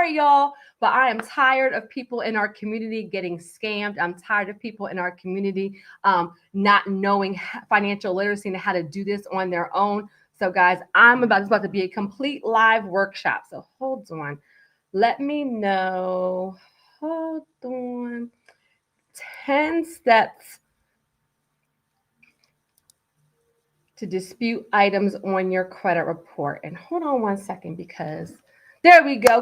sorry, y'all, but I am tired of people in our community getting scammed. I'm tired of people in our community not knowing financial literacy and how to do this on their own. So, guys, it's about to be a complete live workshop. So, hold on. Let me know. Hold on. 10 steps to dispute items on your credit report. And hold on one second, because there we go.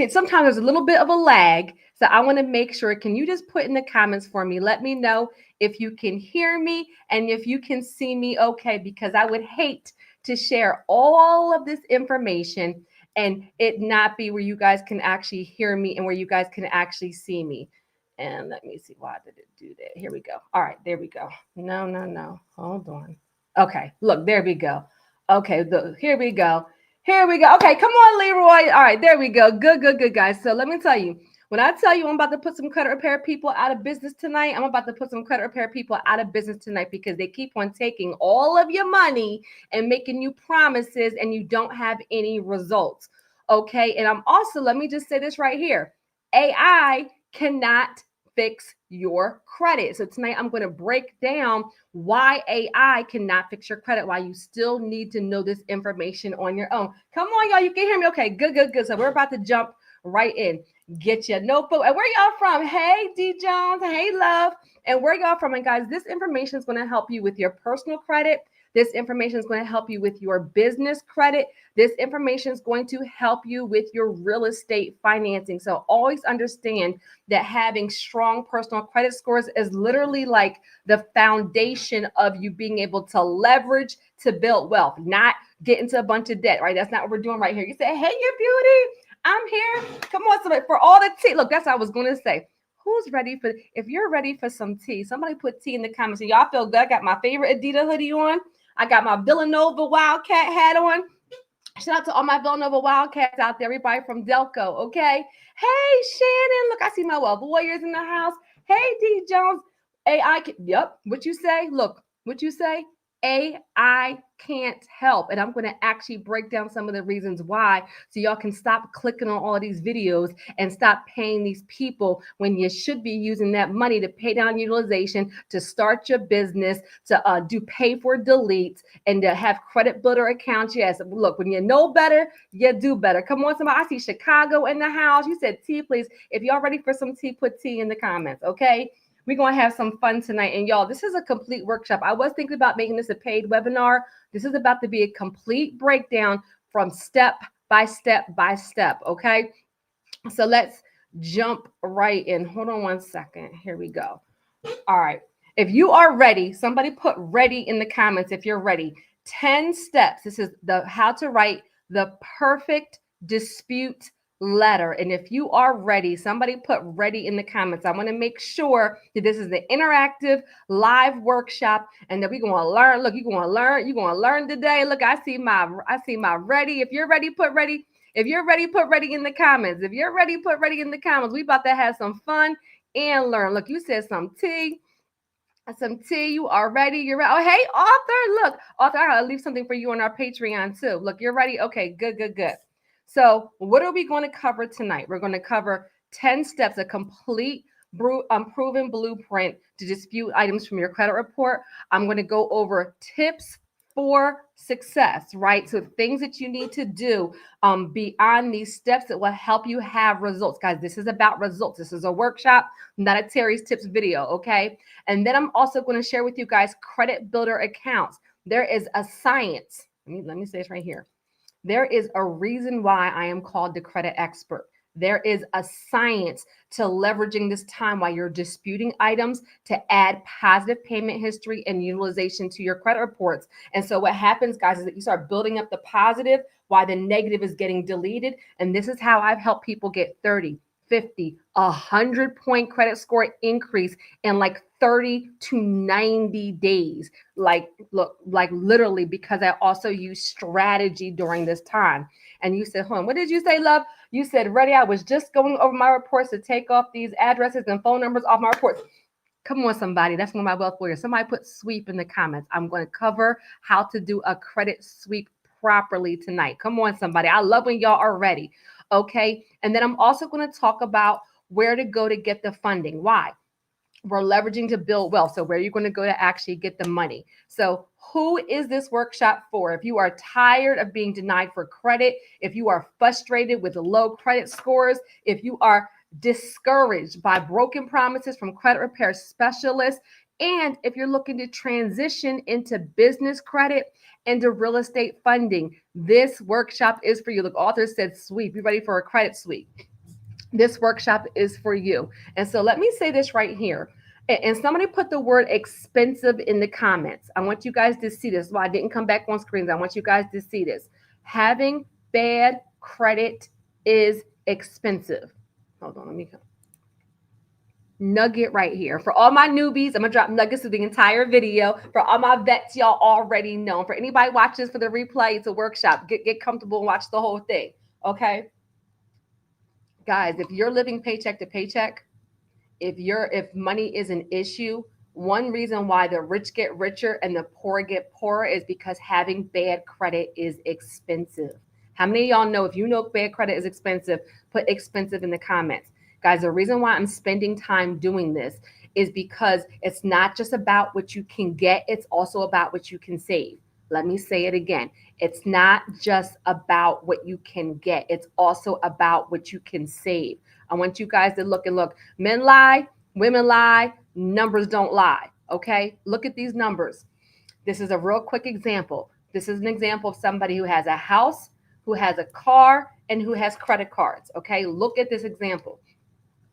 Sometimes there's a little bit of a lag. So I want to make sure, can you just put in the comments for me? Let me know if you can hear me and if you can see me okay, because I would hate to share all of this information and it not be where you guys can actually hear me and where you guys can actually see me. And let me see, why did it do that? Here we go. All right, there we go. No. Hold on. Okay, look, there we go. Okay, here we go. Okay, come on, Leroy. All right, there we go. Good, guys. So let me tell you, when I tell you I'm about to put some credit repair people out of business tonight, I'm about to put some credit repair people out of business tonight because they keep on taking all of your money and making you promises and you don't have any results. Okay, and I'm also, let me just say this right here. AI cannot fix your credit. So tonight I'm going to break down why AI cannot fix your credit, why you still need to know this information on your own. Come on, y'all. You can hear me? Okay, good. So we're about to jump right in. Get your notebook. And where y'all from? Hey, D. Jones. Hey, love. And where y'all from? And guys, this information is going to help you with your personal credit. This information is going to help you with your business credit. This information is going to help you with your real estate financing. So always understand that having strong personal credit scores is literally like the foundation of you being able to leverage to build wealth, not get into a bunch of debt, right? That's not what we're doing right here. You say, hey, your beauty, I'm here. Come on, somebody, for all the tea. Look, that's what I was going to say. Who's ready for, if you're ready for some tea, somebody put tea in the comments. Y'all feel good. I got my favorite Adidas hoodie on. I got my Villanova Wildcat hat on. Shout out to all my Villanova Wildcats out there, everybody from Delco, okay? Hey, Shannon, look, I see my Wealth Warriors in the house. Hey, D. Jones. AI, yep, what you say? Look, what you say? AI can't help. And I'm going to actually break down some of the reasons why, so y'all can stop clicking on all of these videos and stop paying these people when you should be using that money to pay down utilization, to start your business, to do pay for delete, and to have credit builder accounts. Yes, look, when you know better, you do better. Come on, somebody. I see Chicago in the house. You said tea, please. If y'all ready for some tea, put tea in the comments, okay? We're going to have some fun tonight. And y'all, this is a complete workshop. I was thinking about making this a paid webinar. This is about to be a complete breakdown from step by step, okay? So let's jump right in. Hold on one second. Here we go. All right. If you are ready, somebody put ready in the comments if you're ready. 10 steps. This is how to write the perfect dispute letter. And if you are ready, somebody put ready in the comments. I want to make sure that this is the interactive live workshop and that we're going to learn. Look, you're going to learn today. Look, I see my ready. If you're ready, put ready. If you're ready, put ready in the comments. If you're ready, put ready in the comments. We about to have some fun and learn. Look, you said some tea. You are ready. You're ready. Oh, hey, Arthur. Look, Arthur, I gotta leave something for you on our Patreon too. Look, you're ready. Okay, good. So what are we going to cover tonight? We're going to cover 10 steps, a complete proven blueprint to dispute items from your credit report. I'm going to go over tips for success, right? So things that you need to do beyond these steps that will help you have results. Guys, this is about results. This is a workshop, not a Terry's Tips video, okay? And then I'm also going to share with you guys credit builder accounts. There is a science. Let me say this right here. There is a reason why I am called the credit expert. There is a science to leveraging this time while you're disputing items to add positive payment history and utilization to your credit reports. And so what happens, guys, is that you start building up the positive while the negative is getting deleted. And this is how I've helped people get 30, 50, 100-point credit score increase in like 30 to 90 days. Like literally, because I also use strategy during this time. And you said, hold on, what did you say, love? You said, ready. I was just going over my reports to take off these addresses and phone numbers off my reports. Come on, somebody. That's one of my wealth warriors. Somebody put sweep in the comments. I'm going to cover how to do a credit sweep properly tonight. Come on, somebody. I love when y'all are ready. Okay. And then I'm also going to talk about where to go to get the funding. Why? We're leveraging to build wealth. So where are you going to go to actually get the money? So who is this workshop for? If you are tired of being denied for credit, if you are frustrated with low credit scores, if you are discouraged by broken promises from credit repair specialists, and if you're looking to transition into business credit and to real estate funding, this workshop is for you. Look, author said sweep. You ready for a credit sweep? This workshop is for you. And so let me say this right here. And somebody put the word expensive in the comments. I want you guys to see this. Well, I didn't come back on screens. I want you guys to see this. Having bad credit is expensive. Hold on, let me go. Nugget right here. For all my newbies, I'm going to drop nuggets through the entire video. For all my vets, y'all already know. For anybody watching this for the replay, it's a workshop. Get comfortable and watch the whole thing. Okay? Guys, if you're living paycheck to paycheck, if money is an issue, one reason why the rich get richer and the poor get poorer is because having bad credit is expensive. How many of y'all know if you know bad credit is expensive, put expensive in the comments. Guys, the reason why I'm spending time doing this is because it's not just about what you can get, it's also about what you can save. Let me say it again. It's not just about what you can get. It's also about what you can save. I want you guys to look. Men lie, women lie, numbers don't lie. Okay? Look at these numbers. This is a real quick example. This is an example of somebody who has a house, who has a car, and who has credit cards. Okay? Look at this example.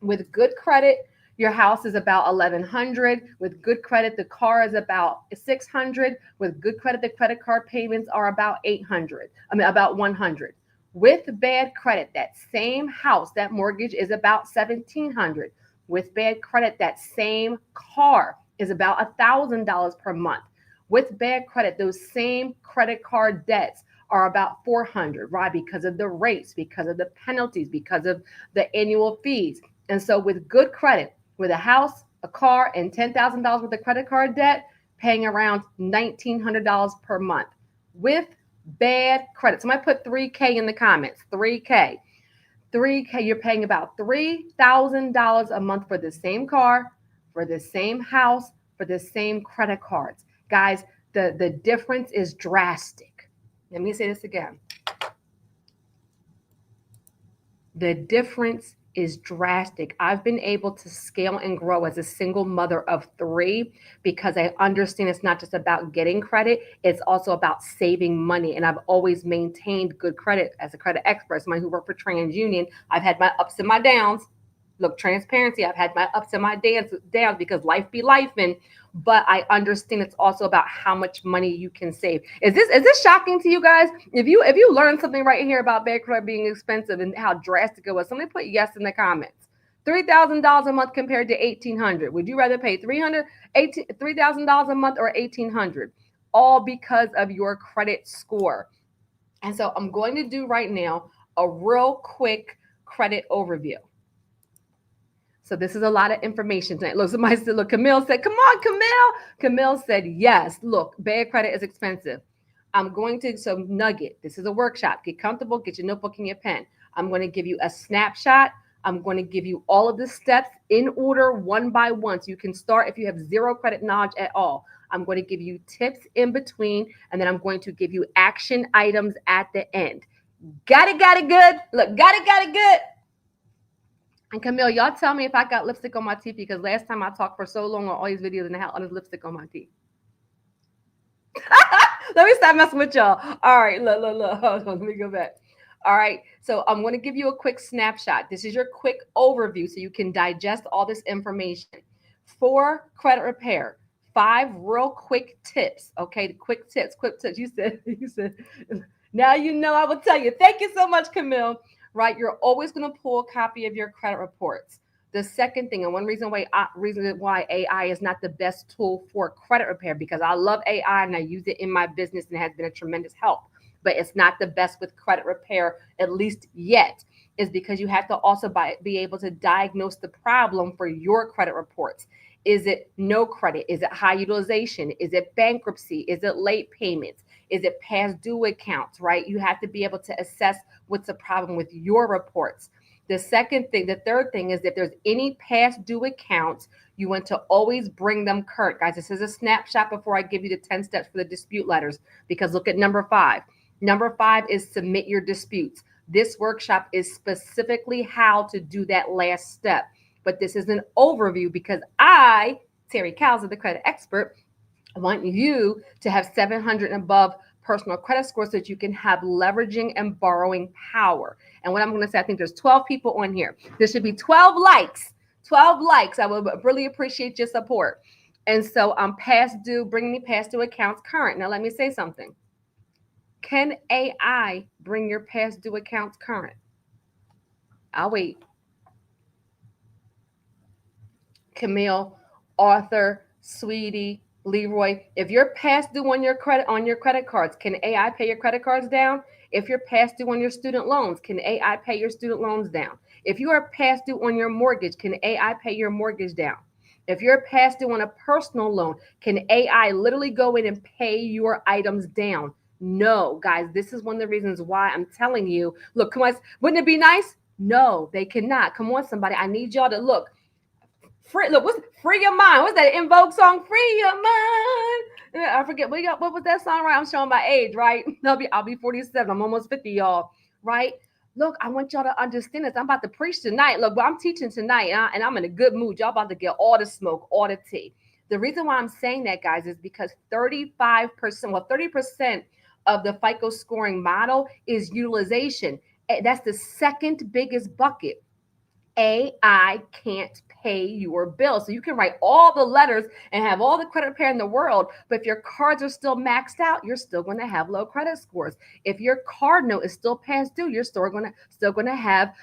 With good credit, your house is about $1,100. With good credit, the car is about $600. With good credit, the credit card payments are about about $100. With bad credit, that same house, that mortgage is about $1,700. With bad credit, that same car is about $1,000 per month. With bad credit, those same credit card debts are about $400, right? Because of the rates, because of the penalties, because of the annual fees. And so with good credit, with a house, a car, and $10,000 worth of credit card debt, paying around $1,900 per month. With bad credit, somebody put 3K in the comments, 3K. 3K, you're paying about $3,000 a month for the same car, for the same house, for the same credit cards. Guys, the difference is drastic. Let me say this again. The difference is drastic. I've been able to scale and grow as a single mother of 3 because I understand it's not just about getting credit, it's also about saving money. And I've always maintained good credit as a credit expert. Somebody who worked for TransUnion, I've had my ups and my downs. Look, transparency, I've had my ups and my downs because life be life, but I understand it's also about how much money you can save. Is this shocking to you guys? If you learned something right here about bad credit being expensive and how drastic it was, somebody put yes in the comments. $3,000 a month compared to $1,800. Would you rather pay $3,000 a month or $1,800? All because of your credit score. And so I'm going to do right now a real quick credit overview. So this is a lot of information. Look, somebody said, look, Camille said, come on, Camille. Camille said, yes, look, bad credit is expensive. So nugget, this is a workshop. Get comfortable, get your notebook and your pen. I'm going to give you a snapshot. I'm going to give you all of the steps in order, one by one. So you can start if you have zero credit knowledge at all. I'm going to give you tips in between, and then I'm going to give you action items at the end. Got it good? Look, got it good. And Camille, y'all tell me if I got lipstick on my teeth because last time I talked for so long on all these videos and I had all this lipstick on my teeth. Let me stop messing with y'all. All right, look. Hold on, let me go back. All right, so I'm going to give you a quick snapshot. This is your quick overview so you can digest all this information. For credit repair, 5 real quick tips. Okay, quick tips. You said, now you know I will tell you. Thank you so much, Camille. Right, you're always going to pull a copy of your credit reports. The second thing, and one reason why AI is not the best tool for credit repair, because I love AI and I use it in my business and it has been a tremendous help, but it's not the best with credit repair, at least yet, is because you have to also be able to diagnose the problem for your credit reports. Is it no credit? Is it high utilization? Is it bankruptcy? Is it late payments? Is it past due accounts, right? You have to be able to assess what's the problem with your reports. The third thing is if there's any past due accounts, you want to always bring them current. Guys, this is a snapshot before I give you the 10 steps for the dispute letters, because look at number 5. Number 5 is submit your disputes. This workshop is specifically how to do that last step. But this is an overview because I, Terry Cowser, the credit expert, want you to have 700 and above personal credit scores so that you can have leveraging and borrowing power. And what I'm going to say, I think there's 12 people on here. There should be 12 likes. 12 likes. I would really appreciate your support. And so I'm past due, bringing me past due accounts current. Now let me say something. Can AI bring your past due accounts current? I'll wait. Camille, Arthur, Sweetie, Leroy, if you're past due on your credit cards, can AI pay your credit cards down? If you're past due on your student loans, can AI pay your student loans down? If you are past due on your mortgage, can AI pay your mortgage down? If you're past due on a personal loan, can AI literally go in and pay your items down? No, guys, this is one of the reasons why I'm telling you, look, come on, wouldn't it be nice? No, they cannot. Come on, somebody. I need y'all to look. What's free your mind? What's that In Vogue song? Free your mind. I forget what was that song, right? I'm showing my age, right? I'll be 47. I'm almost 50, y'all. Right? Look, I want y'all to understand this. I'm about to preach tonight. Look, I'm teaching tonight, and I'm in a good mood. Y'all about to get all the smoke, all the tea. The reason why I'm saying that, guys, is because 30% of the FICO scoring model is utilization. That's the second biggest bucket. AI can't pay your bill. So you can write all the letters and have all the credit repair in the world, but if your cards are still maxed out, you're still going to have low credit scores. If your card note is still past due, you're still going to have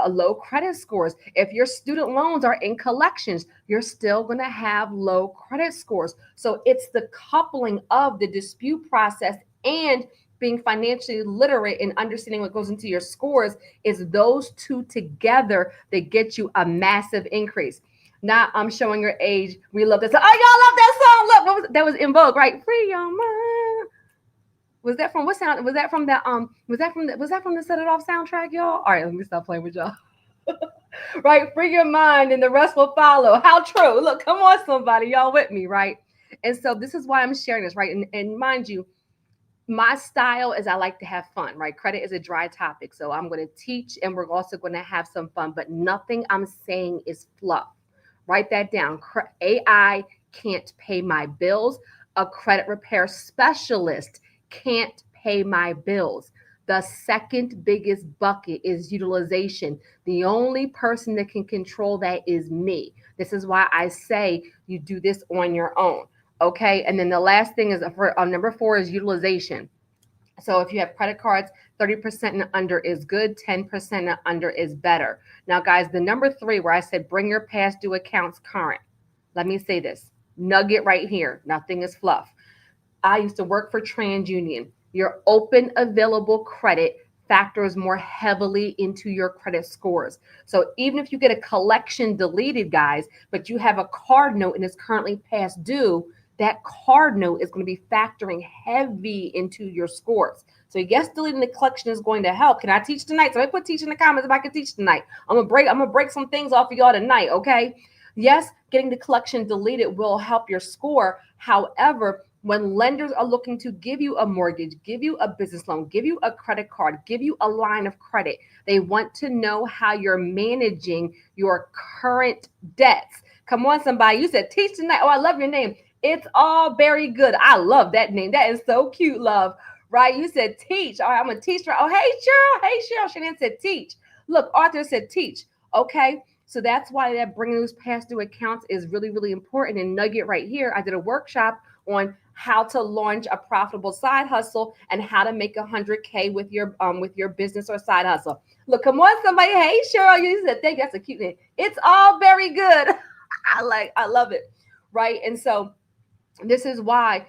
low credit scores. If your student loans are in collections, you're still going to have low credit scores. So it's the coupling of the dispute process and being financially literate and understanding what goes into your scores is those two together that get you a massive increase. Now I'm showing your age. We love that song. Oh, y'all love that song. Look, that was In Vogue, right? Free your mind. Was that from what sound? Was that from the Set It Off soundtrack, y'all? All right, let me stop playing with y'all. Right, free your mind and the rest will follow. How true. Look, come on, somebody. Y'all with me, right? And so this is why I'm sharing this, right? And mind you, my style is I like to have fun, right? Credit is a dry topic. So I'm going to teach and we're also going to have some fun, but nothing I'm saying is fluff. Write that down. AI can't pay my bills. A credit repair specialist can't pay my bills. The second biggest bucket is utilization. The only person that can control that is me. This is why I say you do this on your own. Okay. And then the last thing is number 4 is utilization. So if you have credit cards, 30% and under is good, 10% and under is better. Now, guys, the number 3 where I said bring your past due accounts current. Let me say this nugget right here. Nothing is fluff. I used to work for TransUnion. Your open available credit factors more heavily into your credit scores. So even if you get a collection deleted, guys, but you have a card note and it's currently past due, that card note is going to be factoring heavy into your scores. So yes, deleting the collection is going to help. Can I teach tonight? So I put teach in the comments if I can teach tonight. I'm gonna break some things off of y'all tonight, okay? Yes, getting the collection deleted will help your score. However, when lenders are looking to give you a mortgage, give you a business loan, give you a credit card, give you a line of credit, they want to know how you're managing your current debts. Come on, somebody. You said teach tonight. Oh, I love your name. It's all very good. I love that name. That is so cute, love. Right? You said teach. All right, I'm a teacher. Oh, hey, Cheryl. Hey, Cheryl. Shannon said teach. Look, Arthur said teach. Okay. So that's why that bringing those past due accounts is really, really important. And nugget right here, I did a workshop on how to launch a profitable side hustle and how to make 100K with your business or side hustle. Look, come on, somebody. Hey, Cheryl. You said thank you. That's a cute name. It's all very good. I love it. Right. And so this is why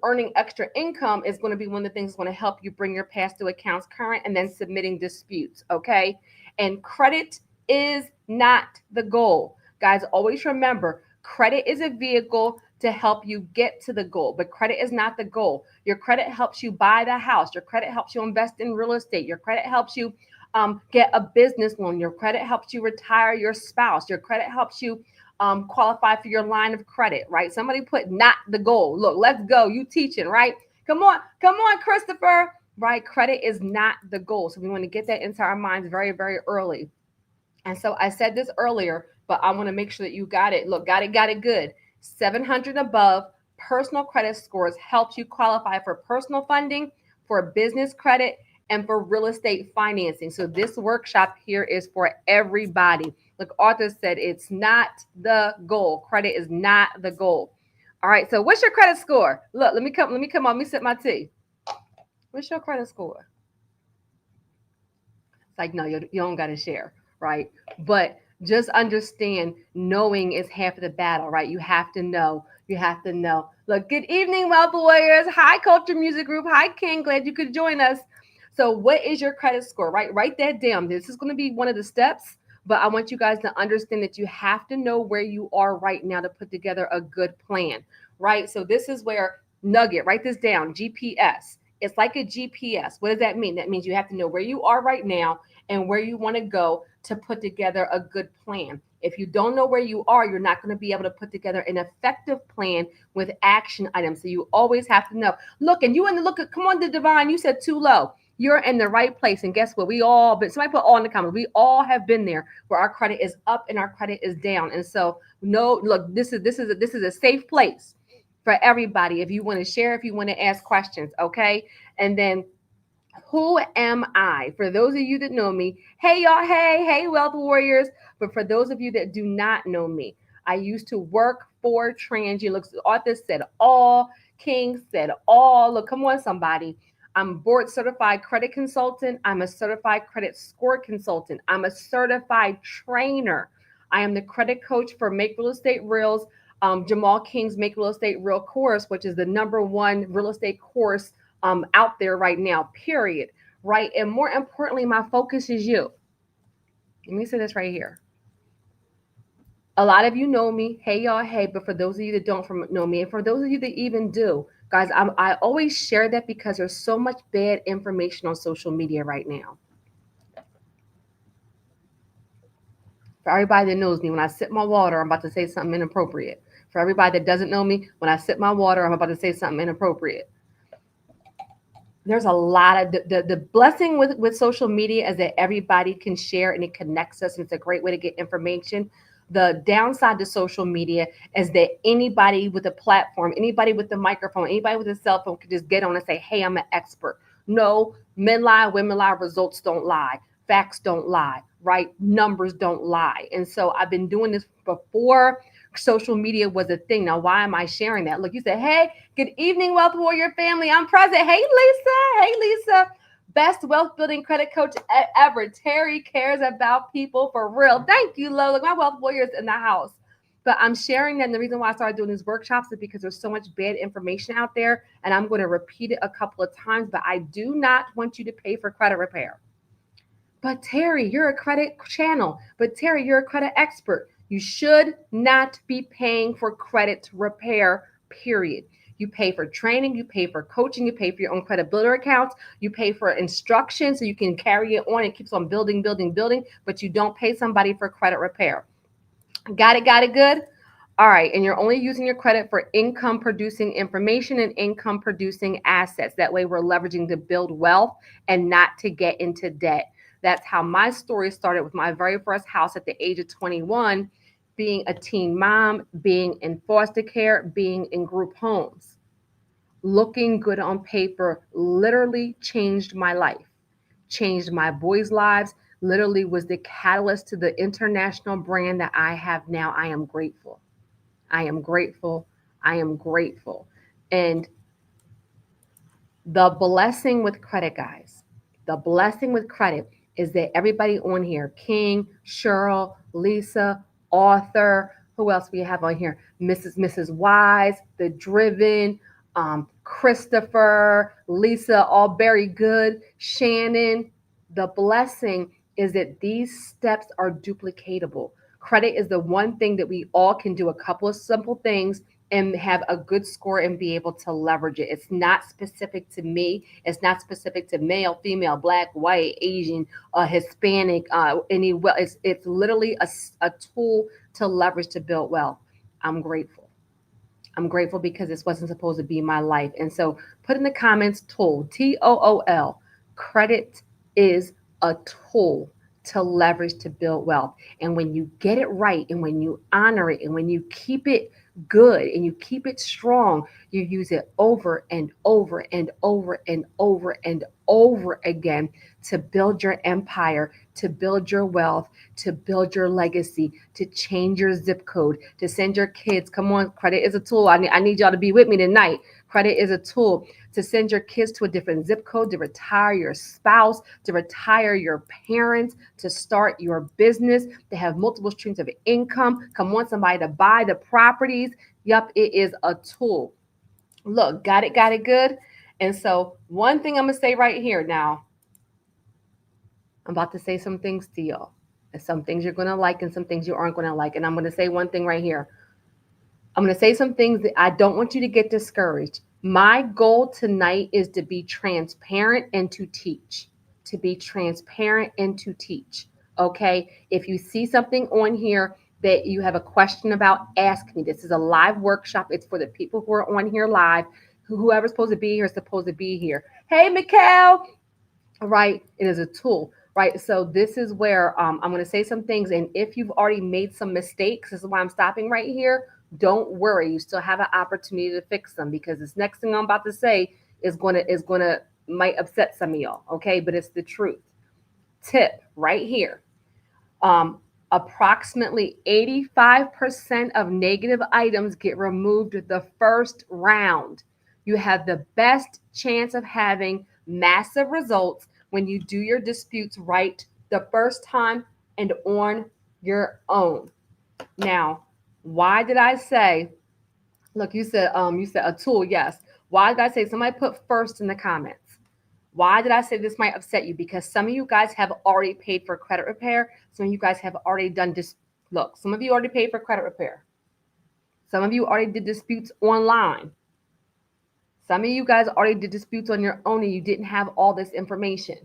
earning extra income is going to be one of the things that's going to help you bring your past due accounts current and then submitting disputes. Okay. And credit is not the goal. Guys, always remember credit is a vehicle to help you get to the goal. But credit is not the goal. Your credit helps you buy the house. Your credit helps you invest in real estate. Your credit helps you get a business loan. Your credit helps you retire your spouse. Your credit helps you qualify for your line of credit, right? Somebody put not the goal. Look, let's go. You teaching, right? Come on, Christopher. Right? Credit is not the goal. So we want to get that into our minds very, very early. And so I said this earlier, but I want to make sure that you got it. Look, got it good. 700 above personal credit scores helps you qualify for personal funding, for business credit, and for real estate financing. So this workshop here is for everybody. Like Arthur said, it's not the goal. Credit is not the goal. All right. So what's your credit score? Look, let me come on. Let me sip my tea. What's your credit score? It's like, no, you don't got to share, right? But just understand knowing is half of the battle, right? You have to know. You have to know. Look, good evening, Wealth Warriors. Hi, Culture Music Group. Hi, King. Glad you could join us. So what is your credit score, right? Write that down. This is going to be one of the steps, but I want you guys to understand that you have to know where you are right now to put together a good plan, right? So this is where nugget, write this down, GPS. It's like a GPS. What does that mean? That means you have to know where you are right now and where you want to go to put together a good plan. If you don't know where you are, you're not going to be able to put together an effective plan with action items. So you always have to know. Look, and you in the look, come on, the divine, you said too low. You're in the right place. And guess what? We all, but somebody put all in the comments. We all have been there where our credit is up and our credit is down. And so no, look, this is a safe place for everybody. If you want to share, if you want to ask questions, okay? And then who am I? For those of you that know me, hey y'all, hey, Wealth Warriors. But for those of you that do not know me, I used to work for Trangy. Look, Arthur said all, King said all. Look, come on, somebody. I'm board certified credit consultant. I'm a certified credit score consultant. I'm a certified trainer. I am the credit coach for Make Real Estate Reels, Jamal King's Make Real Estate Real course, which is the #1 real estate course out there right now, period. Right. And more importantly, my focus is you. Let me say this right here. A lot of you know me. Hey, y'all. Hey, but for those of you that don't know me, and for those of you that even do, guys, I always share that because there's so much bad information on social media right now. For everybody that knows me, when I sip my water, I'm about to say something inappropriate. For everybody that doesn't know me, when I sip my water, I'm about to say something inappropriate. There's a lot of the blessing with social media is that everybody can share and it connects us and it's a great way to get information. The downside to social media is that anybody with a platform, anybody with a microphone, anybody with a cell phone can just get on and say, hey, I'm an expert. No, men lie, women lie, results don't lie, facts don't lie, right? Numbers don't lie. And so I've been doing this before social media was a thing. Now, why am I sharing that? Look, you said, hey, good evening, Wealth Warrior family. I'm present. Hey, Lisa. Hey, Lisa. Best wealth building credit coach ever. Terry cares about people for real. Thank you, Lola. My Wealth Warriors in the house. But I'm sharing that. And the reason why I started doing these workshops is because there's so much bad information out there. And I'm going to repeat it a couple of times. But I do not want you to pay for credit repair. But Terry, you're a credit channel. But Terry, you're a credit expert. You should not be paying for credit repair, period. You pay for training, you pay for coaching, you pay for your own credit builder accounts, you pay for instruction so you can carry it on. It keeps on building, but you don't pay somebody for credit repair. Got it good? All right, and you're only using your credit for income producing information and income producing assets. That way we're leveraging to build wealth and not to get into debt. That's how my story started with my very first house at the age of 21, being a teen mom, being in foster care, being in group homes. Looking good on paper literally changed my life, changed my boys' lives, literally was the catalyst to the international brand that I have now. I am grateful. I am grateful. I am grateful. And the blessing with credit, guys, the blessing with credit is that everybody on here, King, Cheryl, Lisa, Arthur, who else we have on here? Mrs. Wise, The Driven, Christopher, Lisa, all very good, Shannon. The blessing is that these steps are duplicatable. Credit is the one thing that we all can do a couple of simple things and have a good score and be able to leverage it. It's not specific to me. It's not specific to male, female, black, white, Asian, Hispanic, any well. It's literally a tool to leverage to build wealth. I'm grateful. I'm grateful because this wasn't supposed to be my life. And so put in the comments tool, TOOL. Credit is a tool to leverage to build wealth. And when you get it right and when you honor it and when you keep it good and you keep it strong, you use it over and over and over and over and over again to build your empire, to build your wealth, to build your legacy, to change your zip code, to send your kids. Come on, credit is a tool. I need y'all to be with me tonight. Credit is a tool to send your kids to a different zip code, to retire your spouse, to retire your parents, to start your business, to have multiple streams of income. Come on, somebody to buy the properties. Yup, it is a tool. Look, got it good. And so, one thing I'm going to say right here now, I'm about to say some things to y'all. And some things you're going to like and some things you aren't going to like. And I'm going to say one thing right here. I'm going to say some things that I don't want you to get discouraged. My goal tonight is to be transparent and to teach. To be transparent and to teach. Okay? If you see something on here that you have a question about, ask me. This is a live workshop. It's for the people who are on here live. Whoever's supposed to be here is supposed to be here. Hey, Mikkel. Right? It is a tool. Right. So this is where I'm going to say some things. And if you've already made some mistakes, this is why I'm stopping right here. Don't worry. You still have an opportunity to fix them because this next thing I'm about to say is gonna might upset some of y'all. Okay. But it's the truth. Tip right here. Approximately 85% of negative items get removed the first round. You have the best chance of having massive results when you do your disputes right the first time and on your own. Now, why did I say, look, you said a tool, yes. Why did I say somebody put first in the comments? Why did I say this might upset you? Because some of you guys have already paid for credit repair. Some of you guys have already done this. Look, some of you already paid for credit repair. Some of you already did disputes online. Some of you guys already did disputes on your own and you didn't have all this information.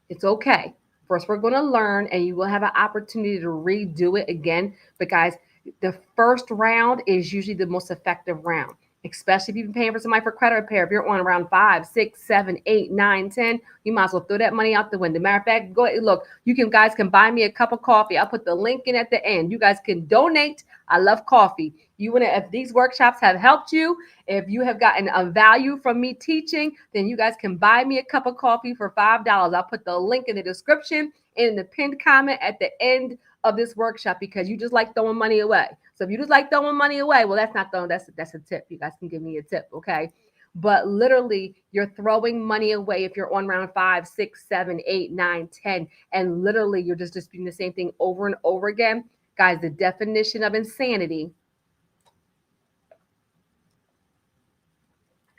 It's okay. First, we're going to learn and you will have an opportunity to redo it again. But guys, the first round is usually the most effective round, especially if you've been paying for somebody for credit repair. If you're on around 5, 6, 7, 8, 9, 10, you might as well throw that money out the window. Matter of fact, go ahead, look, guys can buy me a cup of coffee. I'll put the link in at the end. You guys can donate. I love coffee. If these workshops have helped you, if you have gotten a value from me teaching, then you guys can buy me a cup of coffee for $5. I'll put the link in the description and in the pinned comment at the end of this workshop because you just like throwing money away. So if you just like throwing money away, well, that's not throwing, that's a tip. You guys can give me a tip, okay? But literally, you're throwing money away if you're on round 5, 6, 7, 8, 9, 10, and literally you're just disputing the same thing over and over again. Guys, the definition of insanity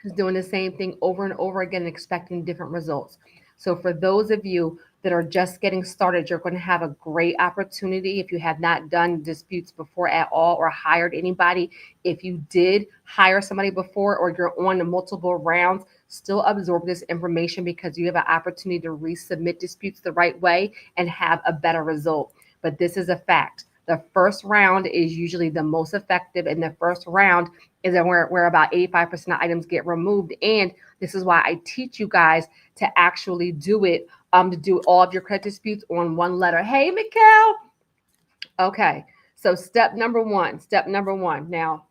is doing the same thing over and over again and expecting different results. So for those of you that are just getting started, you're going to have a great opportunity if you have not done disputes before at all or hired anybody. If you did hire somebody before or you're on the multiple rounds, still absorb this information because you have an opportunity to resubmit disputes the right way and have a better result. But this is a fact. The first round is usually the most effective, and the first round is where about 85% of items get removed. And this is why I teach you guys to actually do it, to do all of your credit disputes on one letter. Hey, Mikkel. Okay, so step number one. Now,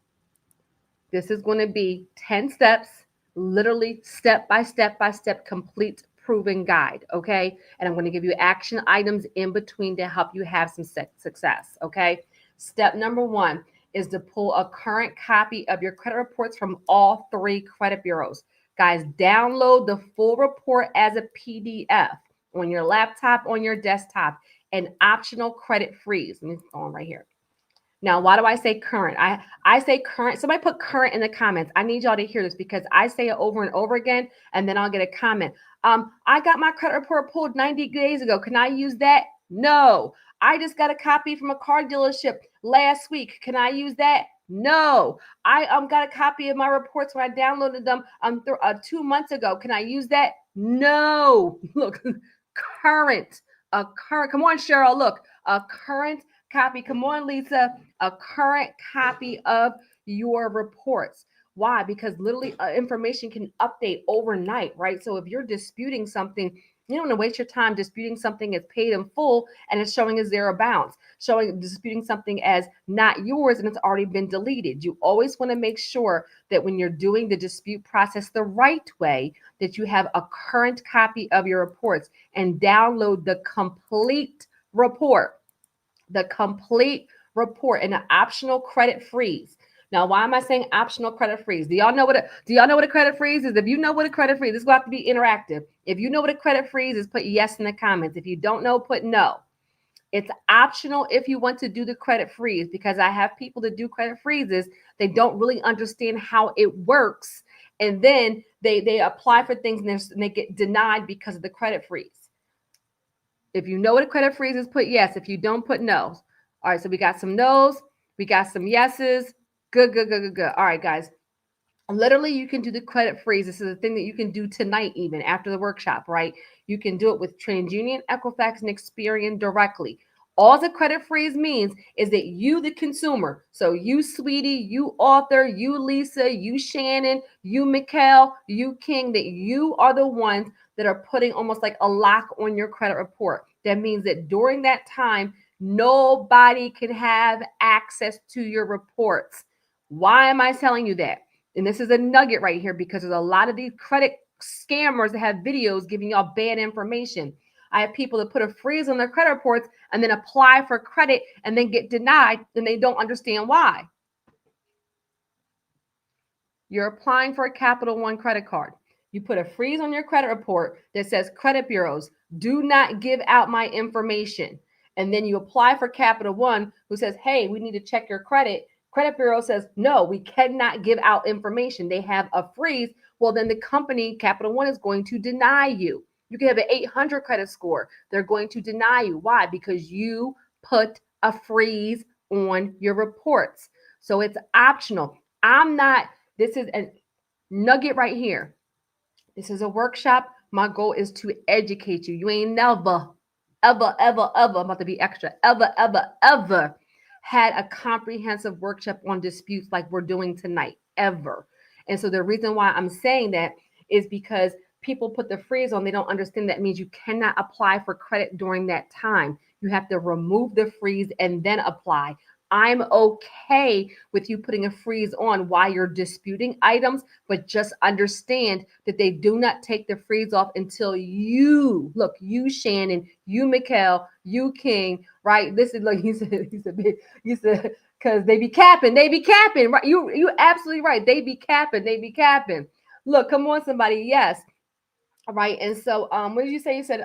this is going to be 10 steps, literally step by step, complete proven guide, okay? And I'm going to give you action items in between to help you have some success, okay? Step number one is to pull a current copy of your credit reports from all 3 credit bureaus. Guys, download the full report as a PDF on your laptop, on your desktop, and optional credit freeze. Let me go on right here. Now, why do I say current? I say current. Somebody put current in the comments. I need y'all to hear this because I say it over and over again, and then I'll get a comment. I got my credit report pulled 90 days ago. Can I use that? No. I just got a copy from a car dealership last week. Can I use that? No. I got a copy of my reports when I downloaded them 2 months ago. Can I use that? No. Look, current, a current. Come on, Cheryl. Look, a current copy. Come on, Lisa. A current copy of your reports. Why? Because literally information can update overnight, right? So if you're disputing something, you don't want to waste your time disputing something as paid in full and it's showing a zero balance, showing disputing something as not yours and it's already been deleted. You always want to make sure that when you're doing the dispute process the right way, that you have a current copy of your reports and download the complete report. The complete report and an optional credit freeze. Now, why am I saying optional credit freeze? Do y'all know what a credit freeze is? If you know what a credit freeze is, this will have to be interactive. If you know what a credit freeze is, put yes in the comments. If you don't know, put no. It's optional if you want to do the credit freeze, because I have people that do credit freezes. They don't really understand how it works. And then they apply for things and they get denied because of the credit freeze. If you know what a credit freeze is, put yes. If you don't, put no. All right, so we got some no's. We got some yeses. Good, good, good, good, good. All right, guys. Literally, you can do the credit freeze. This is a thing that you can do tonight, even after the workshop, right? You can do it with TransUnion, Equifax, and Experian directly. All the credit freeze means is that you, the consumer, so you, Sweetie, you, Author, you, Lisa, you, Shannon, you, Mikkel, you, King, that you are the ones that are putting almost like a lock on your credit report. That means that during that time, nobody can have access to your reports. Why am I telling you that? And this is a nugget right here, because there's a lot of these credit scammers that have videos giving y'all bad information. I have people that put a freeze on their credit reports and then apply for credit and then get denied and they don't understand why. You're applying for a Capital One credit card. You put a freeze on your credit report that says credit bureaus, do not give out my information. And then you apply for Capital One, who says, hey, we need to check your credit. Credit bureau says, no, we cannot give out information. They have a freeze. Well, then the company, Capital One, is going to deny you. You can have an 800 credit score. They're going to deny you. Why? Because you put a freeze on your reports. So it's optional. This is a nugget right here. This is a workshop. My goal is to educate you. You ain't never, ever, ever, ever, I'm about to be extra, ever had a comprehensive workshop on disputes like we're doing tonight, ever. And so the reason why I'm saying that is because people put the freeze on. They don't understand that means you cannot apply for credit during that time. You have to remove the freeze and then apply. I'm okay with you putting a freeze on while you're disputing items, but just understand that they do not take the freeze off until you, Shannon, you, Mikkel, you, King, right? This is like he said, because they be capping, right? You absolutely right. They be capping. Look, come on, somebody, yes, right. And so, what did you say? You said,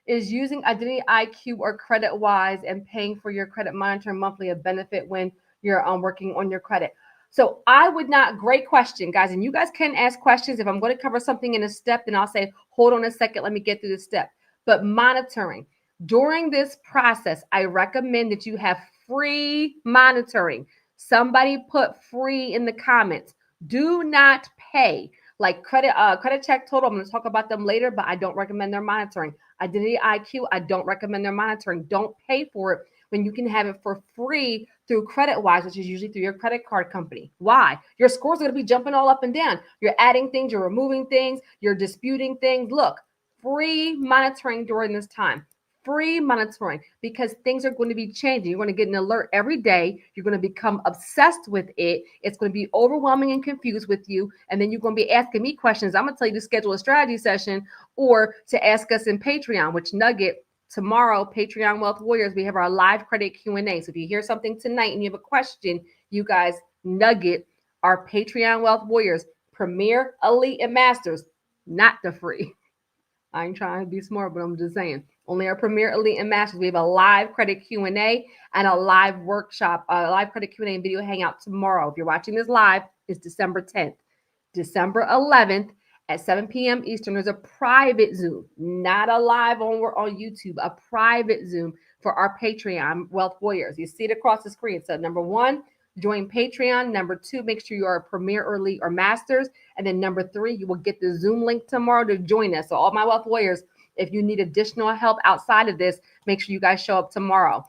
is using Identity IQ or CreditWise and paying for your credit monitoring monthly a benefit when you're working on your credit? So I would not, great question, guys. And you guys can ask questions. If I'm going to cover something in a step, then I'll say, hold on a second, let me get through the step. But monitoring. During this process, I recommend that you have free monitoring. Somebody put free in the comments. Do not pay. Like credit check total, I'm going to talk about them later, but I don't recommend their monitoring. Identity IQ, I don't recommend their monitoring. Don't pay for it when you can have it for free through CreditWise, which is usually through your credit card company. Why? Your scores are going to be jumping all up and down. You're adding things, you're removing things, you're disputing things. Look, free monitoring during this time. Free monitoring, because things are going to be changing. You're going to get an alert every day. You're going to become obsessed with it. It's going to be overwhelming and confused with you. And then you're going to be asking me questions. I'm going to tell you to schedule a strategy session or to ask us in Patreon, which nugget tomorrow, Patreon Wealth Warriors, we have our live credit Q&A. So if you hear something tonight and you have a question, you guys nugget our Patreon Wealth Warriors, Premier, Elite, and Masters, not the free. I ain't trying to be smart, but I'm just saying. Only our Premier, Elite, and Masters. We have a live credit Q&A and a live workshop, a live credit Q&A and video hangout tomorrow. If you're watching this live, it's December 10th. December 11th at 7 p.m. Eastern, there's a private Zoom, not a live on YouTube, a private Zoom for our Patreon Wealth Warriors. You see it across the screen. So number one, join Patreon. Number 2, make sure you are a Premier or Elite or Masters. And then number 3, you will get the Zoom link tomorrow to join us. So all my wealth warriors, if you need additional help outside of this, make sure you guys show up tomorrow.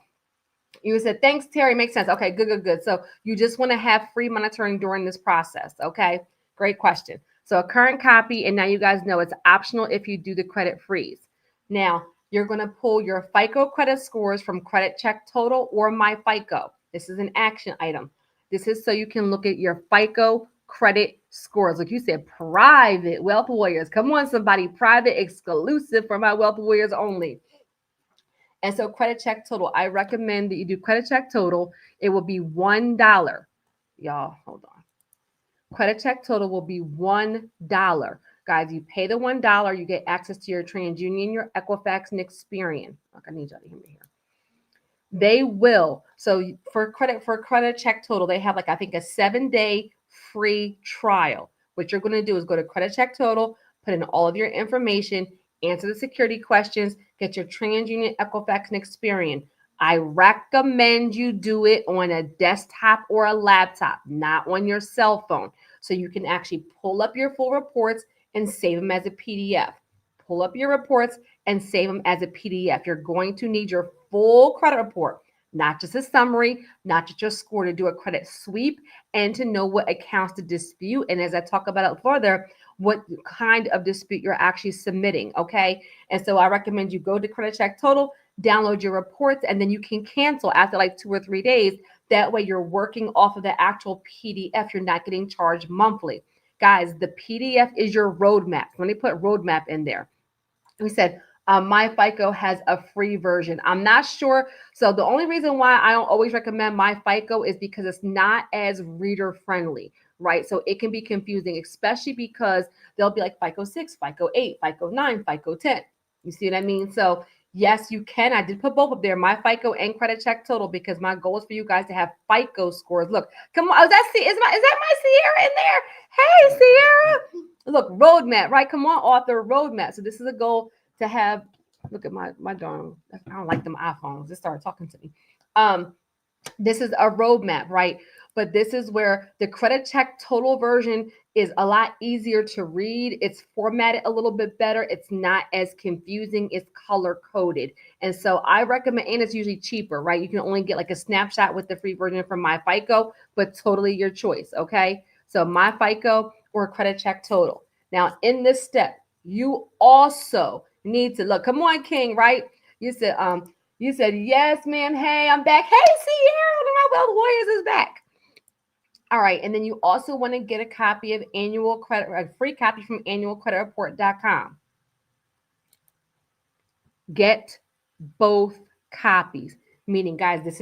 You said, thanks, Terry. Makes sense. Okay, good. So you just want to have free monitoring during this process. Okay, great question. So a current copy, and now you guys know it's optional if you do the credit freeze. Now, you're going to pull your FICO credit scores from Credit Check Total or My FICO. This is an action item. This is so you can look at your FICO credit scores. Like you said, private wealth warriors. Come on, somebody. Private, exclusive for my wealth warriors only. And so Credit Check Total, I recommend that you do Credit Check Total. It will be $1. Y'all, hold on. Credit Check Total will be $1. Guys, you pay the $1, you get access to your TransUnion, your Equifax, and Experian. Look, I need y'all to hear me here. They will. So for Credit Check Total, they have I think a 7-day free trial. What you're going to do is go to Credit Check Total, put in all of your information, answer the security questions, get your TransUnion, Equifax, and Experian. I recommend you do it on a desktop or a laptop, not on your cell phone. So you can actually pull up your full reports and save them as a PDF. Pull up your reports and save them as a PDF. You're going to need your full credit report, not just a summary, not just your score, to do a credit sweep and to know what accounts to dispute. And as I talk about it further, what kind of dispute you're actually submitting, okay? And so I recommend you go to Credit Check Total, download your reports, and then you can cancel after 2 or 3 days. That way you're working off of the actual PDF. You're not getting charged monthly. Guys, the PDF is your roadmap. Let me put roadmap in there. We said My FICO has a free version. I'm not sure. So the only reason why I don't always recommend My FICO is because it's not as reader friendly, right? So it can be confusing, especially because they'll be like FICO 6, FICO 8, FICO 9, FICO 10. You see what I mean? So yes, you can. I did put both up there, My FICO and Credit Check Total, because my goal is for you guys to have FICO scores. Look, come on. Is that my Sierra in there? Hey, Sierra. Look, roadmap, right? Come on, author, roadmap. So this is a goal to have. Look at my darn. I don't like them iPhones. They started talking to me. This is a roadmap, right? But this is where the Credit Check Total version is a lot easier to read. It's formatted a little bit better. It's not as confusing. It's color coded. And so I recommend, and it's usually cheaper, right? You can only get like a snapshot with the free version from My FICO, but totally your choice, okay? So My FICO or Credit Check Total. Now, in this step, you also need to look. Come on, King, right? You said, yes, ma'am. Hey, I'm back. Hey, Sierra, the Wealth Warriors is back. All right. And then you also want to get a copy of annual credit, a free copy from annualcreditreport.com. Get both copies. Meaning, guys, this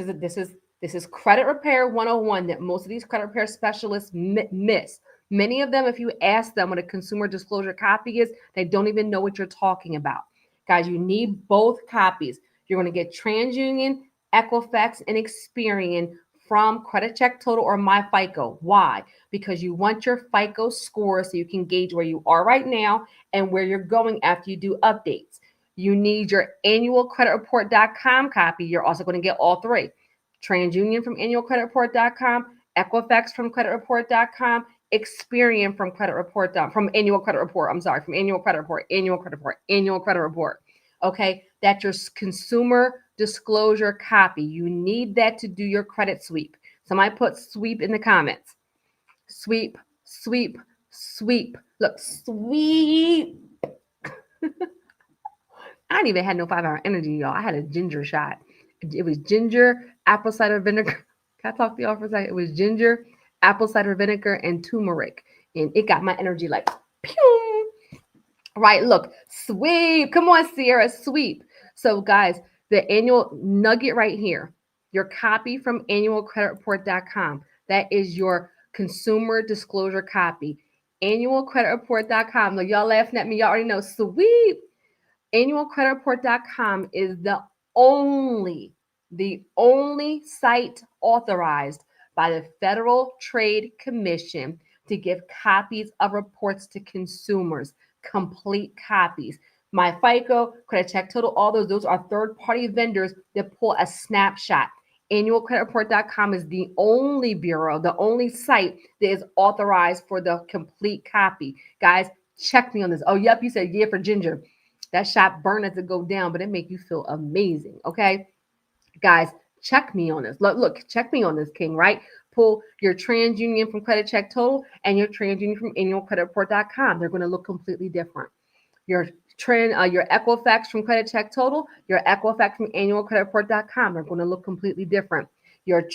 is credit repair 101 that most of these credit repair specialists miss. Many of them, if you ask them what a consumer disclosure copy is, they don't even know what you're talking about. Guys, you need both copies. You're going to get TransUnion, Equifax, and Experian from Credit Check Total or My FICO. Why? Because you want your FICO score so you can gauge where you are right now and where you're going after you do updates. You need your annualcreditreport.com copy. You're also going to get all three. TransUnion from annualcreditreport.com, Equifax from creditreport.com, Experian from from annual credit report. From annual credit report. Okay, that's your consumer disclosure copy. You need that to do your credit sweep. Somebody put sweep in the comments. Sweep. Look, sweep. I didn't even have no 5-hour energy, y'all. I had a ginger shot. It was ginger, apple cider vinegar. Can I talk to y'all for a second? It was ginger, apple cider vinegar, and turmeric. And it got my energy like, pew. Right, look, sweep. Come on, Sierra, sweep. So, guys, the annual nugget right here, your copy from annualcreditreport.com. That is your consumer disclosure copy. Annualcreditreport.com. Look, y'all laughing at me. Y'all already know, sweep. Annualcreditreport.com is the only site authorized by the Federal Trade Commission to give copies of reports to consumers, complete copies. My FICO, Credit Check Total, all those are third-party vendors that pull a snapshot. Annualcreditreport.com is the only bureau, the only site that is authorized for the complete copy. Guys, check me on this. Oh, yep, you said yeah for Ginger. That shot burned as it go down, but it make you feel amazing, okay? Guys, check me on this. Look, check me on this, King, right? Pull your TransUnion from Credit Check Total and your TransUnion from annualcreditreport.com. They're going to look completely different. Your your Equifax from Credit Check Total, your Equifax from annualcreditreport.com. They're going to look completely different. Your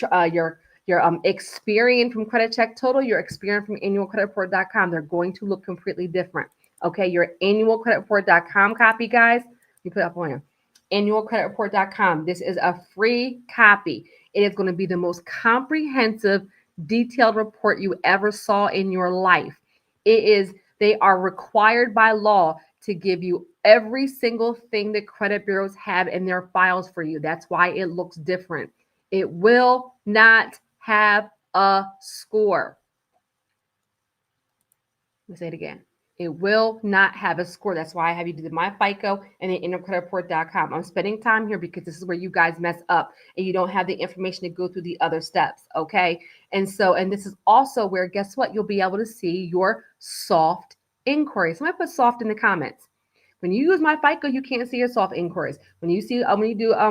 Experian from Credit Check Total, your Experian from annualcreditreport.com. They're going to look completely different. Okay, your annualcreditreport.com copy, guys. You put up on here. Annualcreditreport.com. This is a free copy. It is going to be the most comprehensive, detailed report you ever saw in your life. They are required by law to give you every single thing that credit bureaus have in their files for you. That's why it looks different. It will not have a score. Let me say it again. It will not have a score. That's why I have you do my FICO and then annualcreditreport.com. I'm spending time here because this is where you guys mess up and you don't have the information to go through the other steps, okay? And this is also where, guess what? You'll be able to see your soft inquiries. Somebody put soft in the comments. When you use my FICO, you can't see your soft inquiries. When you do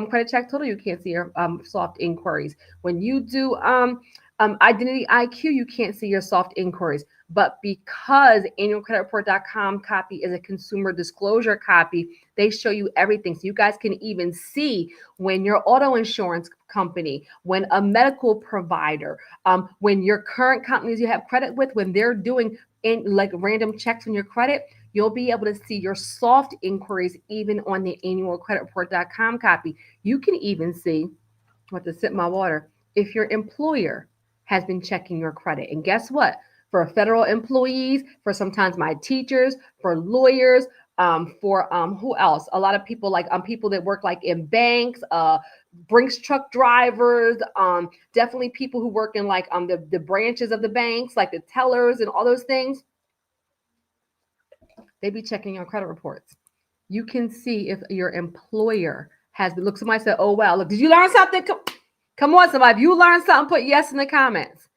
Credit Check Total, you can't see your soft inquiries. When you do Identity IQ, you can't see your soft inquiries. But because annualcreditreport.com copy is a consumer disclosure copy, they show you everything. So you guys can even see when your auto insurance company, when a medical provider, when your current companies you have credit with, when they're doing like random checks on your credit, you'll be able to see your soft inquiries even on the annualcreditreport.com copy. You can even see, I have to sip my water, if your employer has been checking your credit. And guess what? For federal employees, for sometimes my teachers, for lawyers, for who else? A lot of people like people that work like in banks, Brinks truck drivers, definitely people who work in like the branches of the banks, like the tellers and all those things. They be checking your credit reports. You can see if your employer has been. Look, somebody said, "Oh wow, look, did you learn something?" Come on, somebody. If you learned something, put yes in the comments.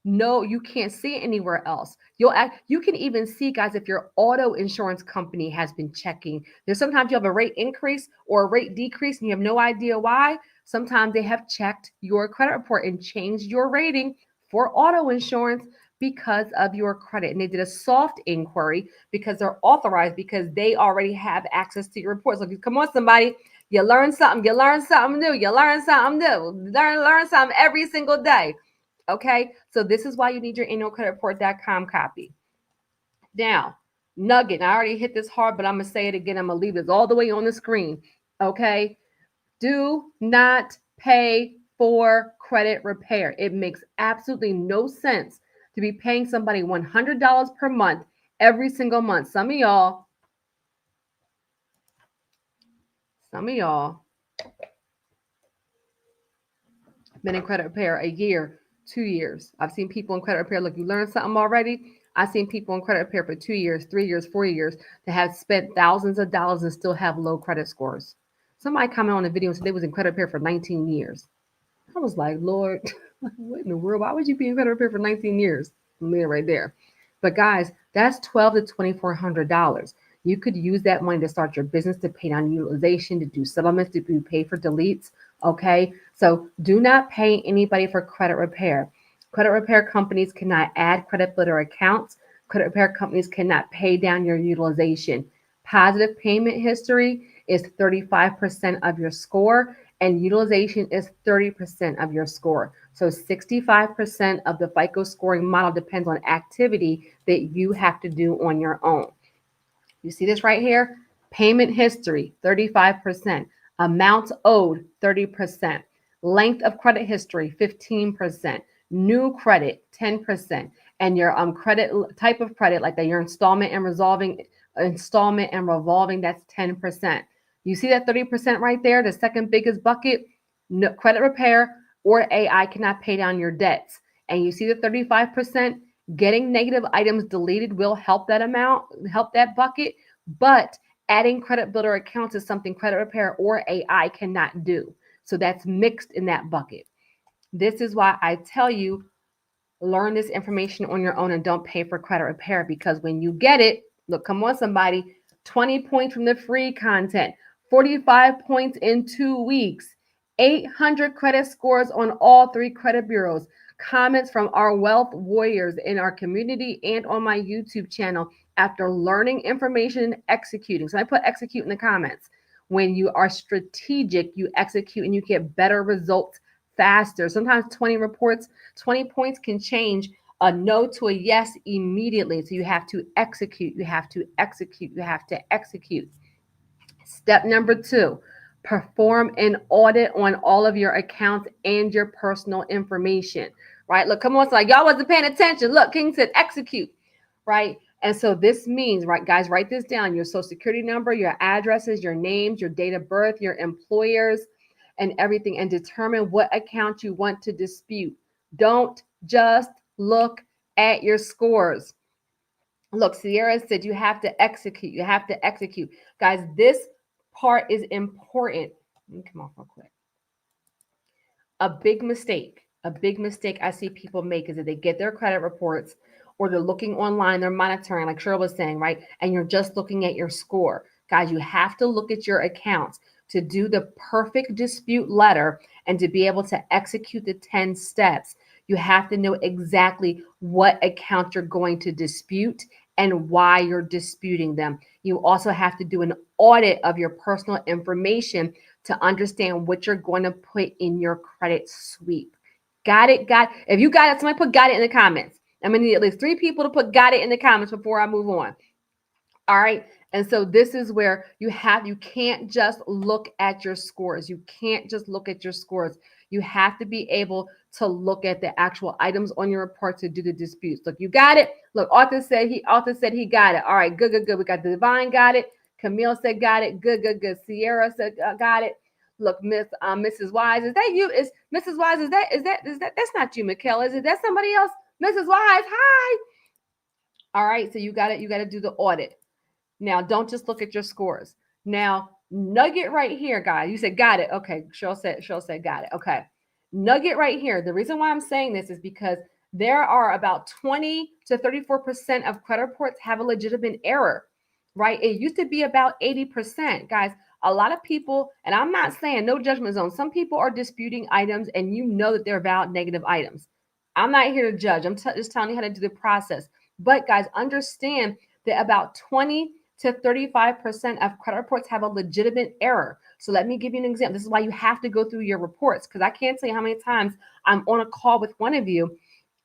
No, you can't see it anywhere else. You can even see, guys, if your auto insurance company has been checking. There's sometimes you have a rate increase or a rate decrease and you have no idea why. Sometimes they have checked your credit report and changed your rating for auto insurance because of your credit. And they did a soft inquiry because they're authorized, because they already have access to your reports. So come on, somebody. You learn something. You learn something new. You learn something new. Learn something every single day. Okay, so this is why you need your annualcreditreport.com copy. Now, nugget, I already hit this hard, but I'm going to say it again. I'm going to leave this all the way on the screen. Okay, do not pay for credit repair. It makes absolutely no sense to be paying somebody $100 per month every single month. Some of y'all been in credit repair a year, 2 years. I've seen people in credit repair. Look, you learned something already. I've seen people in credit repair for 2 years, 3 years, 4 years that have spent thousands of dollars and still have low credit scores. Somebody commented on the video and said they was in credit repair for 19 years. I was like, Lord, what in the world? Why would you be in credit repair for 19 years? I'm there right there. But guys, that's $1,200 to $2,400. You could use that money to start your business, to pay down utilization, to do settlements, to pay for deletes. Okay, so do not pay anybody for credit repair. Credit repair companies cannot add credit builder accounts. Credit repair companies cannot pay down your utilization. Positive payment history is 35% of your score, and utilization is 30% of your score. So 65% of the FICO scoring model depends on activity that you have to do on your own. You see this right here? Payment history, 35%. Amounts owed, 30%. Length of credit history, 15%. New credit, 10%. And your credit type of credit, like your installment and revolving, that's 10%. You see that 30% right there, the second biggest bucket? No, credit repair or AI cannot pay down your debts. And you see the 35%? Getting negative items deleted will help that amount, help that bucket, but adding credit builder accounts is something credit repair or AI cannot do. So that's mixed in that bucket. This is why I tell you, learn this information on your own and don't pay for credit repair, because when you get it, look, come on, somebody, 20 points from the free content, 45 points in 2 weeks, 800 credit scores on all 3 credit bureaus, comments from our wealth warriors in our community and on my YouTube channel after learning information and executing. So I put execute in the comments. When you are strategic, you execute and you get better results faster. Sometimes 20 points can change a no to a yes immediately. So you have to execute, you have to execute, you have to execute. Step number 2, perform an audit on all of your accounts and your personal information, right? Look, come on, it's like y'all wasn't paying attention. Look, King said execute, right? And so this means, right, guys, write this down: your social security number, your addresses, your names, your date of birth, your employers, and everything, and determine what account you want to dispute. Don't just look at your scores. Look, Sierra said you have to execute. You have to execute. Guys, this part is important. Let me come off real quick. A big mistake I see people make is that they get their credit reports or they're looking online, they're monitoring, like Cheryl was saying, right? And you're just looking at your score. Guys, you have to look at your accounts to do the perfect dispute letter and to be able to execute the 10 steps. You have to know exactly what account you're going to dispute and why you're disputing them. You also have to do an audit of your personal information to understand what you're going to put in your credit sweep. Got it? If you got it, somebody put got it in the comments. I'm going to need at least 3 people to put got it in the comments before I move on. All right. And so this is where you can't just look at your scores. You can't just look at your scores. You have to be able to look at the actual items on your report to do the disputes. Look, you got it. Look, Arthur said he got it. All right, good. We got the Divine got it. Camille said got it. Good. Sierra said got it. Look, Mrs. Wise, is that you? Is Mrs. Wise? Is that that's not you, Mikkel? Is it that somebody else? Mrs. Wise, hi. All right, so you got it. You got to do the audit. Now, don't just look at your scores. Now, nugget right here, guys. You said got it. Okay, Cheryl said got it. Okay, nugget right here. The reason why I'm saying this is because there are about 20 to 34% of credit reports have a legitimate error, right? It used to be about 80%, guys. A lot of people, and I'm not saying no judgment zone. Some people are disputing items, and you know that they're valid negative items. I'm not here to judge. I'm just telling you how to do the process. But guys, understand that about 20 to 35% of credit reports have a legitimate error. So let me give you an example. This is why you have to go through your reports, because I can't tell you how many times I'm on a call with one of you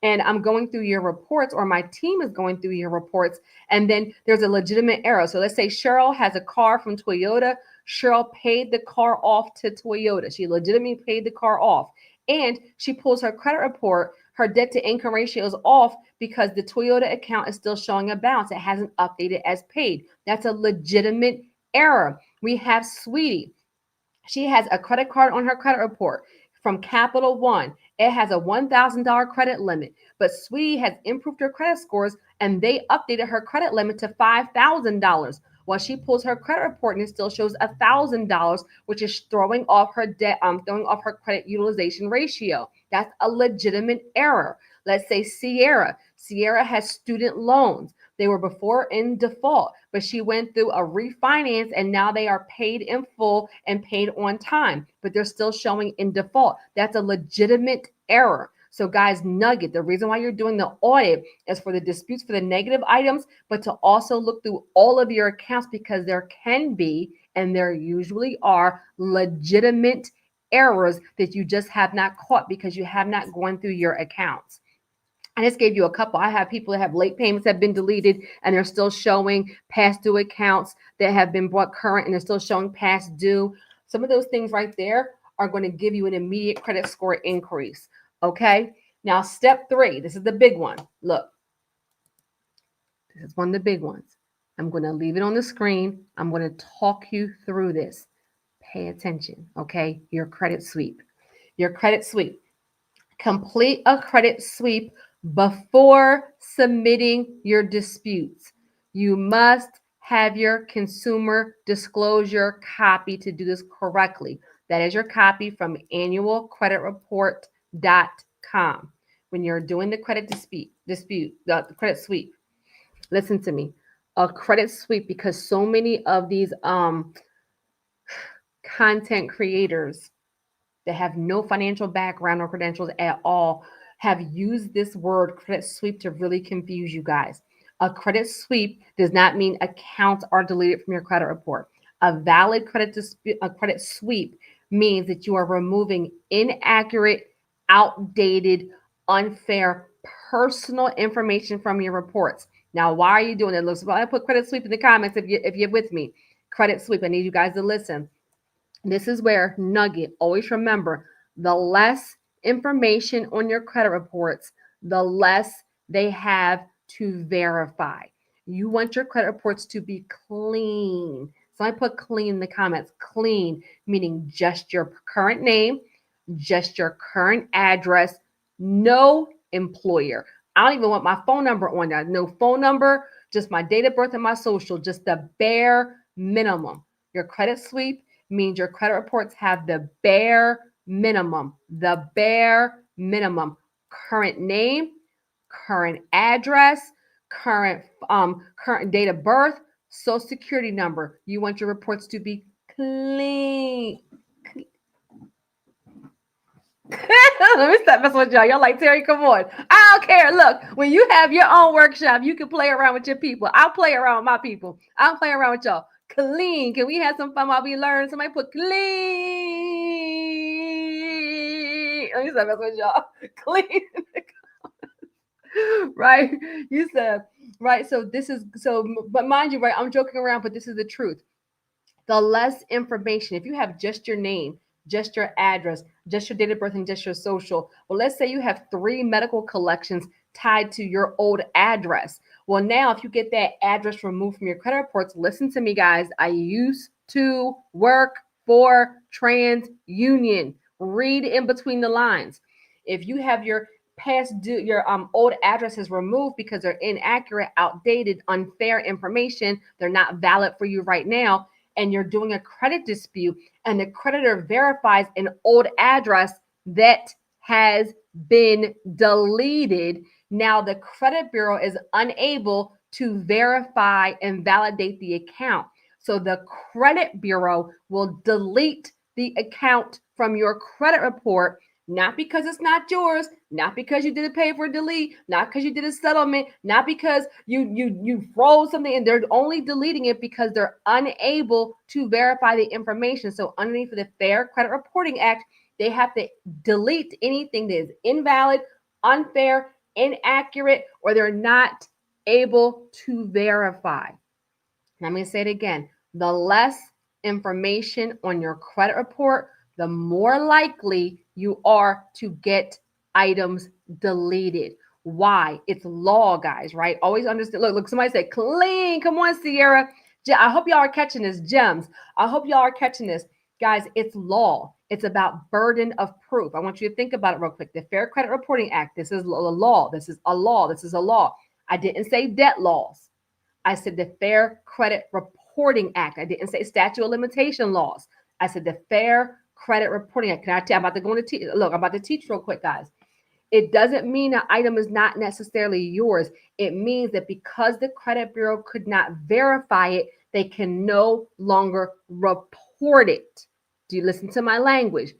and I'm going through your reports, or my team is going through your reports, and then there's a legitimate error. So let's say Cheryl has a car from Toyota. Cheryl paid the car off to Toyota. She legitimately paid the car off. And she pulls her credit report. Her debt to income ratio is off because the Toyota account is still showing a balance. It hasn't updated as paid. That's a legitimate error. We have Sweetie. She has a credit card on her credit report from Capital One. It has a $1,000 credit limit, but Sweetie has improved her credit scores and they updated her credit limit to $5,000. While she pulls her credit report and it still shows $1,000, which is throwing off her debt, throwing off her credit utilization ratio. That's a legitimate error. Let's say Sierra. Sierra has student loans. They were before in default, but she went through a refinance and now they are paid in full and paid on time, but they're still showing in default. That's a legitimate error. So guys, nugget, the reason why you're doing the audit is for the disputes for the negative items, but to also look through all of your accounts, because there can be, and there usually are, legitimate errors that you just have not caught because you have not gone through your accounts. I just gave you a couple. I have people that have late payments that have been deleted and they're still showing past due accounts that have been brought current and they're still showing past due. Some of those things right there are going to give you an immediate credit score increase. Okay. Now, step 3, this is the big one. Look, this is one of the big ones. I'm going to leave it on the screen. I'm going to talk you through this. Pay attention. Okay. Your credit sweep. Your credit sweep. Complete a credit sweep before submitting your disputes. You must have your consumer disclosure copy to do this correctly. That is your copy from annualcreditreport.com. When you're doing the credit the credit sweep, listen to me. A credit sweep, because so many of these content creators that have no financial background or credentials at all have used this word credit sweep to really confuse you guys. A credit sweep does not mean accounts are deleted from your credit report. A valid a credit sweep means that you are removing inaccurate, outdated, unfair personal information from your reports. Now, why are you doing it? Look, I put credit sweep in the comments if you're with me. Credit sweep. I need you guys to listen. This is where nugget, always remember, the less information on your credit reports, the less they have to verify. You want your credit reports to be clean. So I put clean in the comments. Clean, meaning just your current name, just your current address, no employer. I don't even want my phone number on there. No phone number, just my date of birth and my social, just the bare minimum. Your credit sweep means your credit reports have the bare minimum, current name, current address, current date of birth, social security number. You want your reports to be clean. Let me stop messing with y'all. Y'all like, Terry, come on. I don't care. Look, when you have your own workshop, you can play around with your people. I'll play around with my people. I'll play around with y'all. Clean. Can we have some fun while we learn? Somebody put clean. Let me stop messing with y'all. Clean. Right? You said, right? So this is, but mind you, right? I'm joking around, but this is the truth. The less information, if you have just your name, just your address, just your date of birth, and just your social. Well, let's say you have 3 medical collections tied to your old address. Well, now if you get that address removed from your credit reports, listen to me, guys. I used to work for TransUnion. Read in between the lines. If you have your old addresses removed because they're inaccurate, outdated, unfair information, they're not valid for you right now, and you're doing a credit dispute and the creditor verifies an old address that has been deleted, now the credit bureau is unable to verify and validate the account. So the credit bureau will delete the account from your credit report, not because it's not yours, not because you did a pay for delete, not because you did a settlement, not because you froze something, and they're only deleting it because they're unable to verify the information. So underneath the Fair Credit Reporting Act, they have to delete anything that is invalid, unfair, inaccurate, or they're not able to verify. Let me say it again. The less information on your credit report, the more likely you are to get items deleted. Why? It's law, guys, right? Always understand. Look, somebody said clean. Come on, Sierra. I hope y'all are catching this, Gems. I hope y'all are catching this. Guys, it's law. It's about burden of proof. I want you to think about it real quick. The Fair Credit Reporting Act, this is a law. This is a law. This is a law. I didn't say debt laws. I said the Fair Credit Reporting Act. I didn't say statute of limitation laws. I said the Fair Credit Reporting Act. Can I tell you? I'm about to go into look. I'm about to teach real quick, guys. It doesn't mean an item is not necessarily yours. It means that because the credit bureau could not verify it, they can no longer report it. Do you listen to my language?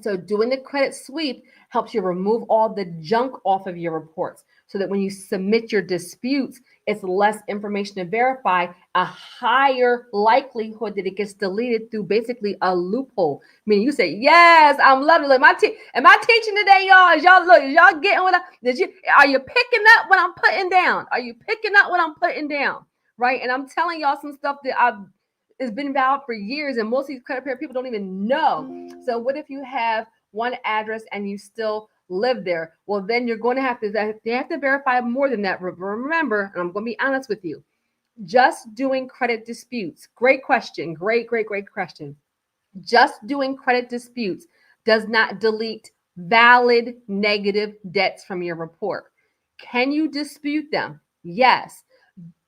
So doing the credit sweep helps you remove all the junk off of your reports so that when you submit your disputes, it's less information to verify, a higher likelihood that it gets deleted through basically a loophole. Meaning you say, yes, I'm loving it. Am I teaching today, y'all? Is y'all getting what are you picking up what I'm putting down? Are you picking up what I'm putting down? Right? And I'm telling y'all some stuff that it's been valid for years, and most of these credit bureau people don't even know. So what if you have one address and you still live there? Well, then you're going to have to verify more than that. Remember, and I'm going to be honest with you, just doing credit disputes. Great question. Great question. Just doing credit disputes does not delete valid negative debts from your report. Can you dispute them? Yes.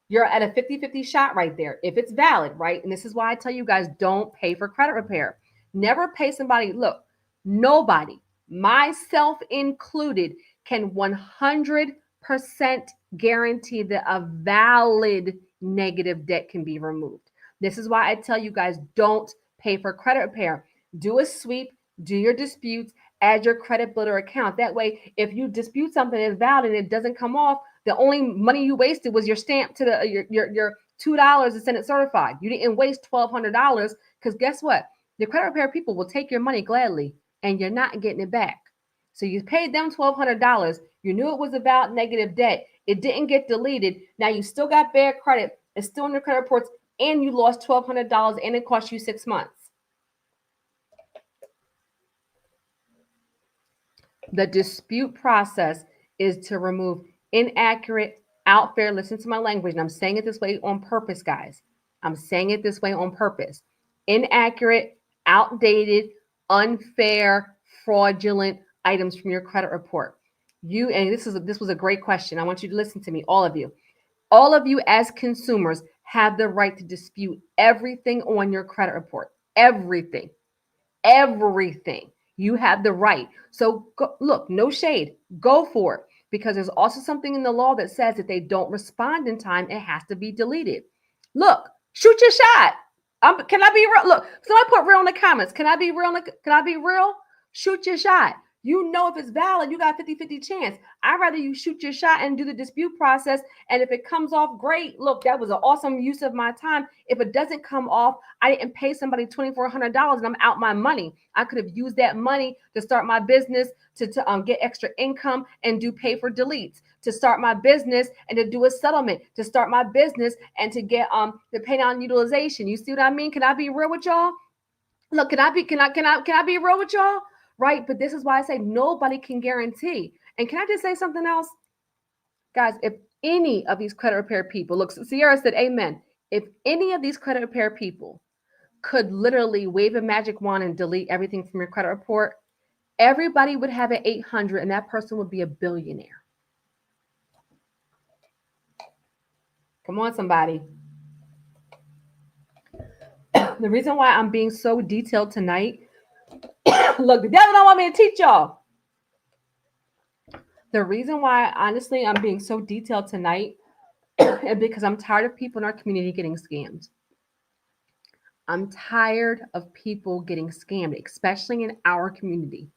You're at a 50-50 shot right there if it's valid, right? And this is why I tell you guys, don't pay for credit repair. Never pay somebody. Look, nobody myself included, can 100% guarantee that a valid negative debt can be removed. This is why I tell you guys, don't pay for credit repair. Do a sweep, do your disputes, add your credit builder account. That way, if you dispute something that's valid and it doesn't come off, the only money you wasted was your stamp to your $2 to send it certified. You didn't waste $1,200 because guess what? The credit repair people will take your money gladly and you're not getting it back. So you paid them $1,200. You knew it was about negative debt. It didn't get deleted. Now you still got bad credit. It's still in your credit reports and you lost $1,200 and it cost you 6 months. The dispute process is to remove inaccurate, unfair, listen to my language, and I'm saying it this way on purpose, guys. I'm saying it this way on purpose. Inaccurate, outdated, unfair, fraudulent items from your credit report. And this was a great question. I want you to listen to me, all of you. All of you as consumers have the right to dispute everything on your credit report. Everything. Everything. You have the right. So look, no shade. Go for it. Because there's also something in the law that says if they don't respond in time, it has to be deleted. Look, shoot your shot. Can I be real? Look, somebody put real in the comments. Can I be real? Can I be real? Shoot your shot. You know if it's valid, you got 50-50 chance. I'd rather you shoot your shot and do the dispute process. And if it comes off, great. Look, that was an awesome use of my time. If it doesn't come off, I didn't pay somebody $2,400 and I'm out my money. I could have used that money to start my business, to get extra income and do pay for deletes, to start my business and to do a settlement, to start my business and to get to pay down utilization. You see what I mean? Can I be real with y'all? Look, can I be real with y'all? Right? But this is why I say nobody can guarantee. And can I just say something else? Guys, if any of these credit repair people, look, Sierra said, amen. If any of these credit repair people could literally wave a magic wand and delete everything from your credit report, everybody would have an 800 and that person would be a billionaire. Come on, somebody. The reason why I'm being so detailed tonight, look, the devil don't want me to teach y'all. The reason why, honestly, I'm being so detailed tonight is because I'm tired of people in our community getting scammed. I'm tired of people getting scammed, especially in our community.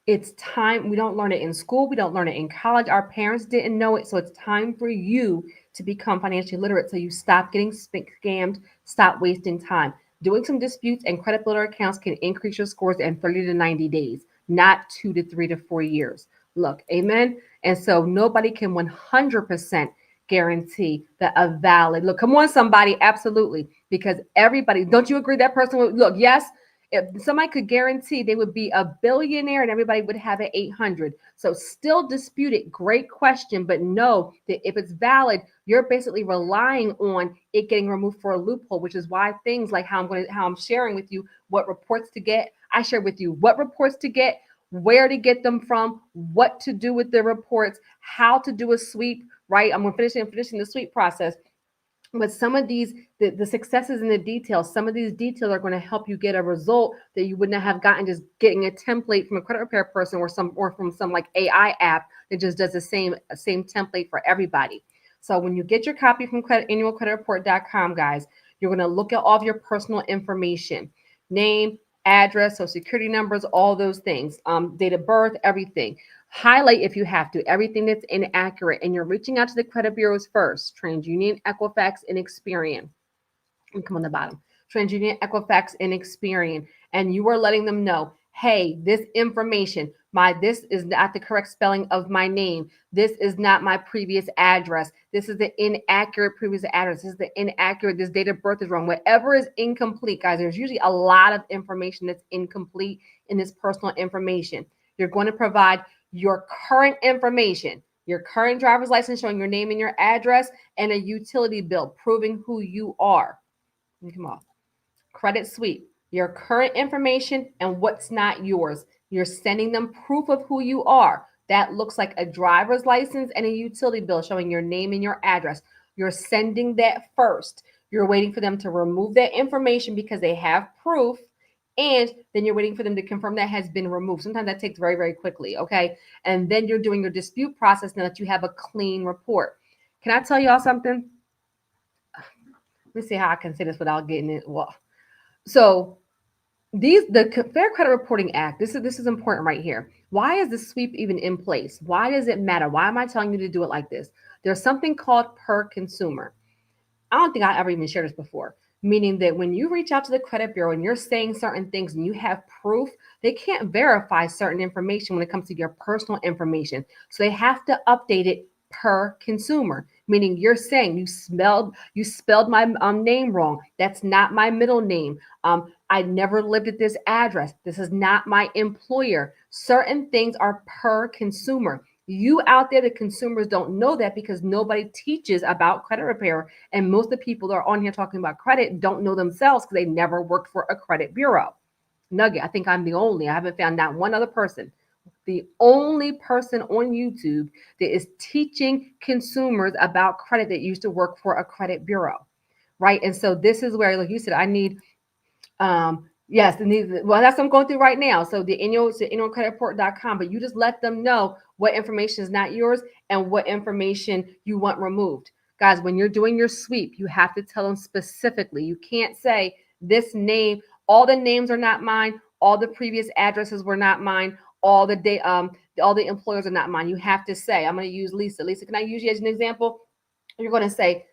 It's time. We don't learn it in school. We don't learn it in college. Our parents didn't know it. So it's time for you to become financially literate so you stop getting scammed, stop wasting time. Doing some disputes and credit builder accounts can increase your scores in 30 to 90 days, not 2 to 3 to 4 years. Look, amen. And so nobody can 100% guarantee that a valid, look, come on, somebody, absolutely. Because everybody, don't you agree that person would, look, yes, if somebody could guarantee they would be a billionaire and everybody would have an 800. So still disputed, great question, but know that if it's valid, you're basically relying on it getting removed for a loophole, which is why things like how I'm sharing with you what reports to get. I share with you what reports to get, where to get them from, what to do with the reports, how to do a sweep, right? I'm finishing the sweep process. But some of these, the successes in the details, some of these details are going to help you get a result that you wouldn't have gotten just getting a template from a credit repair person or from some like AI app that just does the same template for everybody. So when you get your copy from annualcreditreport.com, guys, you're going to look at all of your personal information, name, address, social security numbers, all those things, date of birth, everything. Highlight if you have to, everything that's inaccurate, and you're reaching out to the credit bureaus first, TransUnion, Equifax, and Experian. And come on the bottom, TransUnion, Equifax, and Experian. And you are letting them know, hey, this information, this is not the correct spelling of my name. This is not my previous address. This is the inaccurate previous address. This is the inaccurate, this date of birth is wrong. Whatever is incomplete, guys, there's usually a lot of information that's incomplete in this personal information. You're going to provide your current information, your current driver's license showing your name and your address, and a utility bill proving who you are. Come on. Credit sweep, your current information and what's not yours. You're sending them proof of who you are. That looks like a driver's license and a utility bill showing your name and your address. You're sending that first. You're waiting for them to remove that information because they have proof. And then you're waiting for them to confirm that has been removed. Sometimes that takes very, very quickly, okay? And then you're doing your dispute process now that you have a clean report. Can I tell y'all something? Let me see how I can say this without getting it. Well, so the Fair Credit Reporting Act, this is important right here. Why is the sweep even in place? Why does it matter? Why am I telling you to do it like this? There's something called per consumer. I don't think I ever even shared this before. Meaning that when you reach out to the credit bureau and you're saying certain things and you have proof, they can't verify certain information when it comes to your personal information. So they have to update it per consumer. Meaning you're saying you spelled my name wrong. That's not my middle name. I never lived at this address. This is not my employer. Certain things are per consumer. You out there, the consumers don't know that because nobody teaches about credit repair. And most of the people that are on here talking about credit don't know themselves because they never worked for a credit bureau. Nugget, I think I'm the only. I haven't found not one other person. The only person on YouTube that is teaching consumers about credit that used to work for a credit bureau. Right. And so this is where, like you said, I need yes, well, that's what I'm going through right now. So the annualcreditreport.com, but you just let them know what information is not yours and what information you want removed. Guys, when you're doing your sweep, you have to tell them specifically. You can't say this name, all the names are not mine, all the previous addresses were not mine, all the employers are not mine. You have to say, I'm going to use Lisa. Lisa, can I use you as an example? You're going to say,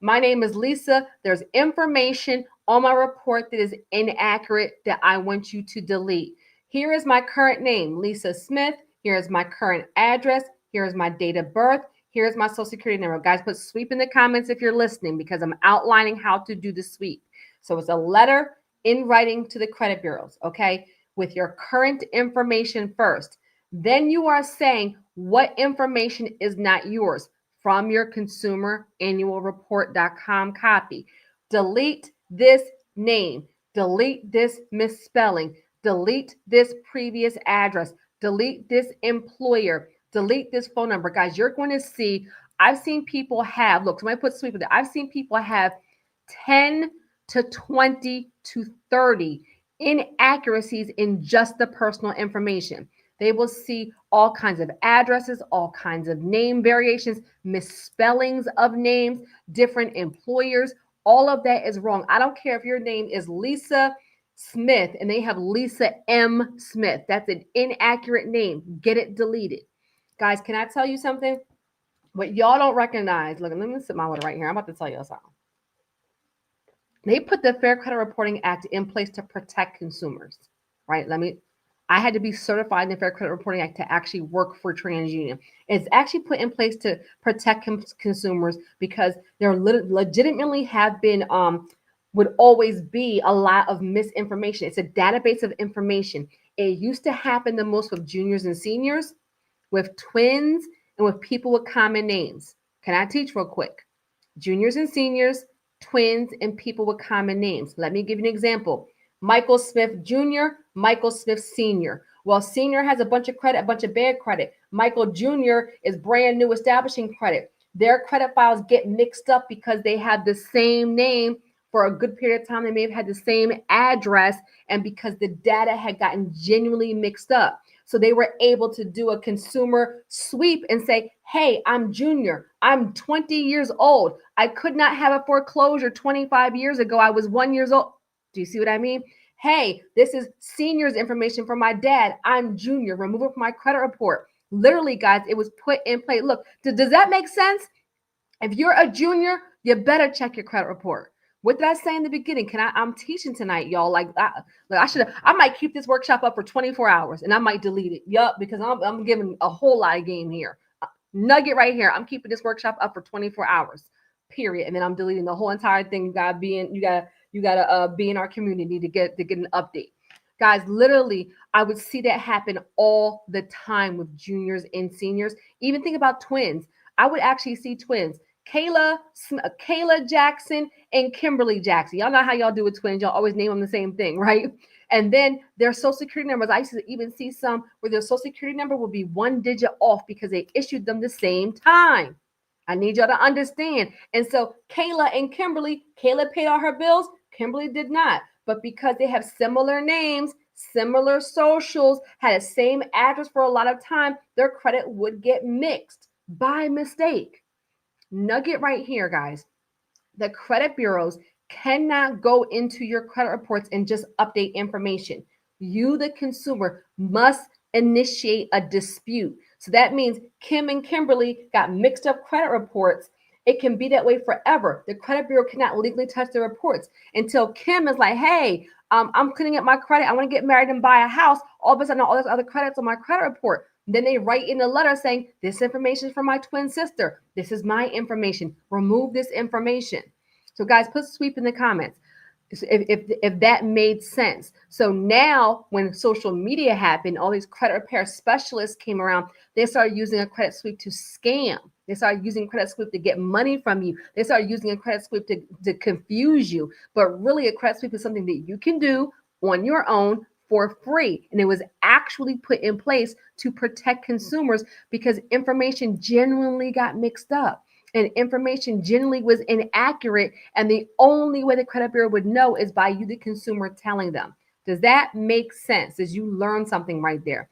my name is Lisa. There's information on my report that is inaccurate that I want you to delete. Here is my current name, Lisa Smith. Here is my current address. Here is my date of birth. Here is my social security number. Guys, put sweep in the comments if you're listening because I'm outlining how to do the sweep. So it's a letter in writing to the credit bureaus, okay, with your current information first. Then you are saying what information is not yours from your consumerannualreport.com copy. Delete this name, delete this misspelling, delete this previous address, delete this employer, delete this phone number. Guys, you're going to see, I've seen people have, look, somebody put sweep with it. I've seen people have 10 to 20 to 30 inaccuracies in just the personal information. They will see all kinds of addresses, all kinds of name variations, misspellings of names, different employers. All of that is wrong. I don't care if your name is Lisa Smith and they have Lisa M. Smith. That's an inaccurate name. Get it deleted. Guys, can I tell you something? What y'all don't recognize, look, let me sit my water right here. I'm about to tell you something. They put the Fair Credit Reporting Act in place to protect consumers, right? I had to be certified in the Fair Credit Reporting Act to actually work for TransUnion. It's actually put in place to protect consumers because there legitimately have been, would always be a lot of misinformation. It's a database of information. It used to happen the most with juniors and seniors, with twins, and with people with common names. Can I teach real quick? Juniors and seniors, twins, and people with common names. Let me give you an example. Michael Smith Jr., Michael Smith Sr. Well, Sr. has a bunch of credit, a bunch of bad credit. Michael Jr. is brand new establishing credit. Their credit files get mixed up because they have the same name for a good period of time. They may have had the same address and because the data had gotten genuinely mixed up. So they were able to do a consumer sweep and say, hey, I'm Junior. I'm 20 years old. I could not have a foreclosure 25 years ago. I was 1 year old. Do you see what I mean? Hey, this is Senior's information for my dad. I'm Junior. Remove it from my credit report. Literally, guys, it was put in place. Look, does that make sense? If you're a junior, you better check your credit report. What did I say in the beginning? I'm teaching tonight, y'all. I might keep this workshop up for 24 hours and I might delete it. Yup, because I'm giving a whole lot of game here. Nugget right here. I'm keeping this workshop up for 24 hours, period. And then I'm deleting the whole entire thing. You gotta be in our community to get an update. Guys, literally, I would see that happen all the time with juniors and seniors. Even think about twins. I would actually see twins. Kayla Jackson and Kimberly Jackson. Y'all know how y'all do with twins. Y'all always name them the same thing, right? And then their social security numbers. I used to even see some where their social security number will be 1 digit off because they issued them the same time. I need y'all to understand. And so Kayla and Kimberly, Kayla paid all her bills. Kimberly did not. but because they have similar names, similar socials, had the same address for a lot of time, their credit would get mixed by mistake. Nugget right here, guys. The credit bureaus cannot go into your credit reports and just update information. You, the consumer, must initiate a dispute. So that means Kim and Kimberly got mixed up credit reports. It can be that way forever. The credit bureau cannot legally touch the reports until Kim is like, hey, I'm cleaning up my credit. I want to get married and buy a house. All of a sudden, all those other credits on my credit report. Then they write in a letter saying, this information is from my twin sister. This is my information. Remove this information. So guys, put sweep in the comments if that made sense. So now when social media happened, all these credit repair specialists came around. They started using a credit sweep to scam. They started using credit sweep to get money from you. They started using a credit sweep to confuse you. But really, a credit sweep is something that you can do on your own for free. And it was actually put in place to protect consumers because information genuinely got mixed up and information generally was inaccurate. And the only way the credit bureau would know is by you, the consumer, telling them. Does that make sense? Did you learn something right there?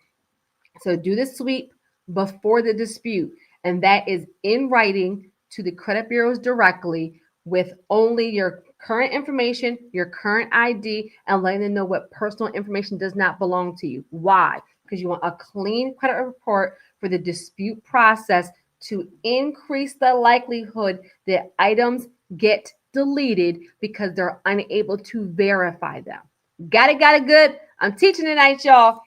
So do the sweep before the dispute. And that is in writing to the credit bureaus directly with only your current information, your current ID, and letting them know what personal information does not belong to you. Why? Because you want a clean credit report for the dispute process to increase the likelihood that items get deleted because they're unable to verify them. Got it good? I'm teaching tonight, y'all.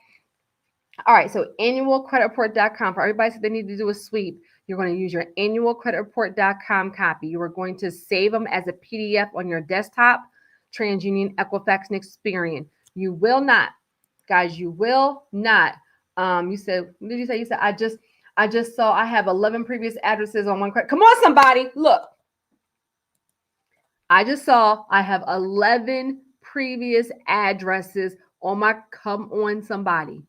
All right, so annualcreditreport.com. For everybody that they need to do a sweep, you're going to use your annualcreditreport.com copy. You are going to save them as a PDF on your desktop, TransUnion, Equifax, and Experian. You will not, guys, you will not. You said, what did you say? You said, I just saw I have 11 previous addresses on one credit. Come on, somebody. Look. I just saw I have 11 previous addresses on my, come on, somebody.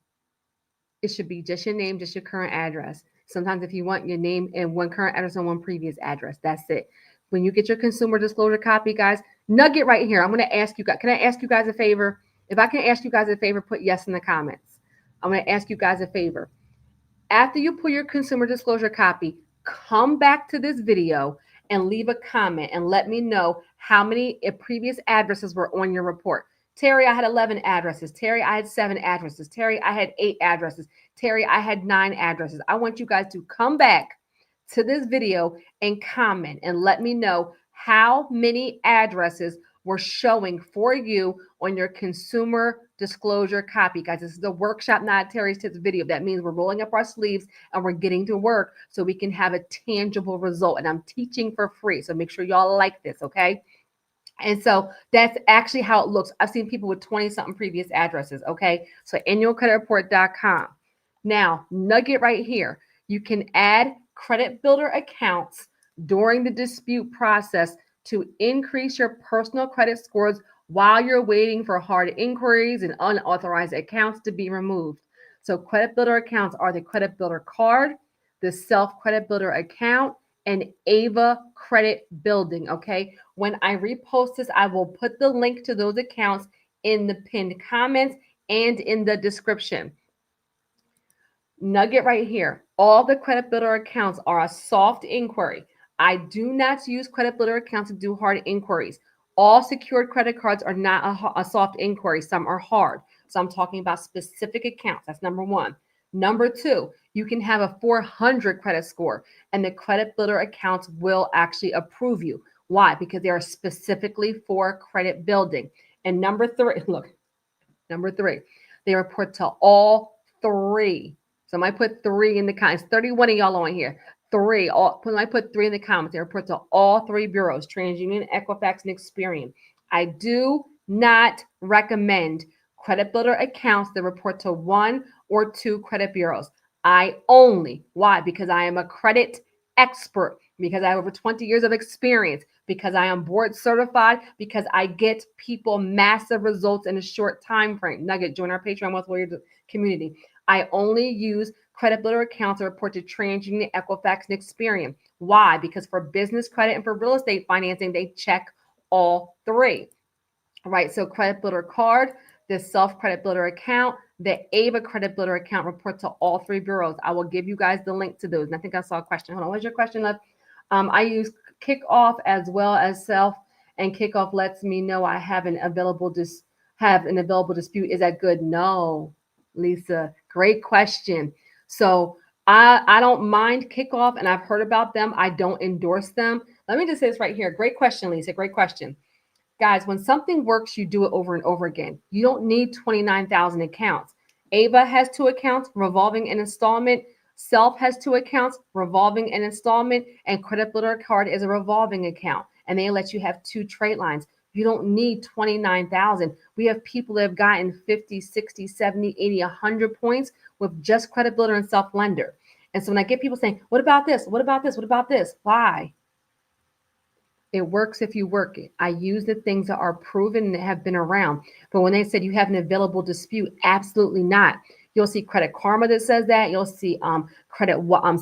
It should be just your name, just your current address. Sometimes if you want your name and one current address and one previous address, that's it. When you get your consumer disclosure copy, guys, nugget right here. I'm going to ask you guys, can I ask you guys a favor? If I can ask you guys a favor, put yes in the comments. I'm going to ask you guys a favor. After you pull your consumer disclosure copy, come back to this video and leave a comment and let me know how many previous addresses were on your report. Terry, I had 11 addresses. Terry, I had 7 addresses. Terry, I had 8 addresses. Terry, I had 9 addresses. I want you guys to come back to this video and comment and let me know how many addresses were showing for you on your consumer disclosure copy. Guys, this is a workshop, not a Terry's Tips video. That means we're rolling up our sleeves and we're getting to work so we can have a tangible result. And I'm teaching for free. So make sure y'all like this, okay? And so that's actually how it looks. I've seen people with 20-something previous addresses, okay? So annualcreditreport.com. Now, nugget right here. You can add credit builder accounts during the dispute process to increase your personal credit scores while you're waiting for hard inquiries and unauthorized accounts to be removed. So credit builder accounts are the credit builder card, the self credit builder account, and Ava credit building. Okay. When I repost this, I will put the link to those accounts in the pinned comments and in the description. Nugget right here. All the credit builder accounts are a soft inquiry. I do not use credit builder accounts to do hard inquiries. All secured credit cards are not a soft inquiry. Some are hard. So I'm talking about specific accounts. That's number one. Number two, you can have a 400 credit score and the credit builder accounts will actually approve you. Why? Because they are specifically for credit building. And number three, look, number three, they report to all three. So I put 3 in the comments. 31 of y'all on here. 3. When I put 3 in the comments, they report to all 3 bureaus, TransUnion, Equifax, and Experian. I do not recommend credit builder accounts that report to 1 or 2 credit bureaus. I only, why? Because I am a credit expert, because I have over 20 years of experience, because I am board certified, because I get people massive results in a short time frame. Nugget, join our Patreon Wealth Warriors community. I only use credit builder accounts that report to TransUnion, Equifax, and Experian. Why? Because for business credit and for real estate financing, they check all 3. right? So credit builder card, the self credit builder account, the AVA credit builder account report to all three bureaus. I will give you guys the link to those. And I think I saw a question. Hold on, what's your question left? I use Kickoff as well as self, and Kickoff lets me know I have an available dispute. Is that good? No, Lisa. Great question. So I don't mind Kickoff, and I've heard about them. I don't endorse them. Let me just say this right here. Great question, Lisa. Great question. Guys, when something works, you do it over and over again. You don't need 29,000 accounts. Ava has 2 accounts, revolving and installment. Self has 2 accounts, revolving and installment. And Credit Builder Card is a revolving account. And they let you have 2 trade lines. You don't need 29,000. We have people that have gotten 50, 60, 70, 80, 100 points with just Credit Builder and Self Lender. And so when I get people saying, what about this? What about this? What about this? Why? It works if you work it. I use the things that are proven and that have been around. But when they said you have an available dispute, absolutely not. You'll see Credit Karma that says that. You'll see Credit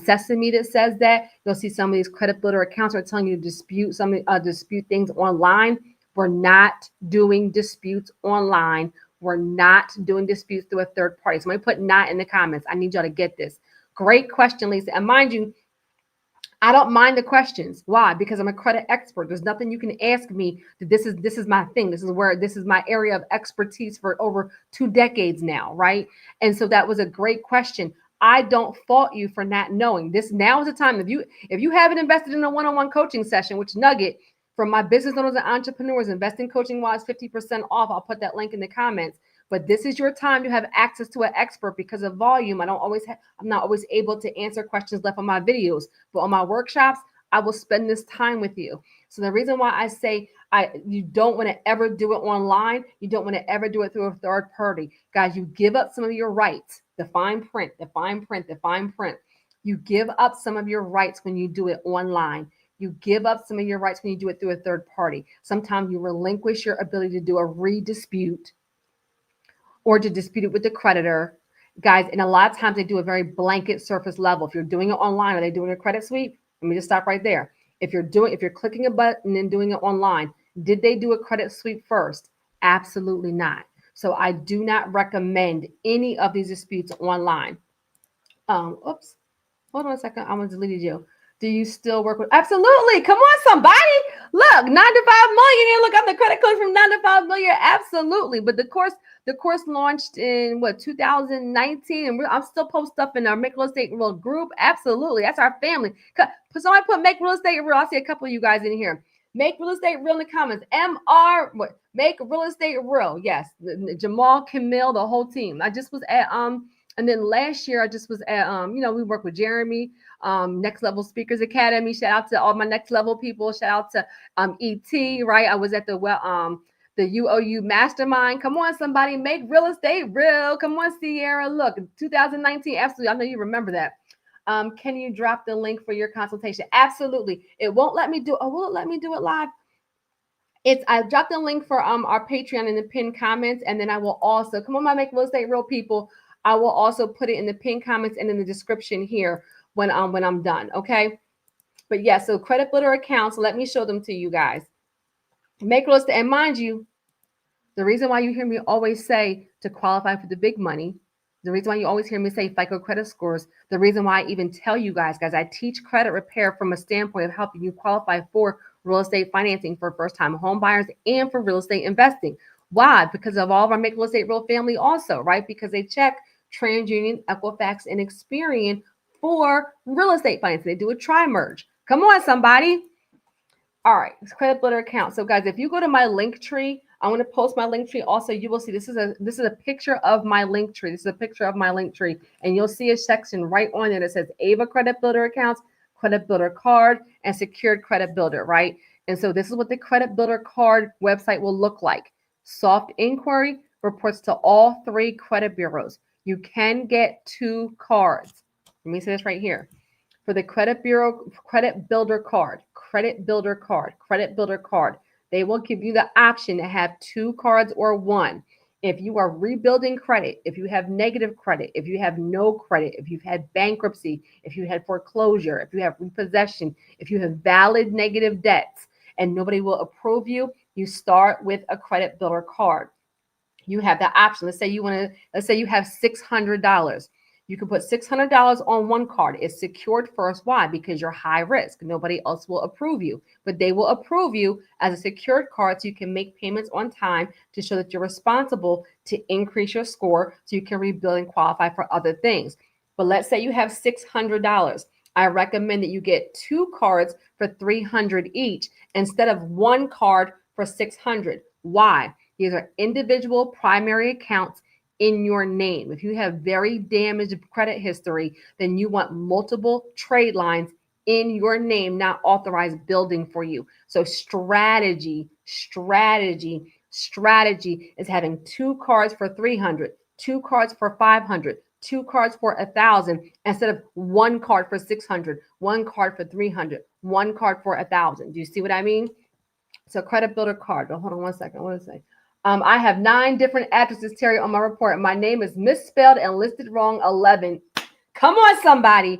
Sesame that says that. You'll see some of these credit builder accounts are telling you to dispute things online. We're not doing disputes online. We're not doing disputes through a third party. Somebody put not in the comments. I need y'all to get this. Great question, Lisa. And mind you, I don't mind the questions. Why? Because I'm a credit expert. There's nothing you can ask me that this is my thing. This is my area of expertise for over 2 decades now, right? And so that was a great question. I don't fault you for not knowing. This now is the time. If you haven't invested in a one-on-one coaching session, which Nugget from my business owners and entrepreneurs, investing coaching wise 50% off. I'll put that link in the comments. But this is your time to have access to an expert because of volume. I'm not always able to answer questions left on my videos, but on my workshops, I will spend this time with you. So the reason why I say you don't want to ever do it online, you don't want to ever do it through a third party. Guys, you give up some of your rights, the fine print. You give up some of your rights when you do it online. You give up some of your rights when you do it through a third party. Sometimes you relinquish your ability to do a redispute or to dispute it with the creditor. Guys, and a lot of times they do a very blanket surface level. If you're doing it online, are they doing a credit sweep? Let me just stop right there. If you're clicking a button and doing it online, did they do a credit sweep first? Absolutely not. So I do not recommend any of these disputes online. Oops. Hold on a second. I almost deleted you. Do you still work with? Absolutely. Come on, somebody. Look, 9 to 5 millionaire. Look, I'm the credit coach from 9 to 5 millionaire. Absolutely. But the course launched in 2019, and I'm still post stuff in our Make Real Estate Real group. Absolutely. That's our family. Somebody put Make Real Estate Real. I see a couple of you guys in here. Make Real Estate Real in the comments. Make Real Estate Real. Yes. Jamal, Camille, the whole team. I just was at and then last year I just was at we work with Jeremy, Next Level Speakers Academy. Shout out to all my next level people. Shout out to ET, right? I was at the UOU Mastermind. Come on, somebody, make real estate real. Come on, Sierra. Look, 2019, absolutely. I know you remember that. Can you drop the link for your consultation? Absolutely. It won't let me do. Oh, will it let me do it live? I dropped the link for our Patreon in the pinned comments, and then I will also come on, my Make Real Estate Real people. I will also put it in the pinned comments and in the description here when I'm done. Okay. But yeah, so credit builder accounts. Let me show them to you guys. Make Real Estate, and mind you, the reason why you hear me always say to qualify for the big money, the reason why you always hear me say FICO credit scores, the reason why I even tell you guys, I teach credit repair from a standpoint of helping you qualify for real estate financing for first-time home buyers and for real estate investing. Why? Because of all of our Make Real Estate Real family also, right? Because they check TransUnion, Equifax, and Experian for real estate financing. They do a tri-merge. Come on, somebody. All right, credit builder account. So guys, if you go to my link tree, I'm going to post my link tree. Also, you will see this is a picture of my link tree. This is a picture of my link tree, and you'll see a section right on there that says Ava credit builder accounts, credit builder card, and secured credit builder, right? And so this is what the credit builder card website will look like. Soft inquiry reports to all 3 credit bureaus. You can get 2 cards. Let me say this right here. For the credit builder card, they will give you the option to have 2 cards or 1. If you are rebuilding credit, if you have negative credit, if you have no credit, if you've had bankruptcy, if you had foreclosure, if you have repossession, if you have valid negative debts and nobody will approve you, You start with a credit builder card. You have the option. Let's say you have $600. You can put $600 on one card. It's secured first. Why? Because you're high risk. Nobody else will approve you, but they will approve you as a secured card so you can make payments on time to show that you're responsible to increase your score so you can rebuild and qualify for other things. But let's say you have $600. I recommend that you get two cards for $300 each instead of one card for $600. Why? These are individual primary accounts in your name. If you have very damaged credit history, then you want multiple trade lines in your name, not authorized building for you. So strategy is having two cards for 300, two cards for 500, two cards for 1,000 instead of one card for 600, one card for 300, one card for 1,000. Do you see what I mean? So credit builder card. Oh, hold on one second. What did I say? I have 9 different addresses, Terry, on my report. My name is misspelled and listed wrong 11. Come on, somebody.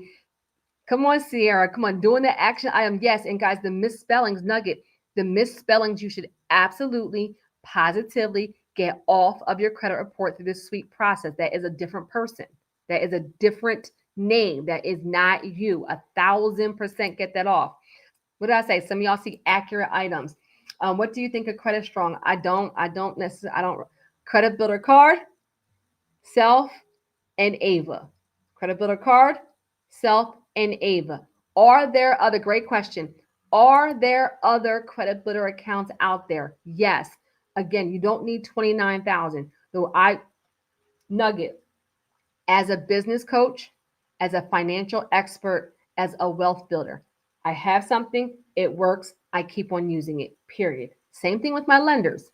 Come on, Sierra. Come on, doing the action item. Yes, and guys, the misspellings nugget. The misspellings you should absolutely, positively get off of your credit report through this sweep process. That is a different person. That is a different name. That is not you. 1,000% get that off. What did I say? Some of y'all see accurate items. What do you think of Credit Strong? I don't necessarily. Credit Builder Card, Self, and Ava. Credit Builder Card, Self, and Ava. Are there other, great question. Are there other credit builder accounts out there? Yes. Again, you don't need 29,000. So nugget, as a business coach, as a financial expert, as a wealth builder, I have something, it works, I keep on using it, period. Same thing with my lenders.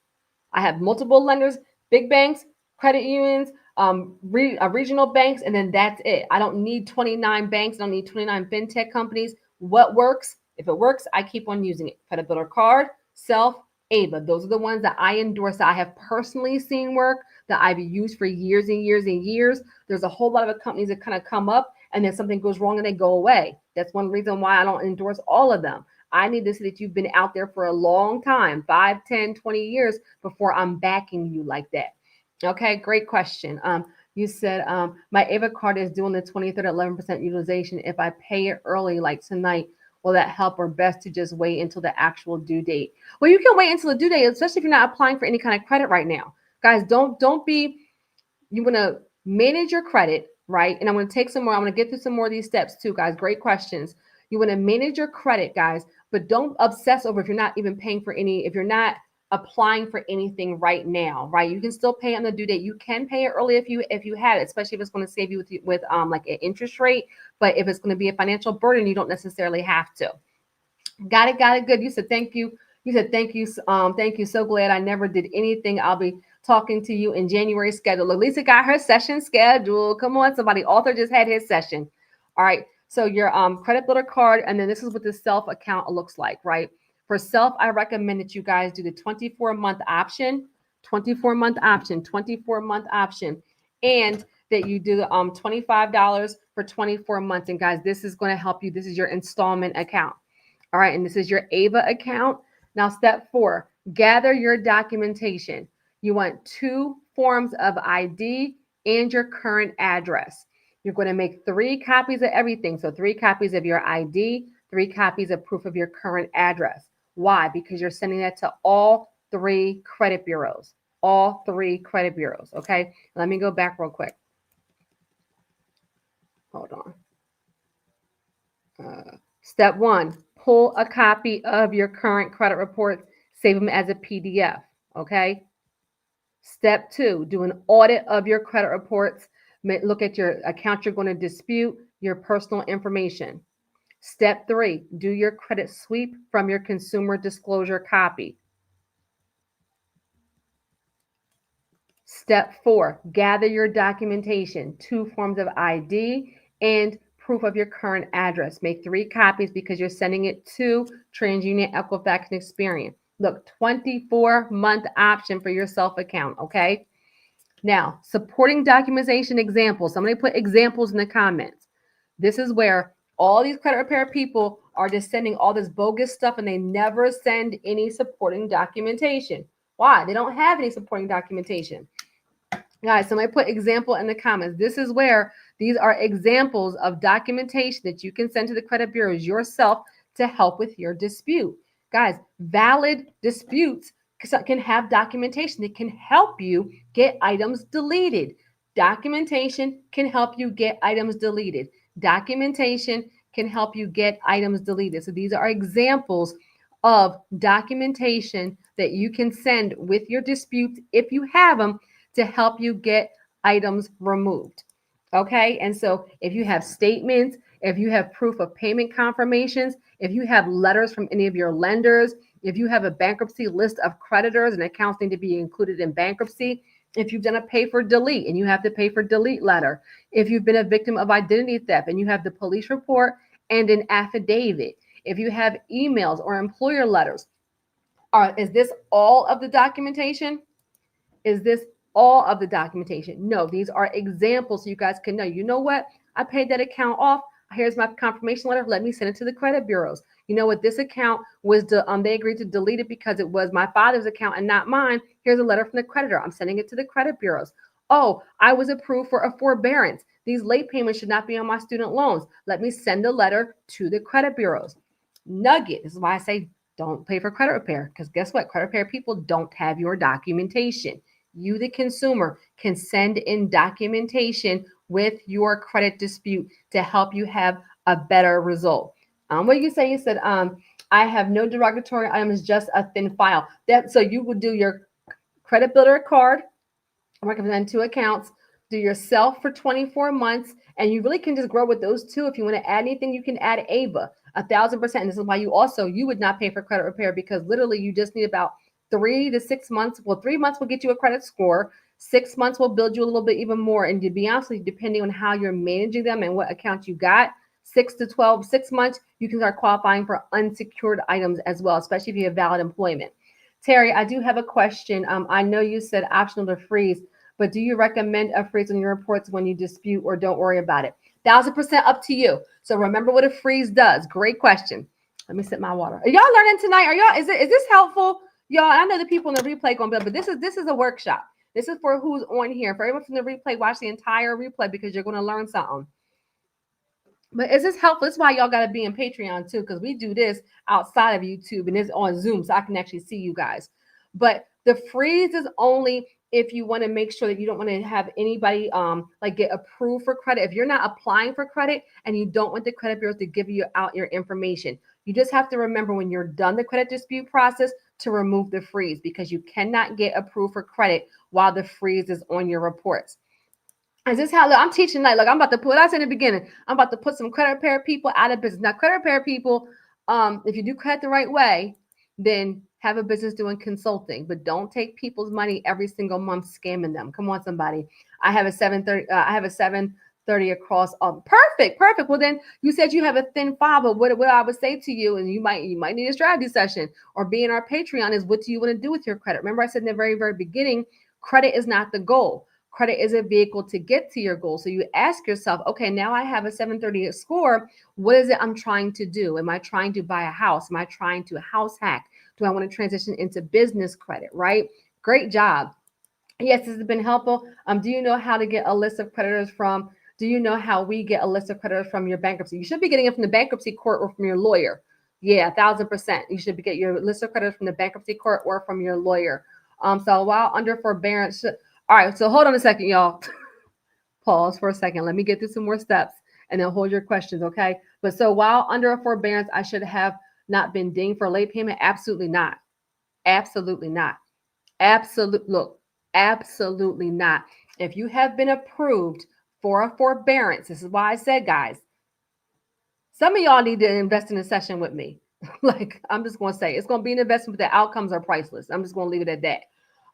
I have multiple lenders, big banks, credit unions, regional banks, and then that's it. I don't need 29 banks. I don't need 29 fintech companies. What works? If it works, I keep on using it. Credit builder card, Self, Ava. Those are the ones that I endorse, that I have personally seen work, that I've used for years and years and years. There's a whole lot of companies that kind of come up and then something goes wrong and they go away. That's one reason why I don't endorse all of them. I need to see that you've been out there for a long time, 5, 10, 20 years before I'm backing you like that. Okay, great question. You said my Ava card is doing the 23rd 11% utilization. If I pay it early, like tonight, will that help, or best to just wait until the actual due date? Well, you can wait until the due date, especially if you're not applying for any kind of credit right now. Guys, don't be, you want to manage your credit, right? And I'm going to take some more. I'm going to get through some more of these steps too, guys. Great questions. You want to manage your credit, guys, but don't obsess over if you're not even paying for any, if you're not applying for anything right now, right? You can still pay on the due date. You can pay it early if you have it, especially if it's going to save you with like an interest rate. But if it's going to be a financial burden, you don't necessarily have to. Got it. Good. You said thank you. You said thank you. Thank you. So glad I never did anything. I'll be talking to you in January schedule. Look, Lisa got her session scheduled. Come on, somebody. Author just had his session. All right. So your credit builder card, and then this is what the Self account looks like, right? For Self, I recommend that you guys do the 24-month option, 24-month option, and that you do $25 for 24 months. And guys, this is going to help you. This is your installment account. All right. And this is your Ava account. Now, step 4, gather your documentation. You want 2 forms of ID and your current address. You're going to make 3 copies of everything. So 3 copies of your ID, 3 copies of proof of your current address. Why? Because you're sending that to all 3 credit bureaus. All 3 credit bureaus. Okay. Let me go back real quick. Hold on. Step 1, pull a copy of your current credit report, save them as a PDF. Okay. Step 2, do an audit of your credit reports. Look at your account you're going to dispute, your personal information. Step 3, do your credit sweep from your consumer disclosure copy. Step 4, gather your documentation, 2 forms of ID and proof of your current address. Make 3 copies because you're sending it to TransUnion, Equifax, and Experian. Look, 24-month option for your Self account, okay? Now, supporting documentation examples. Somebody put examples in the comments. This is where all these credit repair people are just sending all this bogus stuff and they never send any supporting documentation. Why? They don't have any supporting documentation. Guys, somebody put example in the comments. This is where these are examples of documentation that you can send to the credit bureaus yourself to help with your dispute. Guys, valid disputes can have documentation that can help you get items deleted. Documentation can help you get items deleted. Documentation can help you get items deleted. So these are examples of documentation that you can send with your disputes if you have them to help you get items removed. Okay, and so if you have statements, if you have proof of payment confirmations, if you have letters from any of your lenders, if you have a bankruptcy list of creditors and accounts need to be included in bankruptcy, if you've done a pay for delete and you have to pay for delete letter, if you've been a victim of identity theft and you have the police report and an affidavit, if you have emails or employer letters, is this all of the documentation? Is this all of the documentation? No, these are examples so you guys can know. You know what? I paid that account off. Here's my confirmation letter. Let me send it to the credit bureaus. You know what? This account was they agreed to delete it because it was my father's account and not mine. Here's a letter from the creditor. I'm sending it to the credit bureaus. Oh, I was approved for a forbearance. These late payments should not be on my student loans. Let me send a letter to the credit bureaus. Nugget. This is why I say don't pay for credit repair, because guess what? Credit repair people don't have your documentation. You, the consumer, can send in documentation with your credit dispute to help you have a better result. What do you say? You said, I have no derogatory items, just a thin file. So you would do your credit builder card, recommend 2 accounts, do yourself for 24 months, and you really can just grow with those 2. If you want to add anything, you can add AVA, 1,000%. And this is why you would not pay for credit repair, because literally you just need about 3 to 6 months. Well, 3 months will get you a credit score. 6 months will build you a little bit even more. And to be honest with you, depending on how you're managing them and what account you got, 6 months, you can start qualifying for unsecured items as well, especially if you have valid employment. Terry, I do have a question. I know you said optional to freeze, but do you recommend a freeze on your reports when you dispute, or don't worry about it? 1,000% up to you. So remember what a freeze does. Great question. Let me sip my water. Are y'all learning tonight? Is this helpful? Y'all, I know the people in the replay going to be, but this is a workshop. This is for who's on here. For everyone from the replay, watch the entire replay because you're going to learn something. But is this helpful? That's why y'all got to be in Patreon too, because we do this outside of YouTube and it's on Zoom, so I can actually see you guys. But the freeze is only if you want to make sure that you don't want to have anybody like get approved for credit. If you're not applying for credit and you don't want the credit bureaus to give you out your information, you just have to remember when you're done the credit dispute process to remove the freeze, because you cannot get approved for credit while the freeze is on your reports. Is this how, look, I'm teaching tonight. Look, I'm about to put, I said in the beginning, I'm about to put some credit repair people out of business. Now, credit repair people, if you do credit the right way, then have a business doing consulting, but don't take people's money every single month scamming them. Come on, somebody. I have a 730 across. Perfect. Well, then you said you have a thin file, but what I would say to you, and you might need a strategy session or be in our Patreon, is what do you want to do with your credit? Remember I said in the very, very beginning, credit is not the goal. Credit is a vehicle to get to your goal. So you ask yourself, okay, now I have a 730 score. What is it I'm trying to do? Am I trying to buy a house? Am I trying to house hack? Do I want to transition into business credit, right? Great job. Yes, this has been helpful. Do you know how to get a list of creditors from, do you know how we get a list of creditors from your bankruptcy? You should be getting it from the bankruptcy court or from your lawyer. Yeah, 1,000%. You should be getting your list of creditors from the bankruptcy court or from your lawyer. So while under forbearance, all right, so hold on a second, y'all. Pause for a second. Let me get through some more steps and then hold your questions, okay? But so while under a forbearance, I should have not been dinged for late payment? Absolutely not. Absolutely not. Absolutely not. If you have been approved for a forbearance, this is why I said, guys, some of y'all need to invest in a session with me. Like, I'm just going to say, it's going to be an investment, but the outcomes are priceless. I'm just going to leave it at that.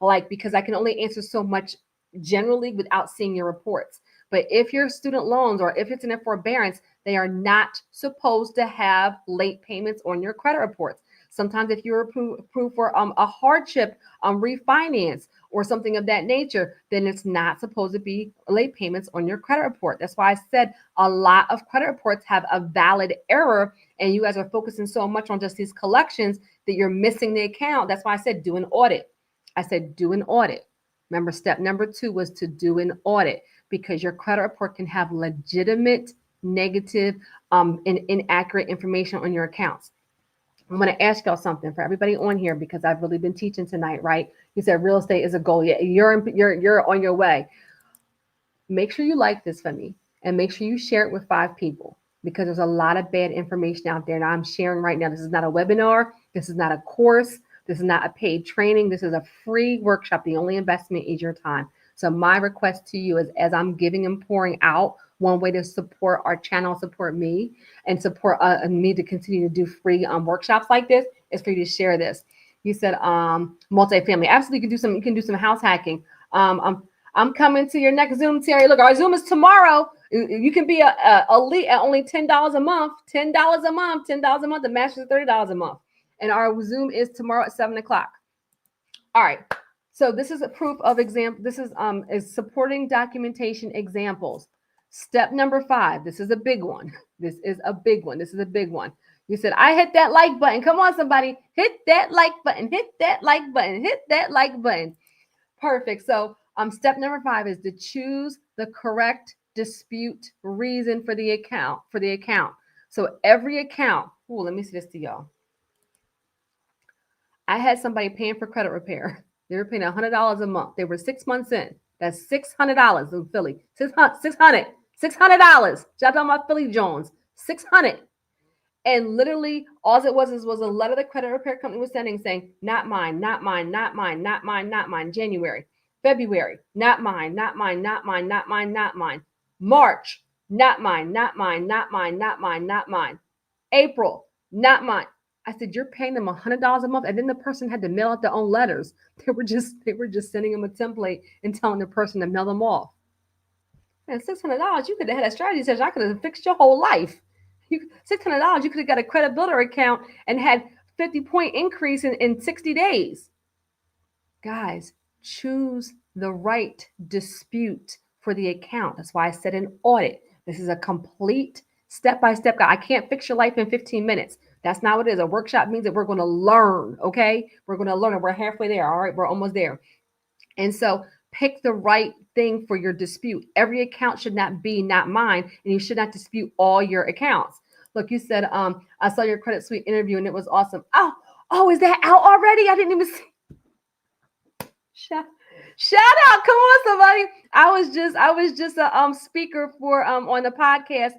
Like, because I can only answer so much generally without seeing your reports. But if your student loans or if it's in a forbearance, they are not supposed to have late payments on your credit reports. Sometimes if you're approved for a hardship refinance or something of that nature, then it's not supposed to be late payments on your credit report. That's why I said a lot of credit reports have a valid error, and you guys are focusing so much on just these collections that you're missing the account. That's why I said do an audit. I said do an audit. Remember, step number 2 was to do an audit, because your credit report can have legitimate negative and inaccurate information on your accounts. I'm going to ask y'all something for everybody on here, because I've really been teaching tonight, right? You said real estate is a goal. Yeah, you're on your way. Make sure you like this for me, and make sure you share it with 5 people, because there's a lot of bad information out there. And I'm sharing right now. This is not a webinar. This is not a course. This is not a paid training. This is a free workshop. The only investment is your time. So my request to you is, as I'm giving and pouring out, one way to support our channel, support me, and support me to continue to do free workshops like this, is for you to share this. You said multifamily. Absolutely, you can do some house hacking. I'm coming to your next Zoom, Terry. Look, our Zoom is tomorrow. You can be a elite at only $10 a month. $10 a month. $10 a month. The master's $30 a month. And our Zoom is tomorrow at 7 o'clock. All right. So this is a proof of example. This is supporting documentation examples. Step number 5. This is a big one. This is a big one. This is a big one. You said, I hit that like button. Come on, somebody. Hit that like button. Hit that like button. Hit that like button. Perfect. So step number 5 is to choose the correct dispute reason for the account. So every account. Oh, let me see this to y'all. I had somebody paying for credit repair. They were paying $100 a month. They were 6 months in. That's $600 in Philly. $600. Shout out my Philly Jones. $600. And literally, all it was a letter the credit repair company was sending saying, not mine, not mine, not mine, not mine, not mine. January, February, not mine, not mine, not mine, not mine, not mine. March, not mine, not mine, not mine, not mine, not mine. April, not mine. I said, you're paying them $100 a month. And then the person had to mail out their own letters. They were just sending them a template and telling the person to mail them off. And $600, you could have had a strategy session. I could have fixed your whole life. $600, you could have got a credit builder account and had 50-point increase in 60 days. Guys, choose the right dispute for the account. That's why I said an audit. This is a complete step-by-step guide. I can't fix your life in 15 minutes. That's not what it is. A workshop means that we're going to learn, okay? We're going to learn, and we're halfway there, all right? We're almost there. And so pick the right thing for your dispute. Every account should not be not mine, and you should not dispute all your accounts. Look, you said, I saw your Credit Suite interview, and it was awesome. Oh, is that out already? I didn't even see. Shout out. Come on, somebody. I was just a speaker for on the podcast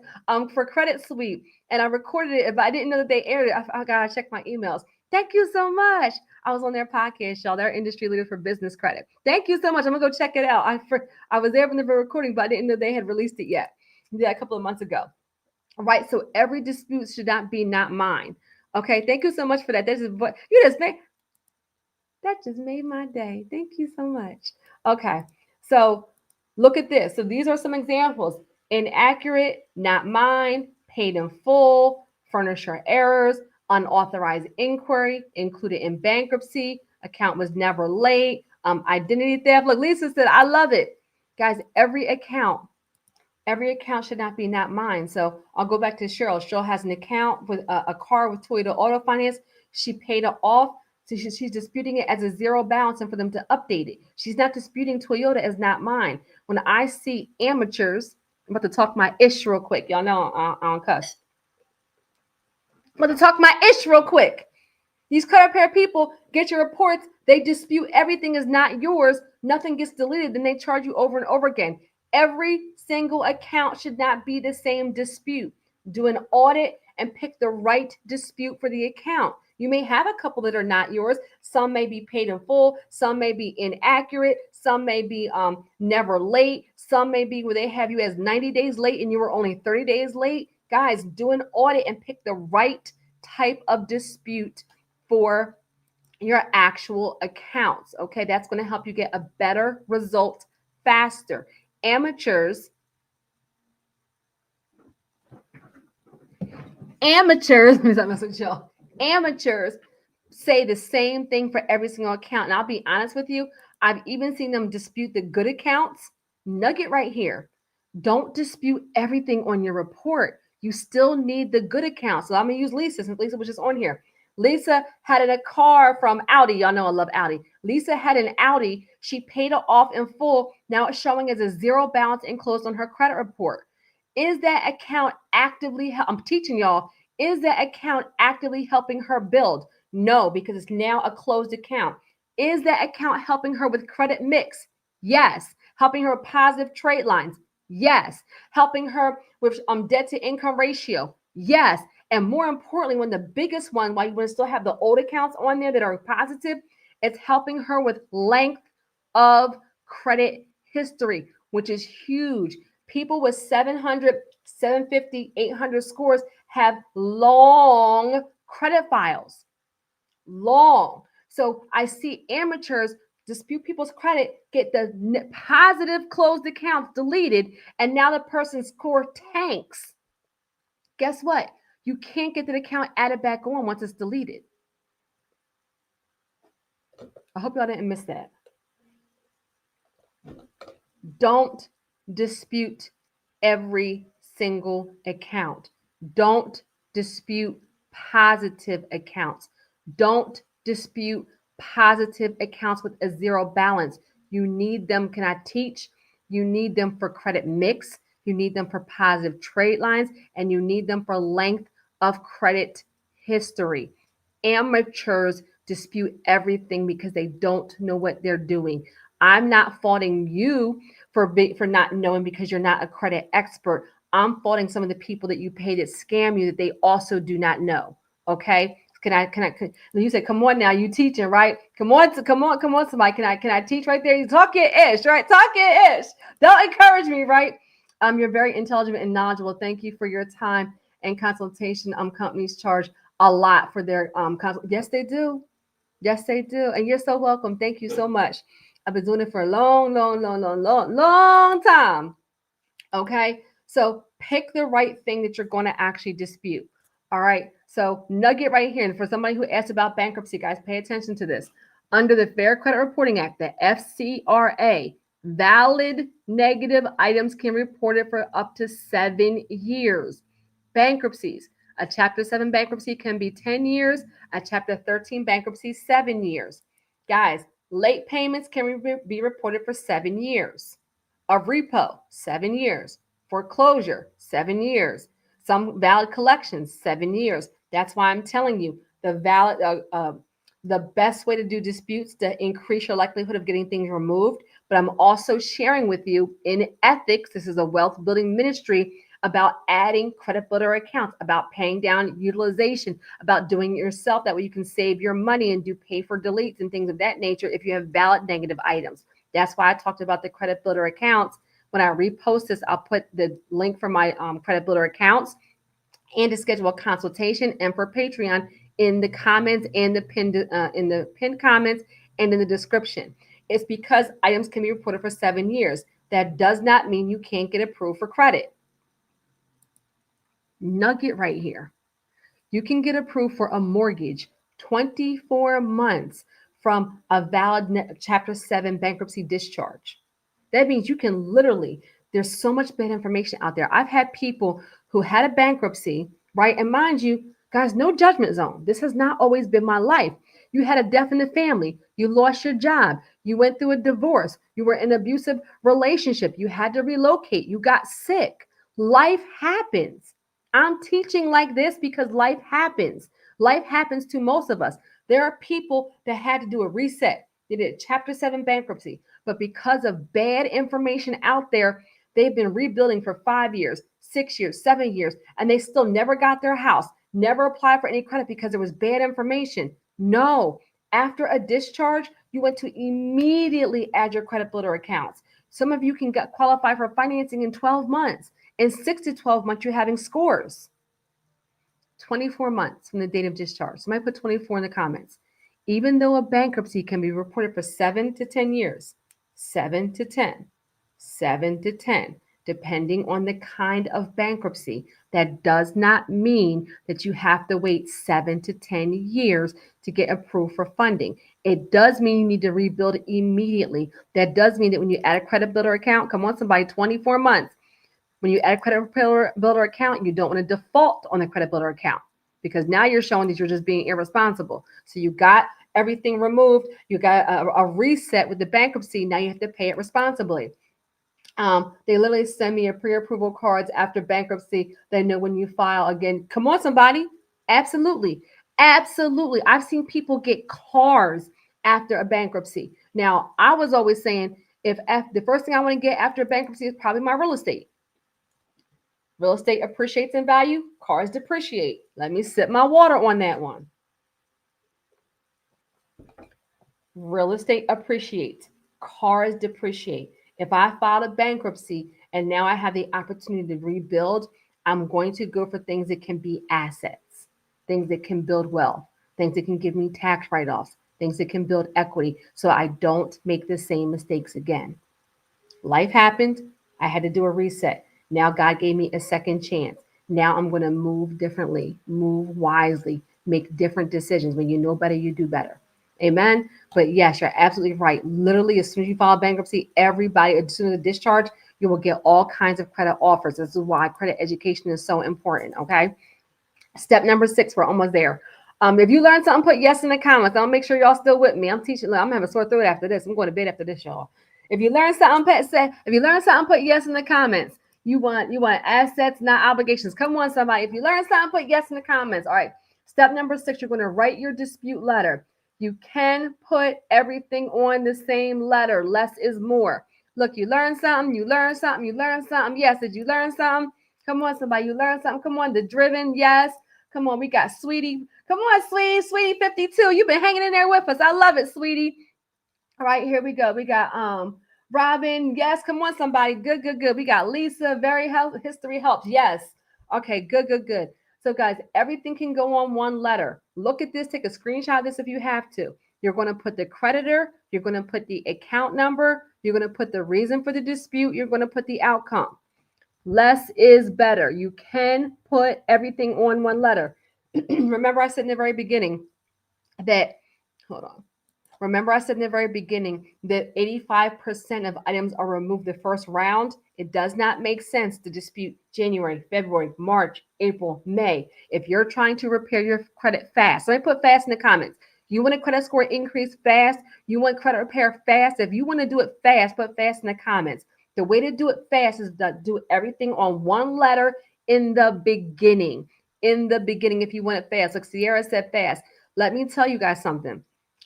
for Credit Suite, and I recorded it, but I didn't know that they aired it. I gotta check my emails. Thank you so much. I was on their podcast, y'all. They're industry leaders for business credit. Thank you so much. I'm gonna go check it out. I was there from the recording, but I didn't know they had released it yet. Yeah, a couple of months ago. All right. So every dispute should not be not mine. Okay. Thank you so much for that. This is what you just made. That just made my day. Thank you so much. Okay. So look at this. So these are some examples. Inaccurate, not mine, paid in full, furniture errors, unauthorized inquiry, included in bankruptcy, account was never late, identity theft. Look, Lisa said, I love it. Guys, every account should not be not mine. So I'll go back to Cheryl. Cheryl has an account with a car with Toyota Auto Finance. She paid it off. So she's disputing it as a zero balance and for them to update it. She's not disputing Toyota as not mine. When I see amateurs, I'm about to talk my ish real quick. Y'all know I don't cuss. I'm about to talk my ish real quick. These credit repair people get your reports. They dispute everything is not yours. Nothing gets deleted. Then they charge you over and over again. Every single account should not be the same dispute. Do an audit and pick the right dispute for the account. You may have a couple that are not yours. Some may be paid in full. Some may be inaccurate. Some may be never late. Some may be where they have you as 90 days late and you were only 30 days late. Guys, do an audit and pick the right type of dispute for your actual accounts. Okay, that's going to help you get a better result faster. Amateurs, let me stop messing with y'all. Amateurs say the same thing for every single account. And I'll be honest with you, I've even seen them dispute the good accounts. Nugget right here. Don't dispute everything on your report. You still need the good accounts. So I'm going to use Lisa since Lisa was just on here. Lisa had a car from Audi. Y'all know I love Audi. Lisa had an Audi. She paid it off in full. Now it's showing as a zero balance enclosed on her credit report. Is that account actively, I'm teaching y'all, is that account actively helping her build? No, because it's now a closed account. Is that account helping her with credit mix? Yes. Helping her with positive trade lines? Yes. Helping her with debt to income ratio? Yes. And more importantly, one of the biggest one, while you want to still have the old accounts on there that are positive, it's helping her with length of credit history, which is huge. People with 700, 750, 800 scores have long credit files. Long. So I see amateurs dispute people's credit, get the positive closed accounts deleted, and now the person's score tanks. Guess what? You can't get the account added back on once it's deleted. I hope y'all didn't miss that. Don't dispute every single account. Don't dispute positive accounts. Don't dispute positive accounts with a zero balance. You need them. Can I teach? You need them for credit mix. You need them for positive trade lines, and you need them for length of credit history. Amateurs dispute everything because they don't know what they're doing. I'm not faulting you for not knowing because you're not a credit expert. I'm faulting some of the people that you pay that scam you that they also do not know. Okay. Can you say, come on now, you teaching, right? Come on, somebody. Can I teach right there? You talk your ish, right? Talk your ish. Don't encourage me, right? You're very intelligent and knowledgeable. Thank you for your time and consultation. Companies charge a lot for their Yes, they do. Yes, they do. And you're so welcome. Thank you so much. I've been doing it for a long time. Okay. So pick the right thing that you're going to actually dispute. All right. So nugget right here. And for somebody who asked about bankruptcy, guys, pay attention to this. Under the Fair Credit Reporting Act, the FCRA, valid negative items can be reported for up to 7 years. Bankruptcies. A Chapter 7 bankruptcy can be 10 years. A Chapter 13 bankruptcy, 7 years. Guys, late payments can be reported for 7 years. A repo, 7 years. Foreclosure, 7 years. Some valid collections, 7 years. That's why I'm telling you the best way to do disputes to increase your likelihood of getting things removed. But I'm also sharing with you in ethics, this is a wealth building ministry, about adding credit builder accounts, about paying down utilization, about doing it yourself. That way you can save your money and do pay for deletes and things of that nature if you have valid negative items. That's why I talked about the credit builder accounts. When I repost this, I'll put the link for my credit builder accounts and to schedule a consultation and for Patreon in the comments and the pinned comments and in the description. It's because items can be reported for 7 years. That does not mean you can't get approved for credit. Nugget right here. You can get approved for a mortgage 24 months from a valid Chapter 7 bankruptcy discharge. That means you can literally, there's so much bad information out there. I've had people who had a bankruptcy, right? And mind you, guys, no judgment zone. This has not always been my life. You had a death in the family. You lost your job. You went through a divorce. You were in an abusive relationship. You had to relocate. You got sick. Life happens. I'm teaching like this because life happens. Life happens to most of us. There are people that had to do a reset. They did Chapter 7 bankruptcy, but because of bad information out there, they've been rebuilding for 5 years, 6 years, 7 years, and they still never got their house, never applied for any credit because there was bad information. No, after a discharge, you want to immediately add your credit builder accounts. Some of you can qualify for financing in 12 months. In 6 to 12 months, you're having scores. 24 months from the date of discharge. Somebody put 24 in the comments. Even though a bankruptcy can be reported for 7 to 10 years, 7 to 10, 7 to 10. depending on the kind of bankruptcy. That does not mean that you have to wait 7 to 10 years to get approved for funding. It does mean you need to rebuild immediately. That does mean that when you add a credit builder account, come on, somebody, 24 months. When you add a credit builder account, you don't want to default on the credit builder account because now you're showing that you're just being irresponsible. So you got everything removed. You got a reset with the bankruptcy. Now you have to pay it responsibly. They literally send me a pre-approval cards after bankruptcy. They know when you file again. Come on, somebody. Absolutely. Absolutely. I've seen people get cars after a bankruptcy. Now, I was always saying if the first thing I want to get after bankruptcy is probably my real estate. Real estate appreciates in value, cars depreciate. Let me sip my water on that one. Real estate appreciates, cars depreciate. If I filed a bankruptcy and now I have the opportunity to rebuild, I'm going to go for things that can be assets, things that can build wealth, things that can give me tax write offs, things that can build equity so I don't make the same mistakes again. Life happened. I had to do a reset. Now God gave me a second chance. Now I'm going to move differently, move wisely, make different decisions. When you know better, you do better. Amen. But yes, you're absolutely right. Literally, as soon as you file bankruptcy, everybody, as soon as the discharge, you will get all kinds of credit offers. This is why credit education is so important. Okay. Step number 6, we're almost there. If you learned something, put yes in the comments. I'll make sure y'all still with me. I'm teaching. I'm gonna have a sore throat after this. I'm going to bed after this, y'all. If you learn something, put yes in the comments. You want assets, not obligations. Come on, somebody. If you learn something, put yes in the comments. All right. Step number 6, you're going to write your dispute letter. You can put everything on the same letter. Less is more. Look, you learn something. You learn something. You learn something. Yes, did you learn something? Come on, somebody. You learn something. Come on, the driven. Yes. Come on, we got Sweetie. Come on, Sweetie 52. You've been hanging in there with us. I love it, Sweetie. All right, here we go. We got Robin. Yes, come on, somebody. Good. We got Lisa. History helps. Yes. Okay, good. So, guys, everything can go on one letter. Look at this. Take a screenshot of this if you have to. You're going to put the creditor. You're going to put the account number. You're going to put the reason for the dispute. You're going to put the outcome. Less is better. You can put everything on one letter. Remember, I said in the very beginning that, hold on. Remember, I said in the very beginning that 85% of items are removed the first round. It does not make sense to dispute January, February, March, April, May. If you're trying to repair your credit fast, let me put fast in the comments. You want a credit score increase fast? You want credit repair fast? If you want to do it fast, put fast in the comments. The way to do it fast is to do everything on one letter in the beginning. In the beginning, if you want it fast. Like Sierra said, fast. Let me tell you guys something.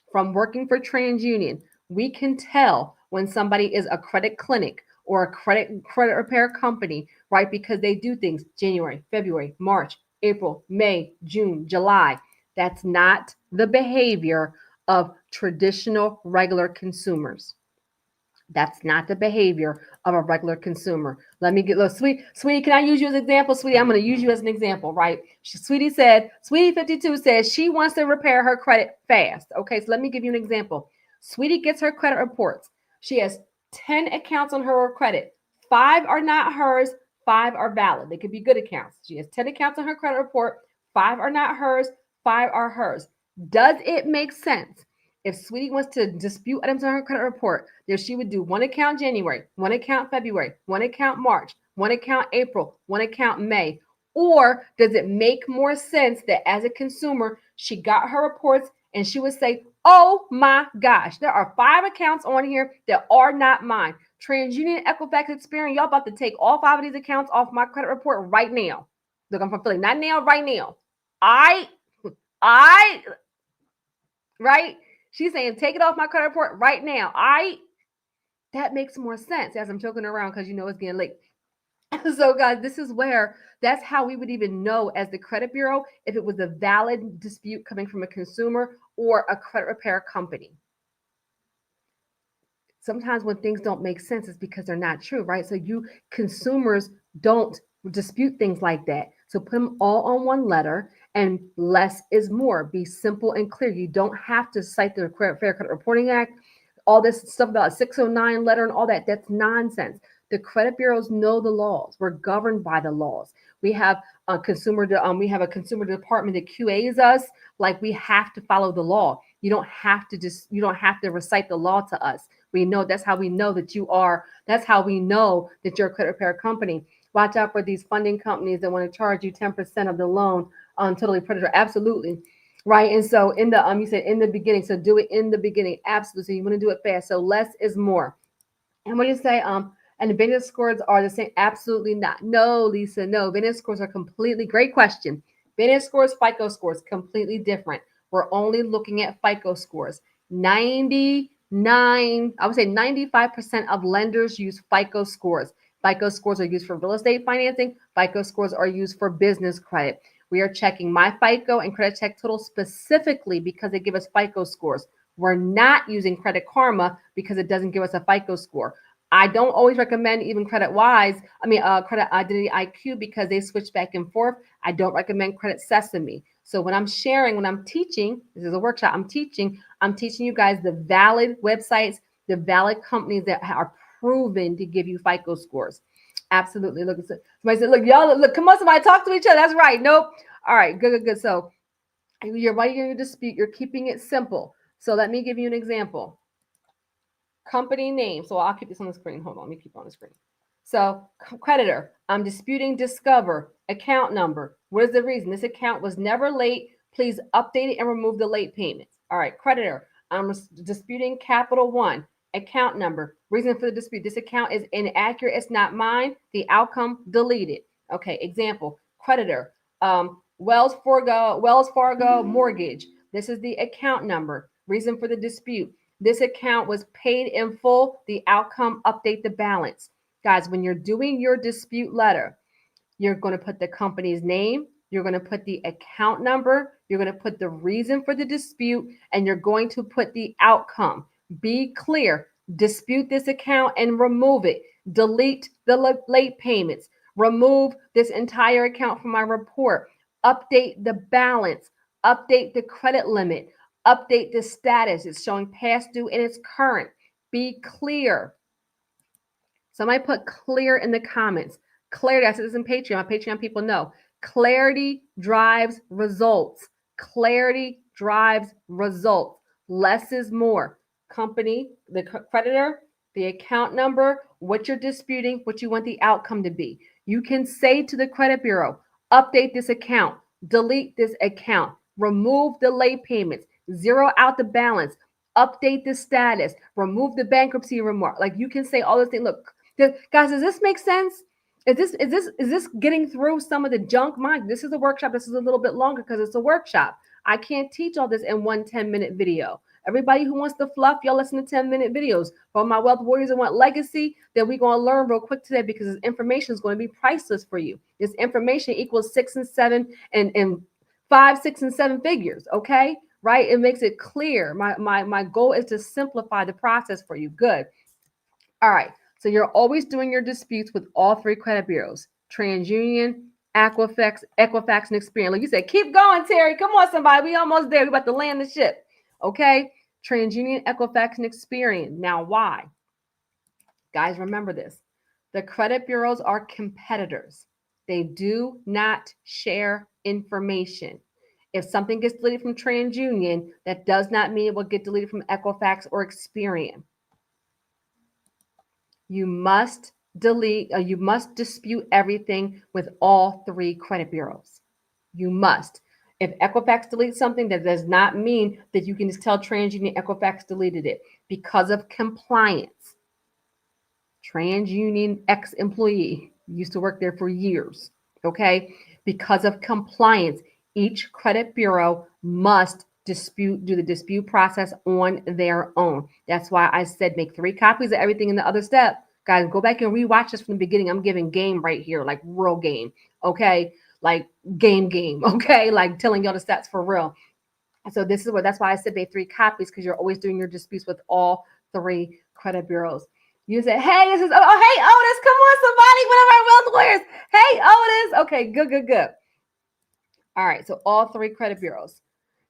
From working for TransUnion, we can tell when somebody is a credit clinic or a credit repair company, right? Because they do things January, February, March, April, May, June, July. That's not the behavior of traditional regular consumers. That's not the behavior of a regular consumer. Let me get, look, Sweetie, can I use you as an example? Sweetie, I'm going to use you as an example, right? Sweetie 52 says she wants to repair her credit fast. Okay, so let me give you an example. Sweetie gets her credit reports. She has 10 accounts on her credit. 5 are not hers, 5 are valid. They could be good accounts. She has 10 accounts on her credit report. 5 are not hers, 5 are hers. Does it make sense? If Sweetie wants to dispute items on her credit report, then she would do one account January, one account February, one account March, one account April, one account May. Or does it make more sense that as a consumer, she got her reports and she would say, oh my gosh, there are 5 accounts on here that are not mine. TransUnion, Equifax, Experian, y'all about to take all 5 of these accounts off my credit report right now. Look, I'm from Philly, not now, right now. Right? She's saying, take it off my credit report right now. That makes more sense as I'm joking around because it's getting late. So, guys, that's how we would even know as the credit bureau if it was a valid dispute coming from a consumer or a credit repair company. Sometimes when things don't make sense, it's because they're not true, right? So consumers don't dispute things like that. So put them all on one letter, and less is more. Be simple and clear. You don't have to cite the Fair Credit Reporting Act, all this stuff about a 609 letter and all that. That's nonsense. The credit bureaus know the laws. We're governed by the laws. We have a consumer department that QAs us. Like, we have to follow the law. You don't have to recite the law to us. We know that's how we know that you are. That's how we know that you're a credit repair company. Watch out for these funding companies that want to charge you 10% of the loan on totally predator. Absolutely. Right. And so you said in the beginning. So do it in the beginning. Absolutely. So you want to do it fast. So less is more. And what do you say? And the Bennett scores are the same? Absolutely not. No, Lisa, no. Bennett scores are completely, great question. Bennett scores, FICO scores, completely different. We're only looking at FICO scores. 99, I would say 95% of lenders use FICO scores. FICO scores are used for real estate financing. FICO scores are used for business credit. We are checking my FICO and Credit Check Total specifically because they give us FICO scores. We're not using Credit Karma because it doesn't give us a FICO score. I don't always recommend even Credit Identity IQ, because they switch back and forth. I don't recommend Credit Sesame. So when I'm teaching, this is a workshop, I'm teaching you guys the valid websites, the valid companies that are proven to give you FICO scores. Absolutely. Look, somebody said, look, y'all, look, come on, somebody talk to each other. That's right. Nope. All right, good. So you're writing your dispute. You're keeping it simple. So let me give you an example. Company name. So I'll keep this on the screen. Hold on, let me keep it on the screen. So creditor, I'm disputing Discover. Account number. What is the reason? This account was never late. Please update it and remove the late payments. All right, creditor, I'm disputing Capital One. Account number. Reason for the dispute. This account is inaccurate. It's not mine. The outcome, deleted. Okay, example. Creditor, Wells Fargo mortgage. This is the account number. Reason for the dispute. This account was paid in full. The outcome, update the balance. Guys, when you're doing your dispute letter, you're going to put the company's name, you're going to put the account number, you're going to put the reason for the dispute, and you're going to put the outcome. Be clear. Dispute this account and remove it. Delete the late payments. Remove this entire account from my report. Update the balance. Update the credit limit. Update the status. It's showing past due and it's current. Be clear. Somebody put clear in the comments. Clarity. I said this in Patreon. Patreon people know. Clarity drives results. Clarity drives results. Less is more. Company, the creditor, the account number, what you're disputing, what you want the outcome to be. You can say to the credit bureau, update this account, delete this account, remove the late payments, zero out the balance, update the status, remove the bankruptcy remark. Like, you can say all those things. Look, guys, does this make sense? Is this getting through some of the junk? Mike, this is a workshop. This is a little bit longer because it's a workshop. I can't teach all this in one 10-minute video. Everybody who wants the fluff, y'all listen to 10-minute videos. For my wealth warriors that want legacy, then we're going to learn real quick today, because this information is going to be priceless for you. This information equals 6 and 7 and 5, 6, and 7 figures. Okay, right? It makes it clear. My goal is to simplify the process for you. Good. All right. So you're always doing your disputes with all three credit bureaus: TransUnion, Equifax, and Experian. Like you said, keep going, Terry. Come on, somebody. We almost there. We're about to land the ship. Okay? TransUnion, Equifax, and Experian. Now, why? Guys, remember this. The credit bureaus are competitors. They do not share information. If something gets deleted from TransUnion, that does not mean it will get deleted from Equifax or Experian. You must dispute everything with all three credit bureaus. You must. If Equifax deletes something, that does not mean that you can just tell TransUnion Equifax deleted it, because of compliance. TransUnion ex-employee used to work there for years. Okay? Because of compliance, each credit bureau must do the dispute process on their own. That's why I said make 3 copies of everything in the other step. Guys, go back and rewatch this from the beginning. I'm giving game right here, like real game. Okay? Like game. Okay? Like telling y'all the stats for real. So that's why I said make 3 copies, because you're always doing your disputes with all 3 credit bureaus. You say, hey, this is, hey, Otis, come on, somebody, one of our wealth lawyers. Hey, Otis. Okay, good. All right, so all 3 credit bureaus.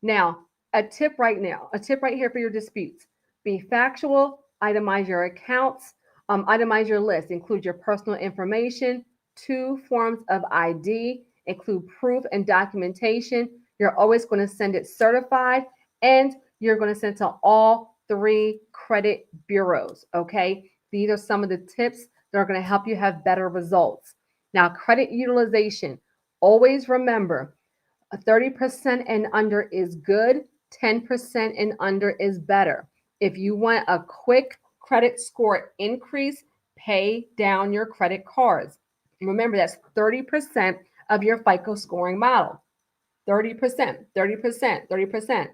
Now, a tip right here for your disputes. Be factual, itemize your accounts. Itemize your list. Include your personal information, 2 forms of ID, include proof and documentation. You're always going to send it certified, and you're going to send to all 3 credit bureaus. Okay. These are some of the tips that are going to help you have better results. Now, credit utilization. Always remember, a 30% and under is good, 10% and under is better. If you want a quick credit score increase, pay down your credit cards. Remember, that's 30% of your FICO scoring model. 30%, 30%, 30%.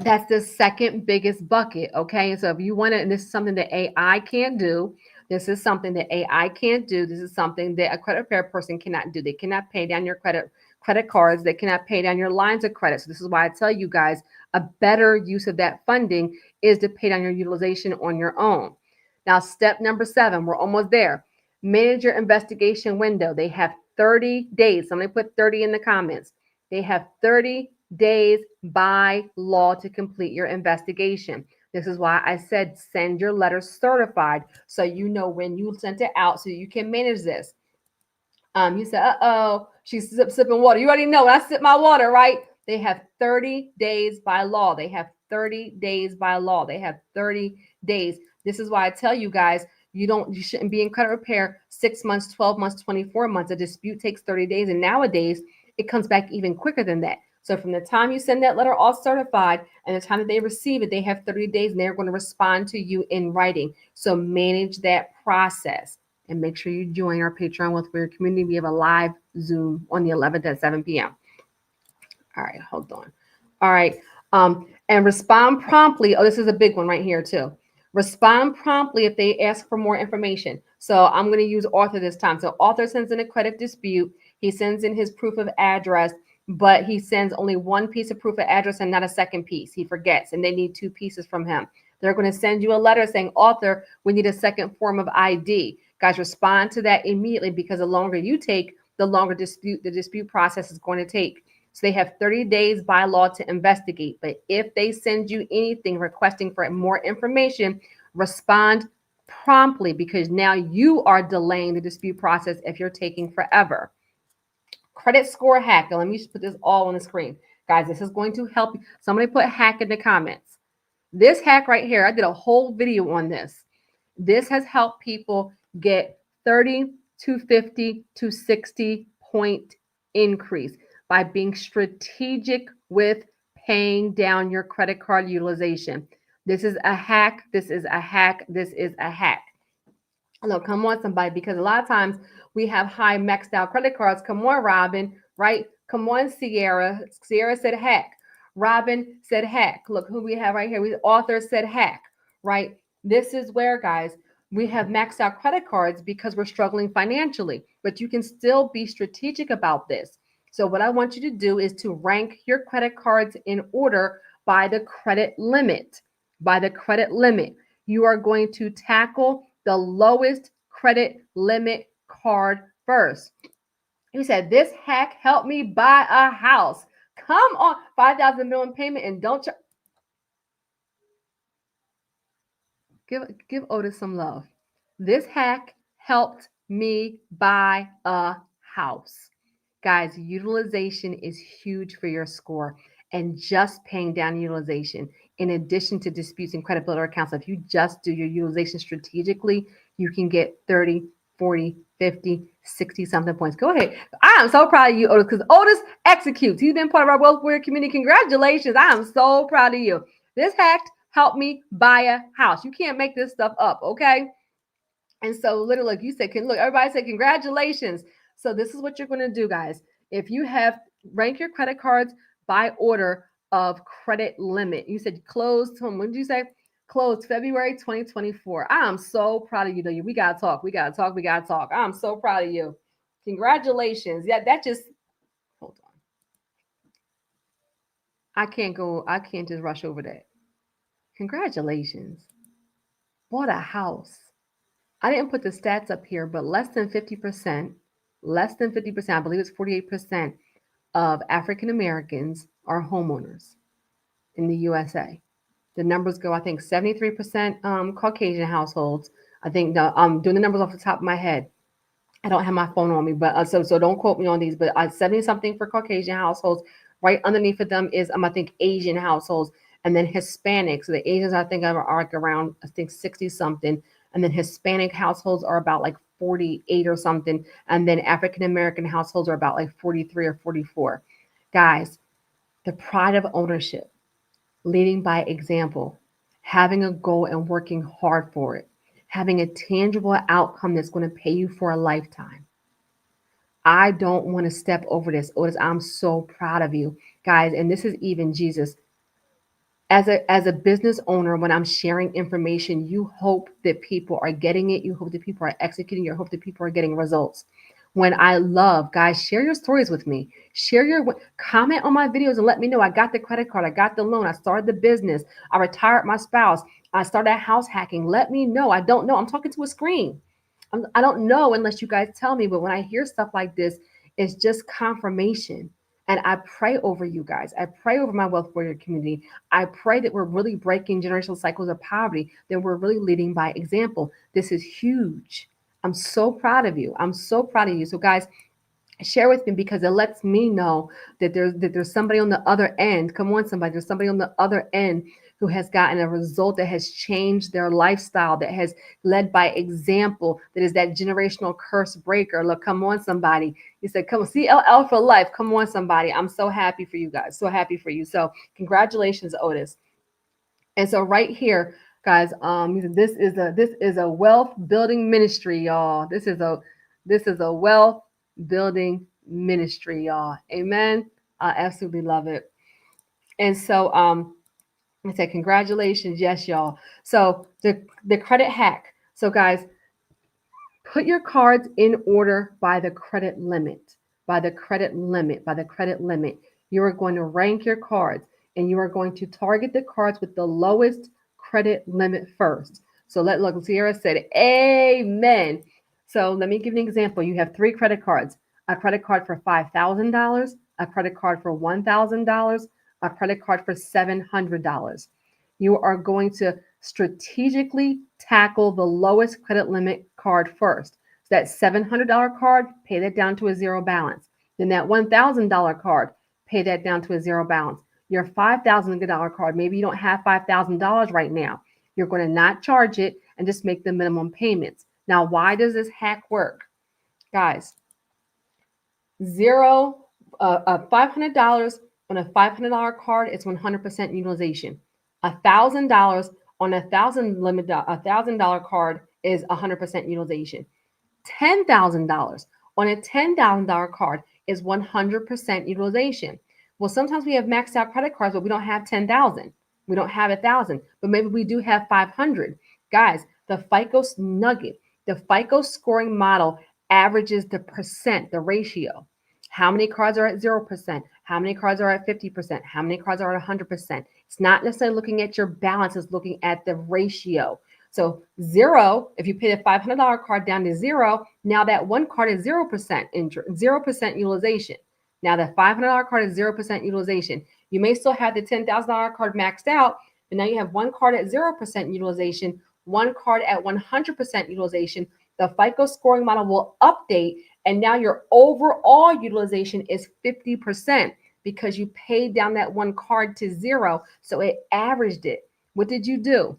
That's the second biggest bucket. Okay. And so if you want to, and this is something that AI can't do. This is something that AI can't do. This is something that a credit repair person cannot do. They cannot pay down your credit cards. They cannot pay down your lines of credit. So this is why I tell you guys a better use of that funding is to pay down your utilization on your own. Now, step number 7, we're almost there. Manage your investigation window. They have 30 days. Somebody put 30 in the comments. They have 30 days by law to complete your investigation. This is why I said send your letter certified so you know when you sent it out so you can manage this. You said, uh-oh, she's sipping water. You already know when I sip my water, right? They have 30 days by law. They have 30 days by law. They have 30 days. This is why I tell you guys, you shouldn't be in credit repair 6 months, 12 months, 24 months. A dispute takes 30 days. And nowadays it comes back even quicker than that. So from the time you send that letter all certified and the time that they receive it, they have 30 days and they're going to respond to you in writing. So manage that process and make sure you join our Patreon Wealth Warrior community. We have a live Zoom on the 11th at 7 p.m. All right, hold on. All right. And respond promptly. Oh, this is a big one right here too. Respond promptly if they ask for more information. So I'm going to use author this time. So author sends in a credit dispute. He sends in his proof of address, but he sends only one piece of proof of address and not a second piece. He forgets, and they need 2 pieces from him. They're going to send you a letter saying, author, we need a second form of ID. Guys, respond to that immediately because the longer you take, the longer the dispute process is going to take. So they have 30 days by law to investigate. But if they send you anything requesting for more information, respond promptly because now you are delaying the dispute process if you're taking forever. Credit score hack. Now, let me just put this all on the screen. Guys, this is going to help you. Somebody put hack in the comments. This hack right here, I did a whole video on this. This has helped people get 30 to 50 to 60 point increase by being strategic with paying down your credit card utilization. This is a hack. This is a hack. This is a hack. Look, come on, somebody, because a lot of times we have high maxed out credit cards. Come on, Robin, right? Come on, Sierra. Sierra said hack. Robin said hack. Look who we have right here. Author said hack, right? This is where, guys, we have maxed out credit cards because we're struggling financially, but you can still be strategic about this. So what I want you to do is to rank your credit cards in order by the credit limit. By the credit limit, you are going to tackle the lowest credit limit card first. You said this hack helped me buy a house. Come on, 5,000 minimum payment and don't give Otis some love. This hack helped me buy a house. Guys, utilization is huge for your score, and just paying down utilization in addition to disputes and credit builder accounts. If you just do your utilization strategically, you can get 30, 40, 50, 60 something points. Go ahead. I am so proud of you, Otis, because Otis executes. He's been part of our Wealth Warrior community. Congratulations. I am so proud of you. This hack helped me buy a house. You can't make this stuff up, okay? And so literally, like you said, look, everybody said congratulations. So this is what you're going to do, guys. If you have rank your credit cards by order of credit limit. You said closed. When did you say? Closed February 2024. I am so proud of you. We got to talk. We got to talk. We got to talk. I'm so proud of you. Congratulations. Yeah, that just, hold on. I can't just rush over that. Congratulations. Bought a house. I didn't put the stats up here, but less than 50%, I believe it's 48% of African Americans are homeowners in the USA. The numbers go, I think 73% Caucasian households. I think I'm doing the numbers off the top of my head. I don't have my phone on me, but so don't quote me on these. But 70 something for Caucasian households. Right underneath of them is I think Asian households, and then Hispanics. So the Asians I think are like around I think 60 something, and then Hispanic households are about like 48 or something, and then African American households are about like 43 or 44. Guys, the pride of ownership, leading by example, having a goal and working hard for it, having a tangible outcome that's going to pay you for a lifetime. I don't want to step over this. Otis, I'm so proud of you, guys. And this is even Jesus. As a business owner, when I'm sharing information, you hope that people are getting it. You hope that people are executing. You hope that people are getting results. When I love, guys, share your stories with me. Share your comment on my videos and let me know. I got the credit card. I got the loan. I started the business. I retired my spouse. I started house hacking. Let me know. I don't know. I'm talking to a screen. I don't know unless you guys tell me. But when I hear stuff like this, it's just confirmation. And I pray over you guys. I pray over my Wealth Warrior community. I pray that we're really breaking generational cycles of poverty, that we're really leading by example. This is huge. I'm so proud of you. I'm so proud of you. So, guys, share with me because it lets me know that there's somebody on the other end. Come on, somebody. There's somebody on the other end who has gotten a result that has changed their lifestyle, that has led by example, that is that generational curse breaker. Look, come on, somebody. You said, come on, CLL for life. Come on, somebody. I'm so happy for you guys. So happy for you. So congratulations, Otis. And so right here, guys, this is a wealth building ministry, y'all. This is a wealth building ministry, y'all. Amen. I absolutely love it. And so I said congratulations, yes, y'all. So the credit hack. So guys, put your cards in order by the credit limit, by the credit limit, by the credit limit. You are going to rank your cards and you are going to target the cards with the lowest credit limit first. So look, Sierra said, Amen. So let me give you an example. You have three credit cards, a credit card for $5,000, a credit card for $1,000, a credit card for $700. You are going to strategically tackle the lowest credit limit card first. So that $700 card, pay that down to a zero balance. Then that $1,000 card, pay that down to a zero balance. Your $5,000 card, maybe you don't have $5,000 right now. You're going to not charge it and just make the minimum payments. Now, why does this hack work? Guys, $500 on a $500 card is 100% utilization. $1,000 on $1,000 card is 100% utilization. $10,000 on a $10,000 card is 100% utilization. Well, sometimes we have maxed out credit cards, but we don't have 10,000. We don't have 1,000, but maybe we do have 500. Guys, the FICO nugget, the FICO scoring model averages the percent, the ratio. How many cards are at 0%? How many cards are at 50%? How many cards are at 100%? It's not necessarily looking at your balance, it's looking at the ratio. So zero, if you pay the $500 card down to zero, now that one card is 0% interest, 0% utilization. Now the $500 card is 0% utilization. You may still have the $10,000 card maxed out, but now you have one card at 0% utilization, one card at 100% utilization. The FICO scoring model will update, and now your overall utilization is 50% because you paid down that one card to zero. So it averaged it. What did you do?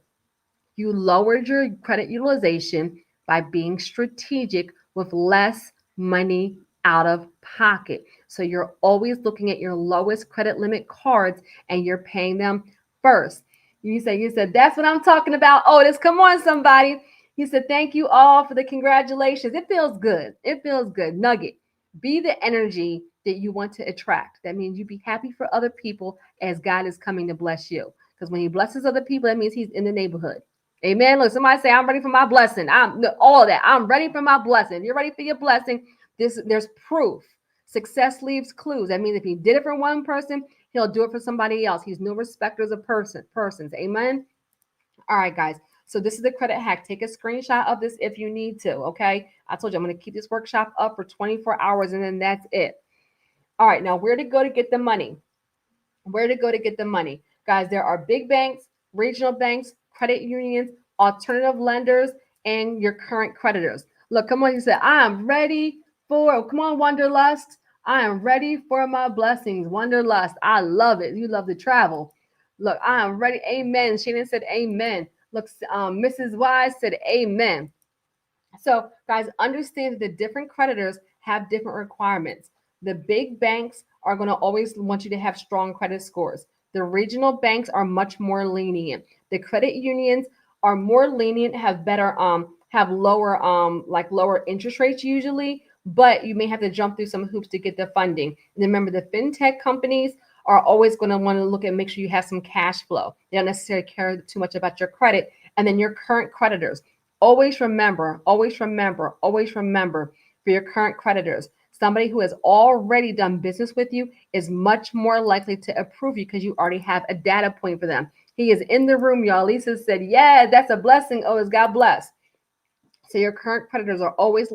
You lowered your credit utilization by being strategic with less money out of pocket. So you're always looking at your lowest credit limit cards and you're paying them first. You said that's what I'm talking about. Otis, come on, somebody. You said thank you all for the congratulations. It feels good. It feels good. Nugget. Be the energy that you want to attract. That means you be happy for other people as God is coming to bless you. Because when he blesses other people, that means he's in the neighborhood. Amen. Look, somebody say, I'm ready for my blessing. I'm all of that. I'm ready for my blessing. If you're ready for your blessing, there's proof. Success leaves clues. That means if he did it for one person, he'll do it for somebody else. He's no respecter of persons. Amen. All right, guys. So this is the credit hack. Take a screenshot of this if you need to. Okay. I told you I'm going to keep this workshop up for 24 hours and then that's it. All right. Now, where to go to get the money? Where to go to get the money? Guys, there are big banks, regional banks, credit unions, alternative lenders, and your current creditors. Look, come on, you said, I am ready come on, Wanderlust. I am ready for my blessings. Wanderlust. I love it. You love to travel. Look, I am ready. Amen. Shannon said amen. Look, Mrs. Wise said amen. So, guys, understand that the different creditors have different requirements. The big banks are going to always want you to have strong credit scores. The regional banks are much more lenient. The credit unions are more lenient, have lower lower interest rates usually, but you may have to jump through some hoops to get the funding. And remember, the fintech companies are always going to want to look and make sure you have some cash flow. They don't necessarily care too much about your credit. And then your current creditors. Always remember, always remember, always remember for your current creditors, somebody who has already done business with you is much more likely to approve you because you already have a data point for them. He is in the room, y'all. Lisa said, yeah, that's a blessing. Oh, is God bless. So your current creditors are always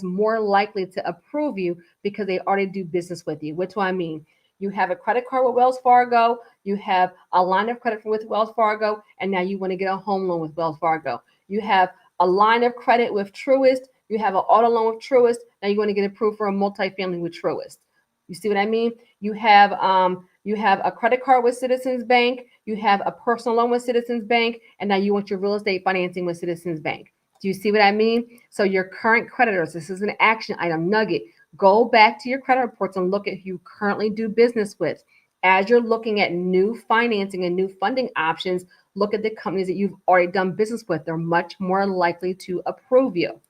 more likely to approve you because they already do business with you. What do I mean? You have a credit card with Wells Fargo, you have a line of credit with Wells Fargo, and now you want to get a home loan with Wells Fargo. You have a line of credit with Truist, you have an auto loan with Truist, now you want to get approved for a multifamily with Truist. You see what I mean? You have a credit card with Citizens Bank, you have a personal loan with Citizens Bank, and now you want your real estate financing with Citizens Bank. Do you see what I mean? So your current creditors, this is an action item nugget. Go back to your credit reports and look at who you currently do business with. As you're looking at new financing and new funding options, look at the companies that you've already done business with. They're much more likely to approve you.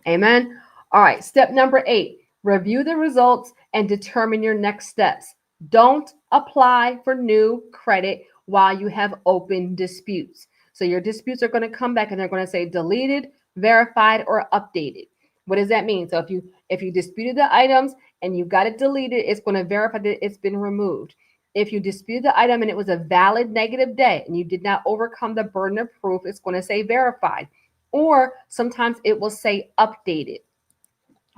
Amen. All right. Step number 8, review the results and determine your next steps. Don't apply for new credit while you have open disputes. So your disputes are going to come back and they're going to say deleted, verified, or updated. What does that mean? So if you disputed the items and you got it deleted, it's going to verify that it's been removed. If you disputed the item and it was a valid negative debt and you did not overcome the burden of proof, it's going to say verified. Or sometimes it will say updated.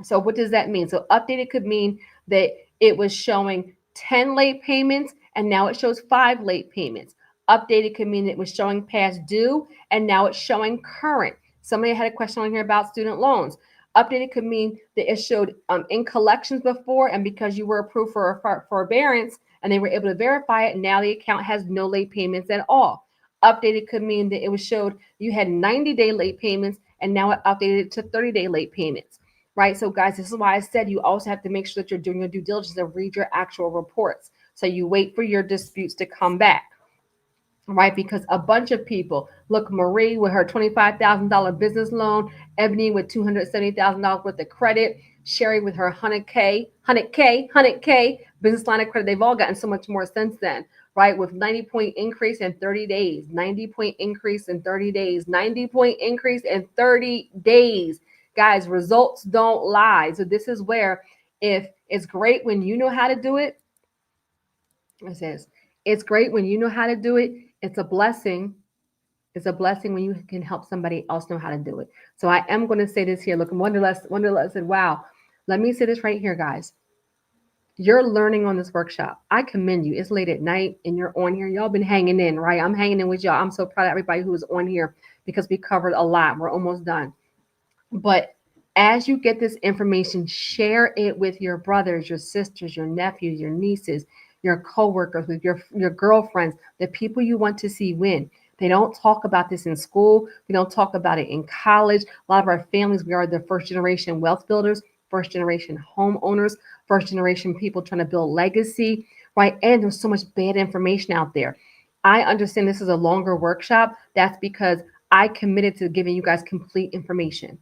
So what does that mean? So updated could mean that it was showing 10 late payments and now it shows 5 late payments. Updated could mean it was showing past due and now it's showing current. Somebody had a question on here about student loans. Updated could mean that it showed in collections before, and because you were approved for forbearance and they were able to verify it, now the account has no late payments at all. Updated could mean that it was showed you had 90-day late payments and now it updated to 30-day late payments. Right? So guys, this is why I said you also have to make sure that you're doing your due diligence and read your actual reports. So you wait for your disputes to come back. Right? Because a bunch of people, look, Marie with her $25,000 business loan, Ebony with $270,000 worth of credit, Sherry with her 100K business line of credit. They've all gotten so much more since then, right? With 90-point increase in 30 days, 90-point increase in 30 days, 90-point increase in 30 days. Guys, results don't lie. So this is where, if it's great when you know how to do it, it says, it's great when you know how to do it. It's a blessing. It's a blessing when you can help somebody else know how to do it. So I am going to say this here. Look, Wonderlust said, wow. Let me say this right here, guys. You're learning on this workshop. I commend you. It's late at night and you're on here. Y'all been hanging in, right? I'm hanging in with y'all. I'm so proud of everybody who is on here because we covered a lot. We're almost done. But as you get this information, share it with your brothers, your sisters, your nephews, your nieces, your coworkers, with your girlfriends, the people you want to see win. They don't talk about this in school. We don't talk about it in college. A lot of our families, we are the first generation wealth builders, first generation homeowners, first generation people trying to build legacy, right? And there's so much bad information out there. I understand this is a longer workshop. That's because I committed to giving you guys complete information.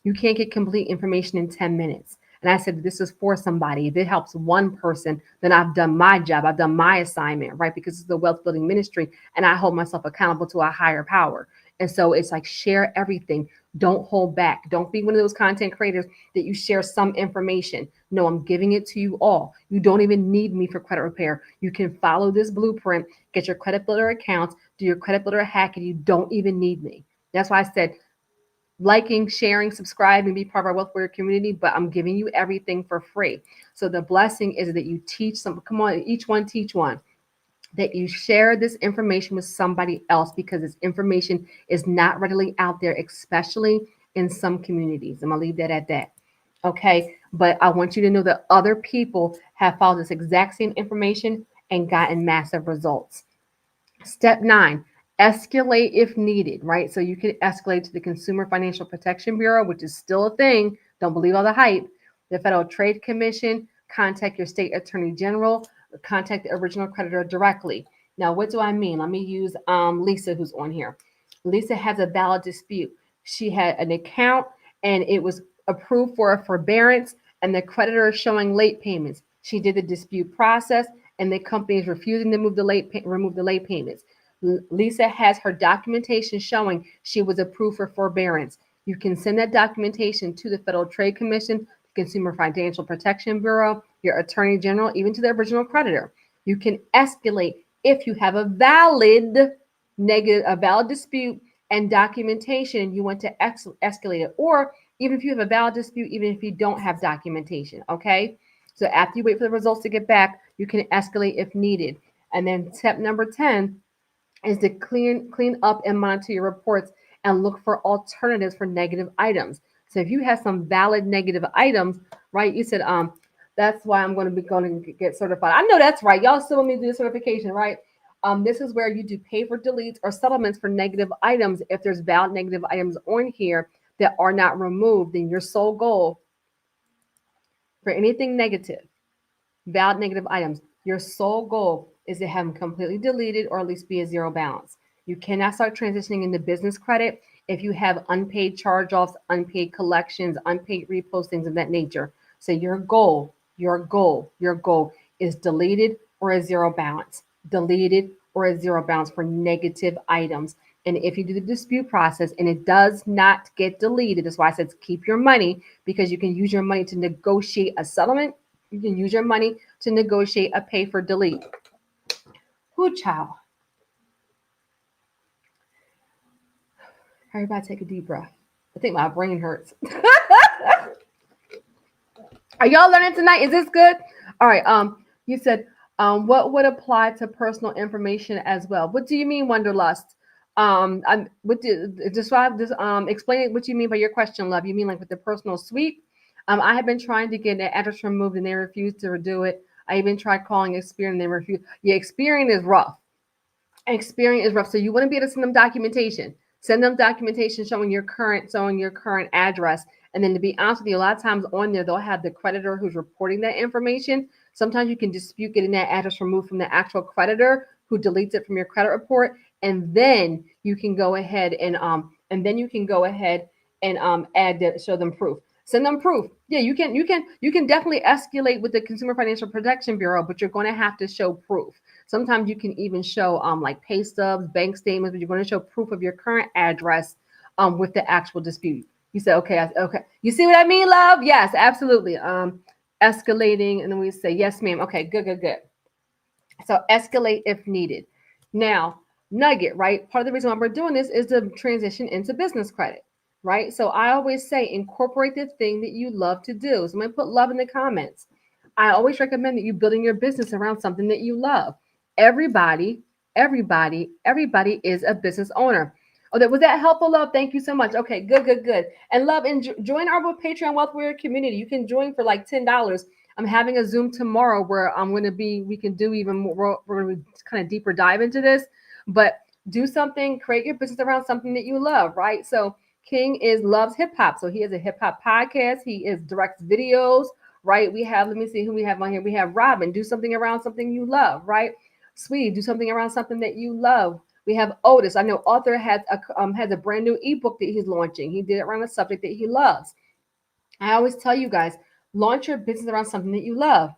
You can't get complete information in 10 minutes. And I said, this is for somebody. If it helps one person, then I've done my job. I've done my assignment, right? Because it's the wealth building ministry and I hold myself accountable to a higher power. And so it's like, share everything. Don't hold back. Don't be one of those content creators that you share some information. No, I'm giving it to you all. You don't even need me for credit repair. You can follow this blueprint, get your credit builder accounts, do your credit builder hack, and you don't even need me. That's why I said, liking, sharing, subscribe, and be part of our Wealth Warrior community, but I'm giving you everything for free. So the blessing is that you teach some, come on, each one teach one. that you share this information with somebody else because this information is not readily out there, especially in some communities. I'm gonna leave that at that. Okay, but I want you to know that other people have followed this exact same information and gotten massive results. Step 9, escalate if needed, right? So you can escalate to the Consumer Financial Protection Bureau, which is still a thing. Don't believe all the hype. The Federal Trade Commission, contact your state attorney general, or contact the original creditor directly. Now, what do I mean? Let me use Lisa, who's on here. Lisa has a valid dispute. She had an account and it was approved for a forbearance, and the creditor is showing late payments. She did the dispute process and the company is refusing to remove the late payments. Lisa has her documentation showing she was approved for forbearance. You can send that documentation to the Federal Trade Commission, the Consumer Financial Protection Bureau, your Attorney General, even to the original creditor. You can escalate if you have a valid dispute and documentation. You want to escalate it, or even if you have a valid dispute, even if you don't have documentation. Okay. So after you wait for the results to get back, you can escalate if needed. And then step number 10 is to clean up and monitor your reports and look for alternatives for negative items. So if you have some valid negative items, right? You said, that's why I'm going to get certified. I know that's right. Y'all still want me to do the certification, right? This is where you do pay for deletes or settlements for negative items. If there's valid negative items on here that are not removed, then your sole goal for anything negative, valid negative items, your sole goal is to have them completely deleted or at least be a zero balance. You cannot start transitioning into business credit if you have unpaid charge-offs, unpaid collections, unpaid repos, things of that nature. So your goal is deleted or a zero balance. Deleted or a zero balance for negative items. And if you do the dispute process and it does not get deleted, that's why I said keep your money, because you can use your money to negotiate a settlement. You can use your money to negotiate a pay for delete. Who child? Everybody take a deep breath. I think my brain hurts. Are y'all learning tonight? Is this good? All right. You said what would apply to personal information as well? What do you mean, Wonderlust? Describe this. Explain what you mean by your question, love. You mean like with the personal sweep? I have been trying to get an address removed and they refuse to do it. I even tried calling Experian and they refuse. Yeah, Experian is rough. Experian is rough. So you wouldn't be able to send them documentation. Send them documentation showing your current address. And then to be honest with you, a lot of times on there, they'll have the creditor who's reporting that information. Sometimes you can dispute getting that address removed from the actual creditor who deletes it from your credit report. And then you can go ahead and add that, show them proof. Send them proof. Yeah, you can definitely escalate with the Consumer Financial Protection Bureau, but you're going to have to show proof. Sometimes you can even show like pay stubs, bank statements, but you're going to show proof of your current address with the actual dispute. You say, okay. You see what I mean, love? Yes, absolutely. Escalating, and then we say, yes, ma'am. Okay, good. So escalate if needed. Now, nugget, right? Part of the reason why we're doing this is to transition into business credit, right? So I always say incorporate the thing that you love to do. So I'm going to put love in the comments. I always recommend that you building your business around something that you love. Everybody is a business owner. Oh, was that helpful, love? Thank you so much. Okay, good. And love, and join our Patreon Wealth Warrior community. You can join for like $10. I'm having a Zoom tomorrow where we can do even more. We're going to kind of deeper dive into this, but do something, create your business around something that you love, right? So King loves hip hop. So he has a hip hop podcast. He directs videos, right? Let me see who we have on here. We have Robin, do something around something you love, right? Sweetie, do something around something that you love. We have Otis. I know Author has a brand new ebook that he's launching. He did it around a subject that he loves. I always tell you guys, launch your business around something that you love.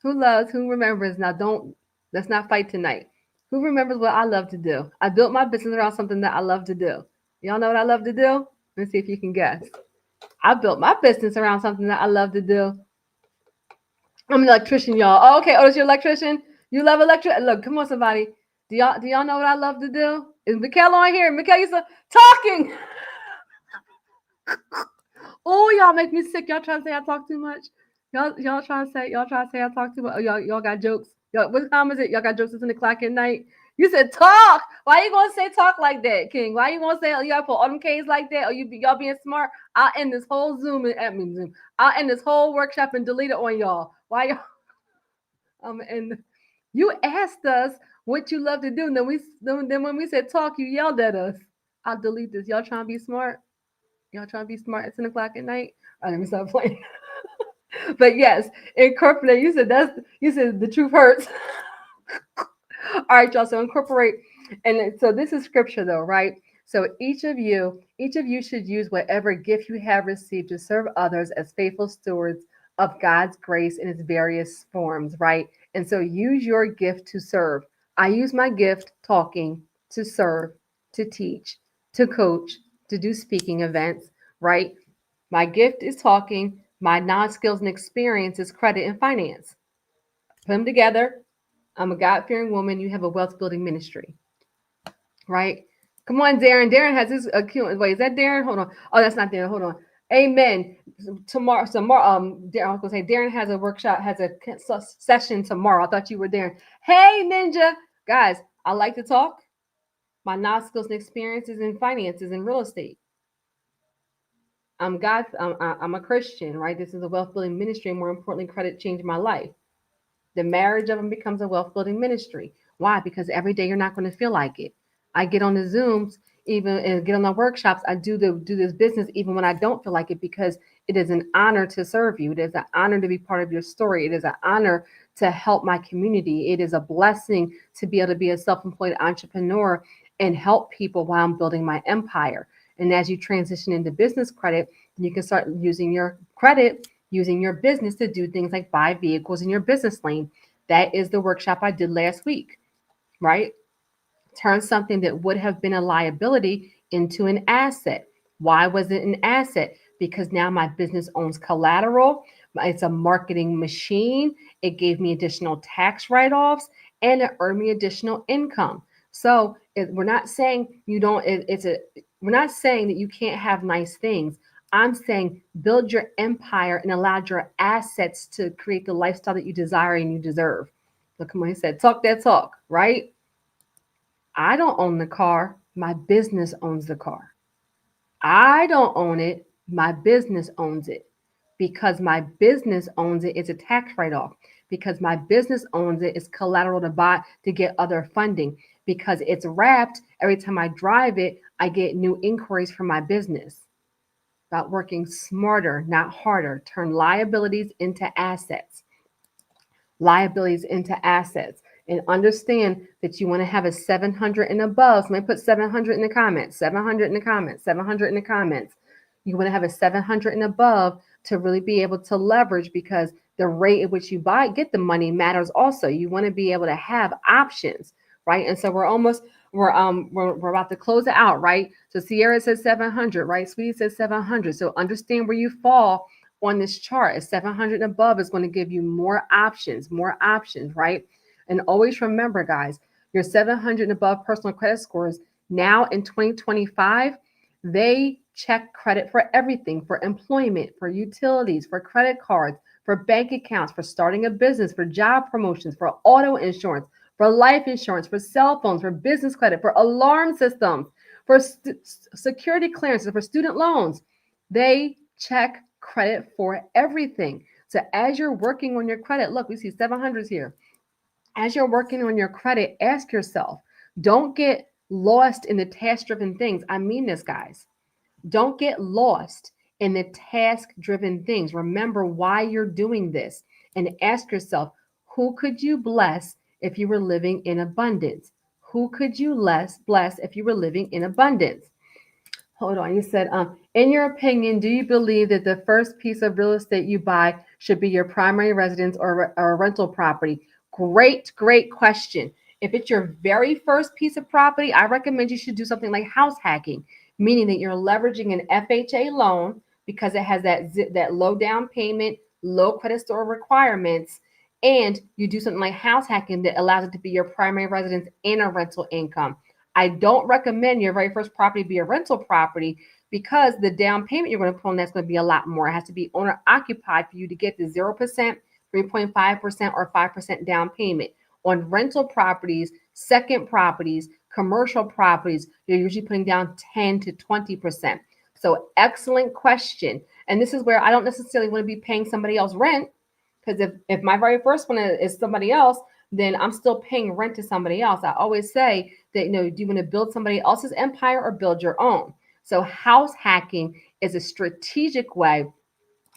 Who remembers? Now let's not fight tonight. Who remembers what I love to do? I built my business around something that I love to do. Y'all know what I love to do? Let's see if you can guess. I built my business around something that I love to do. I'm an electrician, y'all. Oh, okay, Otis, you're an electrician? You love electric? Look, come on, somebody. Do y'all know what I love to do? Is Mikkel on here? Mikkel, you talking. Oh, y'all make me sick. Y'all trying to say I talk too much? Y'all trying to say I talk too much? Oh, y'all got jokes? Yo, what time is it? Y'all got jokes at 10 o'clock at night? You said talk. Why you gonna say talk like that, King? Why you gonna say you gotta put all them K's like that? Or y'all being smart? I'll end this whole Zoom. I'll end this whole workshop and delete it on y'all. Why y'all? And you asked us what you love to do. And then when we said talk, you yelled at us. I'll delete this. Y'all trying to be smart? Y'all trying to be smart at 10 o'clock at night? All right, let me stop playing. But yes, incorporate. You said the truth hurts. All right, y'all. So incorporate, and so this is scripture, though, right? So each of you should use whatever gift you have received to serve others as faithful stewards of God's grace in its various forms, right? And so use your gift to serve. I use my gift talking to serve, to teach, to coach, to do speaking events, right? My gift is talking. My non-skills and experience is credit and finance. Put them together. I'm a God-fearing woman. You have a wealth building ministry, right? Come on, Darren. Darren has his acute. Wait, is that Darren? Hold on. Oh, that's not Darren. Hold on. Amen. Tomorrow, Darren, I was gonna say Darren has a workshop, has a session tomorrow. I thought you were Darren. Hey, Ninja, guys. I like to talk. My non-skills and experiences in finances and real estate. I'm a Christian, right? This is a wealth building ministry. And more importantly, credit changed my life. The marriage of them becomes a wealth building ministry. Why? Because every day you're not going to feel like it. I get on the Zooms, even and get on the workshops. I do this business even when I don't feel like it, because it is an honor to serve you. It is an honor to be part of your story. It is an honor to help my community. It is a blessing to be able to be a self-employed entrepreneur and help people while I'm building my empire. And as you transition into business credit, you can start using your credit, using your business to do things like buy vehicles in your business lane. That is the workshop I did last week, right? Turn something that would have been a liability into an asset. Why was it an asset? Because now my business owns collateral. It's a marketing machine. It gave me additional tax write-offs and it earned me additional income. So we're not saying you don't. We're not saying that you can't have nice things. I'm saying build your empire and allow your assets to create the lifestyle that you desire and you deserve. Look, come on, he said, talk that talk, right? I don't own the car. My business owns the car. I don't own it. My business owns it. Because my business owns it, it's a tax write-off. Because my business owns it, it's collateral to buy to get other funding. Because it's wrapped, every time I drive it, I get new inquiries from my business. About working smarter, not harder. Turn liabilities into assets. Liabilities into assets. And understand that you want to have a 700 and above. Somebody put 700 in the comments, 700 in the comments, 700 in the comments. You want to have a 700 and above to really be able to leverage, because the rate at which you get the money matters also. You want to be able to have options, right? And so we're about to close it out, right? So Sierra says 700, right? Sweetie says 700. So understand where you fall on this chart. A 700 and above is going to give you more options, right? And always remember, guys, your 700 and above personal credit scores now in 2025, they check credit for everything, for employment, for utilities, for credit cards, for bank accounts, for starting a business, for job promotions, for auto insurance, for life insurance, for cell phones, for business credit, for alarm systems, for security clearances, for student loans. They check credit for everything. So as you're working on your credit, look, we see 700s here. As you're working on your credit, ask yourself, don't get lost in the task-driven things. I mean this, guys. Don't get lost in the task-driven things. Remember why you're doing this and ask yourself, who could you bless if you were living in abundance? Who could you bless if you were living in abundance? Hold on. You said, in your opinion, do you believe that the first piece of real estate you buy should be your primary residence or a rental property? Great question. If it's your very first piece of property, I recommend you should do something like house hacking, meaning that you're leveraging an FHA loan because it has that low down payment, low credit score requirements, and you do something like house hacking that allows it to be your primary residence and a rental income. I don't recommend your very first property be a rental property because the down payment you're going to put on that's going to be a lot more. It has to be owner occupied for you to get the 0%, 3.5%, or 5% down payment. On rental properties, second properties, commercial properties, you're usually putting down 10 to 20%. So excellent question. And this is where I don't necessarily want to be paying somebody else rent, because if my very first one is somebody else, then I'm still paying rent to somebody else. I always say that, do you want to build somebody else's empire or build your own? So house hacking is a strategic way.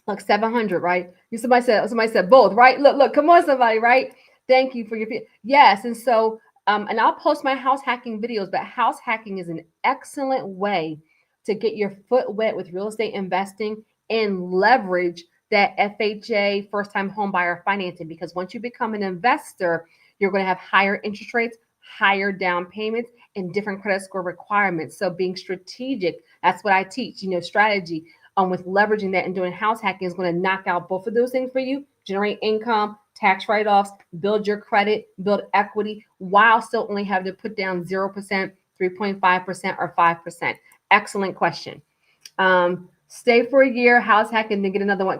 Like 700, right? Somebody said both, right? Look, come on, somebody, right? Thank you for your yes. And so, and I'll post my house hacking videos, but house hacking is an excellent way to get your foot wet with real estate investing and leverage that FHA first time home buyer financing. Because once you become an investor, you're going to have higher interest rates, higher down payments, and different credit score requirements. So being strategic, that's what I teach, strategy with leveraging that and doing house hacking is going to knock out both of those things for you, generate income, tax write-offs, build your credit, build equity, while still only having to put down 0%, 3.5%, or 5%. Excellent question. Stay for a year, house hack, and then get another one.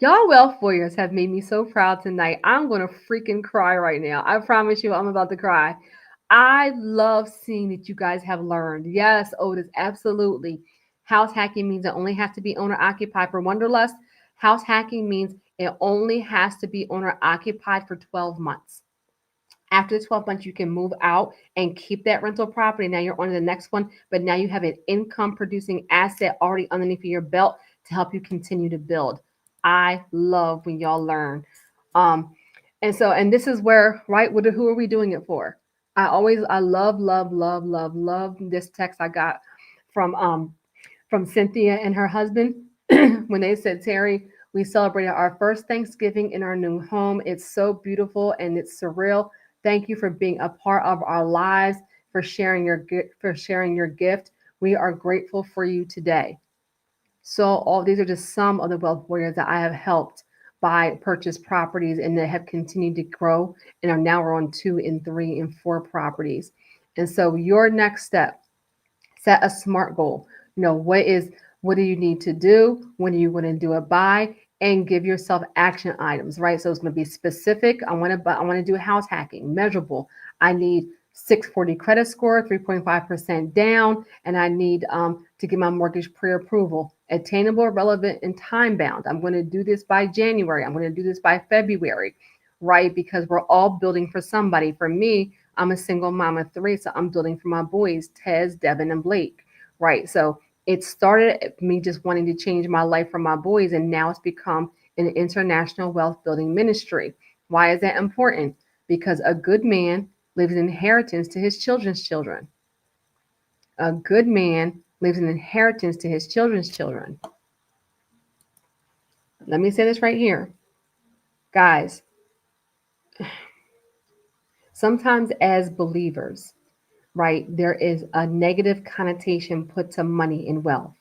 Y'all wealth warriors have made me so proud tonight. I'm going to freaking cry right now. I promise you I'm about to cry. I love seeing that you guys have learned. Yes, Otis, absolutely. House hacking means it only has to be owner occupied. For Wanderlust, house hacking means it only has to be owner occupied for 12 months. After the 12 months, you can move out and keep that rental property. Now you're on to the next one, but now you have an income producing asset already underneath your belt to help you continue to build. I love when y'all learn. And this is where, right, who are we doing it for? I love this text I got from Cynthia and her husband when they said, Terry, we celebrated our first Thanksgiving in our new home. It's so beautiful and it's surreal. Thank you for being a part of our lives, for sharing your gift. We are grateful for you today. So all these are just some of the wealth warriors that I have helped buy purchase properties and that have continued to grow and are now on 2 and 3 and 4 properties. And so your next step, set a SMART goal. What do you need to do? When are you going to do it by? And give yourself action items, right? So it's going to be specific. I want to do house hacking, measurable. I need 640 credit score, 3.5% down, and I need to get my mortgage pre-approval. Attainable, relevant, and time bound. I'm going to do this by January. I'm going to do this by February, right? Because we're all building for somebody. For me, I'm a single mom of 3, so I'm building for my boys, Tez, Devin, and Blake, right? So it started me just wanting to change my life for my boys, and now it's become an international wealth building ministry. Why is that important? Because a good man leaves an inheritance to his children's children. A good man leaves an inheritance to his children's children. Let me say this right here. Guys, sometimes as believers, right, there is a negative connotation put to money and wealth.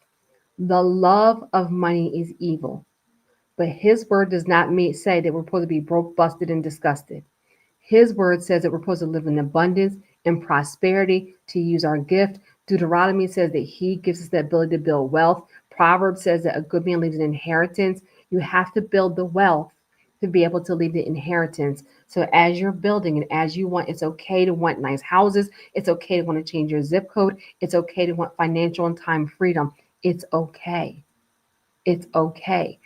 The love of money is evil, but his word does not say that we're supposed to be broke, busted, and disgusted. His word says that we're supposed to live in abundance and prosperity, to use our gift. Deuteronomy says that he gives us the ability to build wealth. Proverbs says that a good man leaves an inheritance. You have to build the wealth to be able to leave the inheritance. So as you're building and as you want, it's okay to want nice houses. It's okay to want to change your zip code. It's okay to want financial and time freedom. It's okay. It's okay.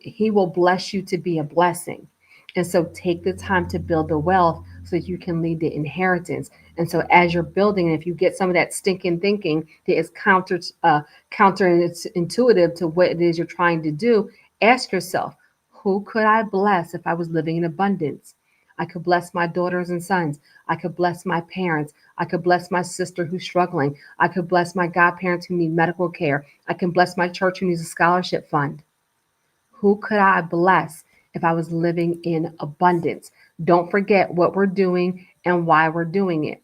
He will bless you to be a blessing. And so take the time to build the wealth so you can leave the inheritance. And so as you're building, if you get some of that stinking thinking that is counterintuitive to what it is you're trying to do, ask yourself, who could I bless if I was living in abundance? I could bless my daughters and sons. I could bless my parents. I could bless my sister who's struggling. I could bless my godparents who need medical care. I can bless my church who needs a scholarship fund. Who could I bless if I was living in abundance? Don't forget what we're doing and why we're doing it.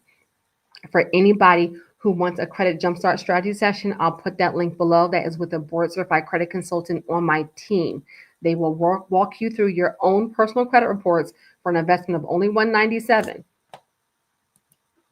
For anybody who wants a credit jumpstart strategy session, I'll put that link below. That is with a board certified credit consultant on my team. They will walk you through your own personal credit reports for an investment of only $197.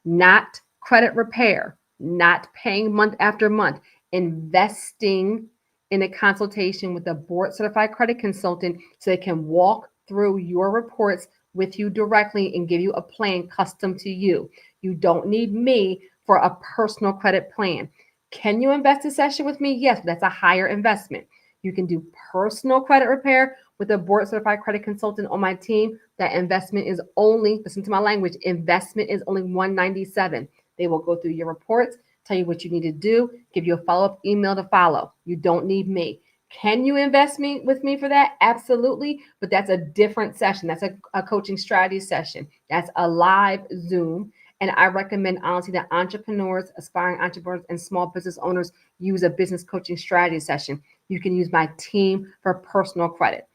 Not credit repair, not paying month after month, investing in a consultation with a board certified credit consultant so they can walk through your reports with you directly and give you a plan custom to you. You don't need me for a personal credit plan. Can you invest a session with me? Yes, but that's a higher investment. You can do personal credit repair with a board certified credit consultant on my team. That investment is only, listen to my language, investment is only $197. They will go through your reports, tell you what you need to do, give you a follow-up email to follow. You don't need me. Can you invest with me for that? Absolutely. But that's a different session. That's a coaching strategy session. That's a live Zoom. And I recommend, honestly, that entrepreneurs, aspiring entrepreneurs, and small business owners use a business coaching strategy session. You can use my team for personal credit.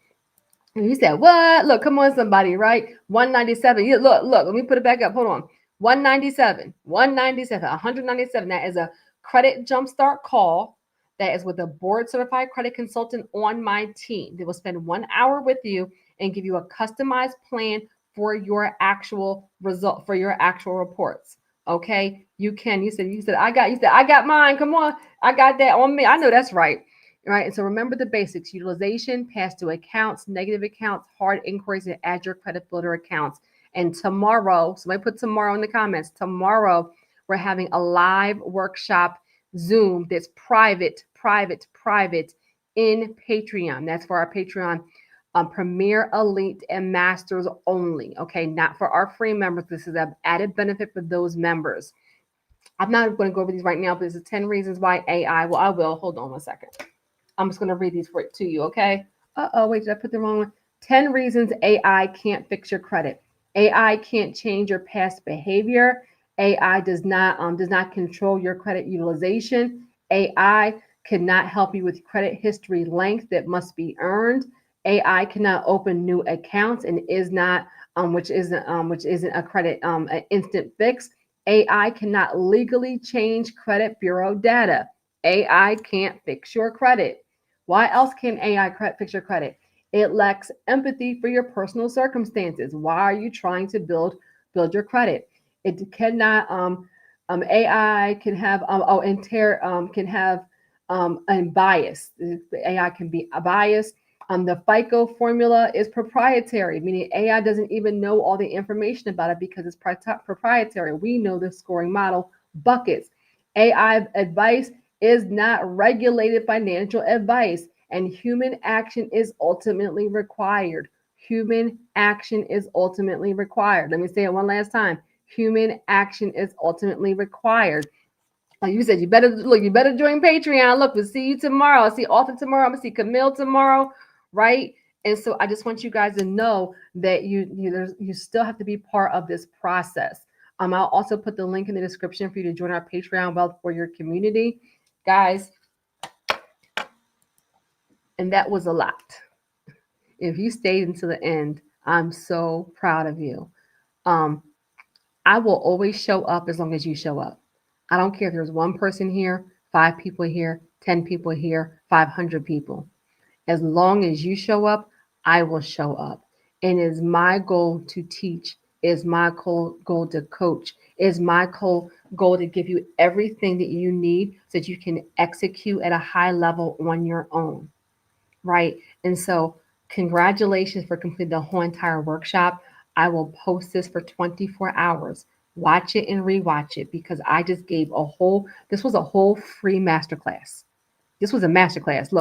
And you said, what? Look, come on, somebody, right? 197. Yeah, look, let me put it back up. Hold on. 197, 197. That is a credit jumpstart call. That is with a board certified credit consultant on my team. They will spend 1 hour with you and give you a customized plan for your actual result, for your actual reports. Okay. I got mine. Come on. I got that on me. I know that's right. Right. And so remember the basics: utilization, past due accounts, negative accounts, hard inquiries, and add your credit builder accounts. And tomorrow, somebody put tomorrow in the comments. Tomorrow, we're having a live workshop Zoom that's private in Patreon. That's for our Patreon Premier, Elite, and Masters only. Okay, not for our free members. This is an added benefit for those members. I'm not going to go over these right now, but this is 10 reasons why AI. Well, I will. Hold on one second. I'm just going to read these for it to you, okay? Wait, did I put the wrong one? 10 reasons AI can't fix your credit. AI can't change your past behavior. AI does not control your credit utilization. AI cannot help you with credit history length that must be earned. AI cannot open new accounts and is not which isn't a credit an instant fix. AI cannot legally change credit bureau data. AI can't fix your credit. Why else can AI fix your credit? It lacks empathy for your personal circumstances. Why are you trying to build your credit? It cannot. AI can have can have a bias. AI can be a bias. The FICO formula is proprietary, meaning AI doesn't even know all the information about it because it's proprietary. We know the scoring model buckets. AI advice is not regulated financial advice, and human action is ultimately required. Human action is ultimately required. Let me say it one last time. Human action is ultimately required. Like you said, you better join Patreon. Look, we'll see you tomorrow. I'll see Author tomorrow. I'm gonna see Camille tomorrow, right? And so I just want you guys to know that you still have to be part of this process. I'll also put the link in the description for you to join our Patreon Wealth for Your Community, guys. And that was a lot. If you stayed until the end, I'm so proud of you. I will always show up as long as you show up. I don't care if there's one person here, 5 people here, 10 people here, 500 people. As long as you show up, I will show up. And it is my goal to teach, is my goal to coach, is my goal to give you everything that you need so that you can execute at a high level on your own, right? And so congratulations for completing the whole entire workshop. I will post this for 24 hours. Watch it and rewatch it because I just gave this was a whole free masterclass. This was a masterclass.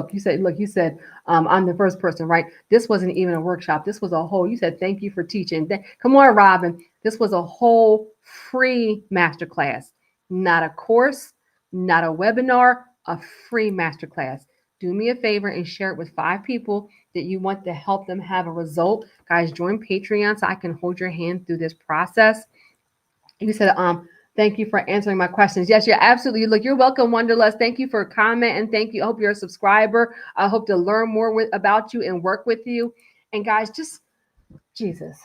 You said, I'm the first person, right? This wasn't even a workshop. This was you said, thank you for teaching. Come on, Robin. This was a whole free masterclass, not a course, not a webinar, a free masterclass. Do me a favor and share it with 5 people that you want to help them have a result. Guys, join Patreon so I can hold your hand through this process. You said, thank you for answering my questions. Yes, you're absolutely. Look, you're welcome, Wonderlust. Thank you for a comment and thank you. I hope you're a subscriber. I hope to learn more about you and work with you. And guys, just Jesus.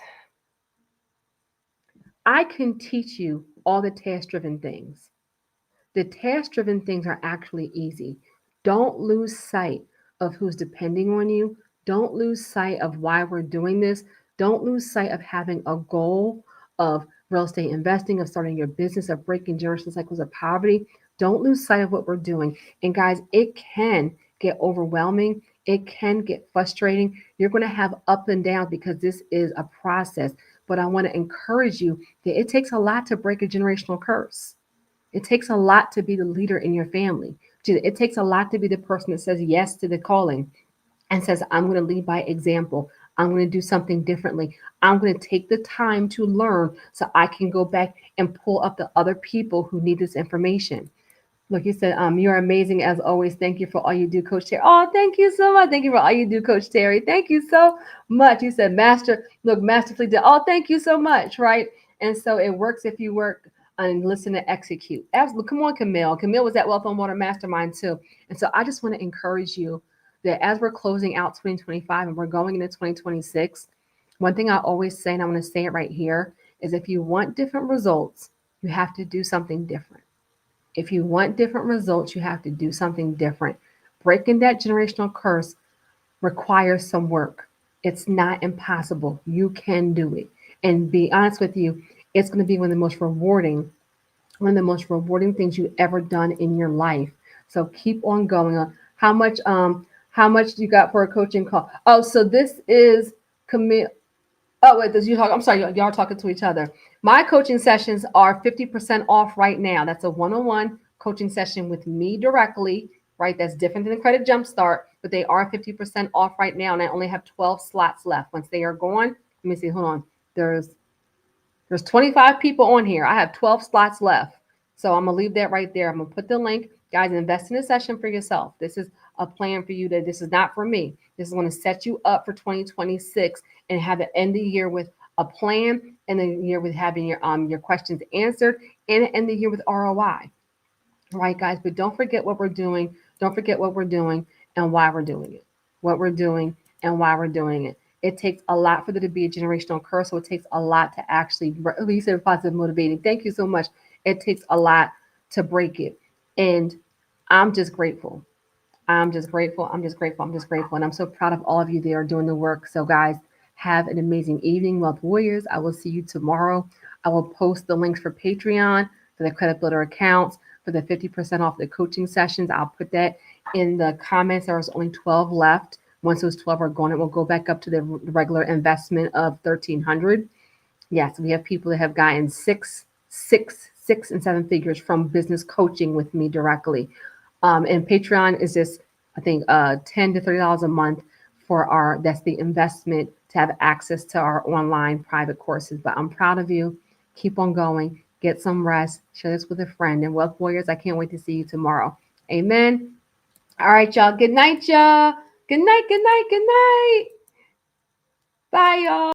I can teach you all the task-driven things. The task-driven things are actually easy. Don't lose sight of who's depending on you. Don't lose sight of why we're doing this. Don't lose sight of having a goal of real estate investing, of starting your business, of breaking generational cycles of poverty. Don't lose sight of what we're doing. And guys, it can get overwhelming. It can get frustrating. You're going to have up and downs because this is a process. But I want to encourage you that it takes a lot to break a generational curse. It takes a lot to be the leader in your family. It takes a lot to be the person that says yes to the calling and says, I'm going to lead by example. I'm going to do something differently. I'm going to take the time to learn so I can go back and pull up the other people who need this information. Look, you said, you're amazing as always. Thank you for all you do, Coach Terry. Oh, thank you so much. Thank you for all you do, Coach Terry. Thank you so much. You said, masterfully did. Oh, thank you so much. Right. And so it works if you work and listen to execute. Absolutely. Come on, Camille. Camille was at Wealth on Water Mastermind too. And so I just want to encourage you that as we're closing out 2025 and we're going into 2026, one thing I always say, and I want to say it right here, is if you want different results, you have to do something different. If you want different results, you have to do something different. Breaking that generational curse requires some work. It's not impossible. You can do it. And be honest with you, it's going to be one of the most rewarding things you've ever done in your life. So keep on going. How much you got for a coaching call? Oh, so this is Camille. Oh, wait, you talk. I'm sorry, y'all are talking to each other. My coaching sessions are 50% off right now. That's a one-on-one coaching session with me directly, right? That's different than the Credit Jumpstart, but they are 50% off right now, and I only have 12 slots left. Once they are gone, let me see. Hold on. There's 25 people on here. I have 12 slots left. So I'm going to leave that right there. I'm going to put the link. Guys, invest in a session for yourself. This is a plan for you. This is not for me. This is going to set you up for 2026 and have it end the year with a plan and the year with having your questions answered and end the year with ROI. Right, guys? But don't forget what we're doing. Don't forget what we're doing and why we're doing it. What we're doing and why we're doing it. It takes a lot for there to be a generational curse. So it takes a lot to actually release it, positive motivating. Thank you so much. It takes a lot to break it. And I'm just grateful. I'm just grateful. I'm just grateful. I'm just grateful. And I'm so proud of all of you that are doing the work. So, guys, have an amazing evening, Wealth Warriors. I will see you tomorrow. I will post the links for Patreon, for the credit builder accounts, for the 50% off the coaching sessions. I'll put that in the comments. There's only 12 left. Once those 12 are gone, it will go back up to the regular investment of 1,300. Yes, we have people that have gotten six, and seven figures from business coaching with me directly. And Patreon is just, I think, $10 to $30 a month for that's the investment to have access to our online private courses. But I'm proud of you. Keep on going. Get some rest. Share this with a friend. And Wealth Warriors, I can't wait to see you tomorrow. Amen. All right, y'all. Good night, y'all. Good night, good night, good night. Bye, y'all.